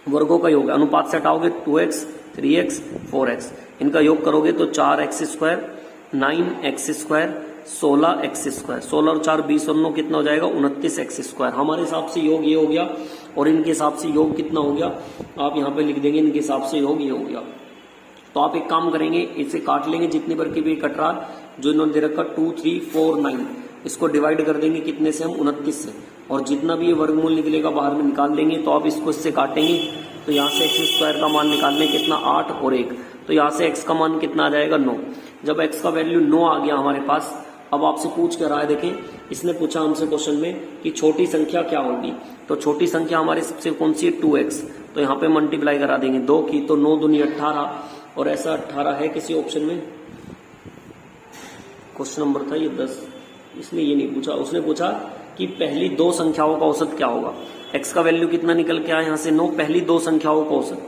[SPEAKER 1] वर्गों का योग अनुपात से हटाओगे 2x, 3x, 4x, इनका योग करोगे तो 4x², 9x², 16x², 16 और 4 20 और 9 कितना हो जाएगा 29x²। हमारे हिसाब से योग ये हो गया, और इनके हिसाब से योग कितना हो गया, आप यहाँ पे लिख देंगे इनके हिसाब से योग ये हो गया। तो आप एक काम करेंगे, इसे काट लेंगे जितनी बार की भी कट रहा जो इन्होंने दे रखा 2, 3, 4, 9, इसको डिवाइड कर देंगे कितने से हम 29 से, और जितना भी ये वर्गमूल निकलेगा बाहर में निकाल देंगे। तो आप इसको इससे काटेंगे तो यहाँ से x² का मान निकालने कितना 8 और 1, तो यहाँ से x का मान कितना आ जाएगा 9। जब x का वैल्यू 9 आ गया हमारे पास, अब आपसे पूछ कर रहा है, देखें इसने पूछा हमसे क्वेश्चन में कि छोटी संख्या क्या होगी, तो छोटी संख्या हमारे सबसे कौन सी है 2x, तो यहाँ पे मल्टीप्लाई करा देंगे 2 की, तो 9 दूनी 18, और ऐसा 18 है किसी ऑप्शन में? क्वेश्चन नंबर था ये 10, इसने ये नहीं पूछा, उसने पूछा कि पहली दो संख्याओं का औसत क्या होगा। x का वैल्यू कितना निकल के आया यहाँ से 9, पहली दो संख्याओं का औसत,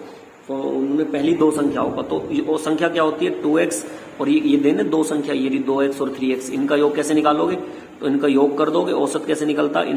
[SPEAKER 1] तो उन्होंने पहली दो संख्याओं का, तो वो संख्या क्या होती है 2x, और ये देने दो संख्या, ये 2x और 3x, इनका योग कैसे निकालोगे? तो इनका योग कर दोगे, औसत कैसे निकलता है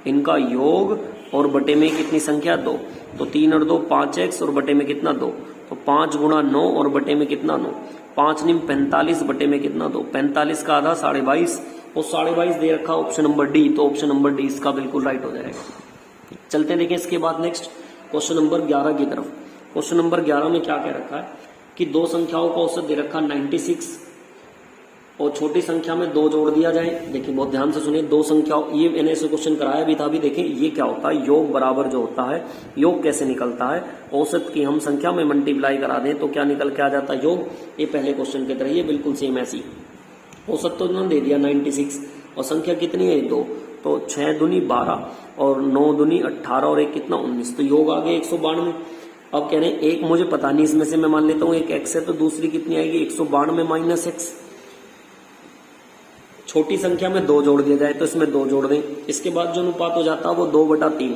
[SPEAKER 1] इनका योग और बटे में कितनी संख्या 2, तो 3 और 2 5x और बटे में कितना 2, तो 5 गुणा 9 और बटे में कितना 9, 5 निम 45 बटे में कितना 2, 45 का आधा 22.5, और 22.5 दे रखा ऑप्शन नंबर डी, तो ऑप्शन नंबर डी इसका बिल्कुल राइट हो जाएगा। चलते देखिए इसके बाद नेक्स्ट क्वेश्चन नंबर 11 की तरफ। क्वेश्चन नंबर 11 में क्या कह रखा है कि दो संख्याओं का औसत दे रखा 96 और छोटी संख्या में 2 जोड़ दिया जाए। देखिए बहुत ध्यान से सुनिए, दो संख्याओं, ये मैंने ऐसे क्वेश्चन कराया भी था, अभी देखें ये क्या होता है, योग बराबर जो होता है, योग कैसे निकलता है, औसत की हम संख्या में मल्टीप्लाई करा दें तो क्या निकल के आ जाता है योग। ये पहले क्वेश्चन की तरह ये बिल्कुल सेम ऐसी, औसत तो इन्होंने दे दिया 96 और संख्या कितनी है 2, तो 6 दूनी 12 और 9 दूनी 18 और एक कितना 19, तो योग आ गया 192। अब कह रहे हैं एक मुझे पता नहीं, इसमें से मैं मान लेता हूं एक x है, तो दूसरी कितनी आएगी 192 माइनस x। छोटी संख्या में 2 जोड़ दिया जाए तो इसमें 2 जोड़ दें, इसके बाद जो अनुपात हो जाता है वो 2/3,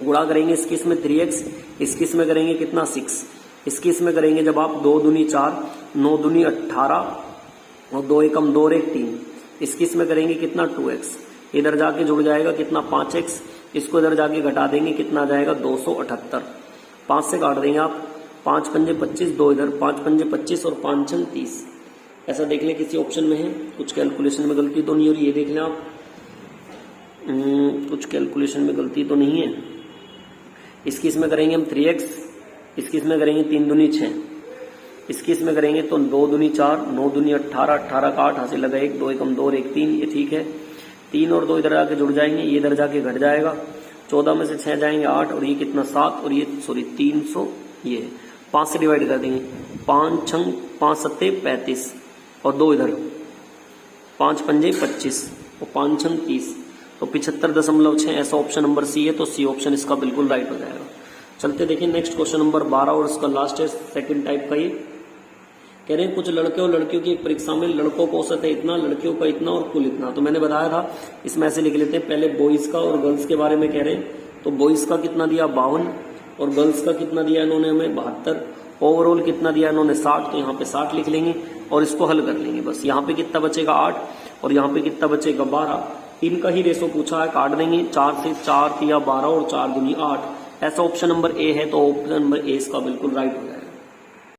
[SPEAKER 1] गुणा करेंगे इसकी इसमें 3x, इसकी इसमें करेंगे कितना 6, इसकी इसमें करेंगे जब आप 2 दूनी 4, 9 दूनी 18 और 2 एकम 2 और 1 3, इसकी इसमें करेंगे कितना 2x, इधर जाके जुड़ जाएगा कितना 5x, इसको इधर जाके घटा देंगे कितना आ जाएगा 278, 5 से काट देंगे आप, 5 पंजे 25, 2 इधर 5 पंजे 25 और 5 छंग 30। ऐसा देख लें किसी ऑप्शन में है, कुछ कैलकुलेशन में गलती तो नहीं हो रही, ये देख लें आप, कुछ कैलकुलेशन में गलती तो नहीं है। इसकी इसमें करेंगे हम 3x, इसकी इसमें करेंगे 3 दूनी 6, इसकी इसमें करेंगे तो 2 दूनी 4, 9 दूनी 18, 18 का 8 हासिल लगा 1, 2 एकम 2 और 1 3, ये ठीक है। 3 और 2 इधर आके जुड़ जाएंगे, ये इधर जाके घट जाएगा, 14 में से 6 जाएंगे 8 और ये कितना 7 और ये 300, ये 5 से डिवाइड कर देंगे, 5 छंग 5 सत्ते 35 और 2 इधर 5 पंजे 25 और 5 छंग 30, तो 75.6 ऐसा ऑप्शन नंबर सी है, तो सी ऑप्शन इसका बिल्कुल राइट हो जाएगा। चलते देखिए नेक्स्ट क्वेश्चन नंबर 12 और इसका लास्ट है सेकंड टाइप का। ये कह रहे हैं कुछ लड़के और लड़कियों की परीक्षा में लड़कों को औसत है इतना, लड़कियों का इतना और कुल इतना, तो मैंने बताया था इसमें ऐसे लिख लेते हैं, पहले बॉयज का और गर्ल्स के बारे में कह रहे हैं, तो बॉयज का कितना दिया 52 और गर्ल्स का कितना दिया इन्होंने हमें 72, ओवरऑल कितना दिया इन्होंने 60, तो यहाँ पे 60 लिख लेंगे और इसको हल कर लेंगे बस। यहाँ पे कितना बचेगा 8 और यहाँ पे कितना बचेगा 12, इनका ही रेशो पूछा है, काट देंगे 4 से 4 या 12 और 4 दूनी 8, ऐसा ऑप्शन नंबर ए है, तो ऑप्शन नंबर ए इसका बिल्कुल राइट हो जाएगा।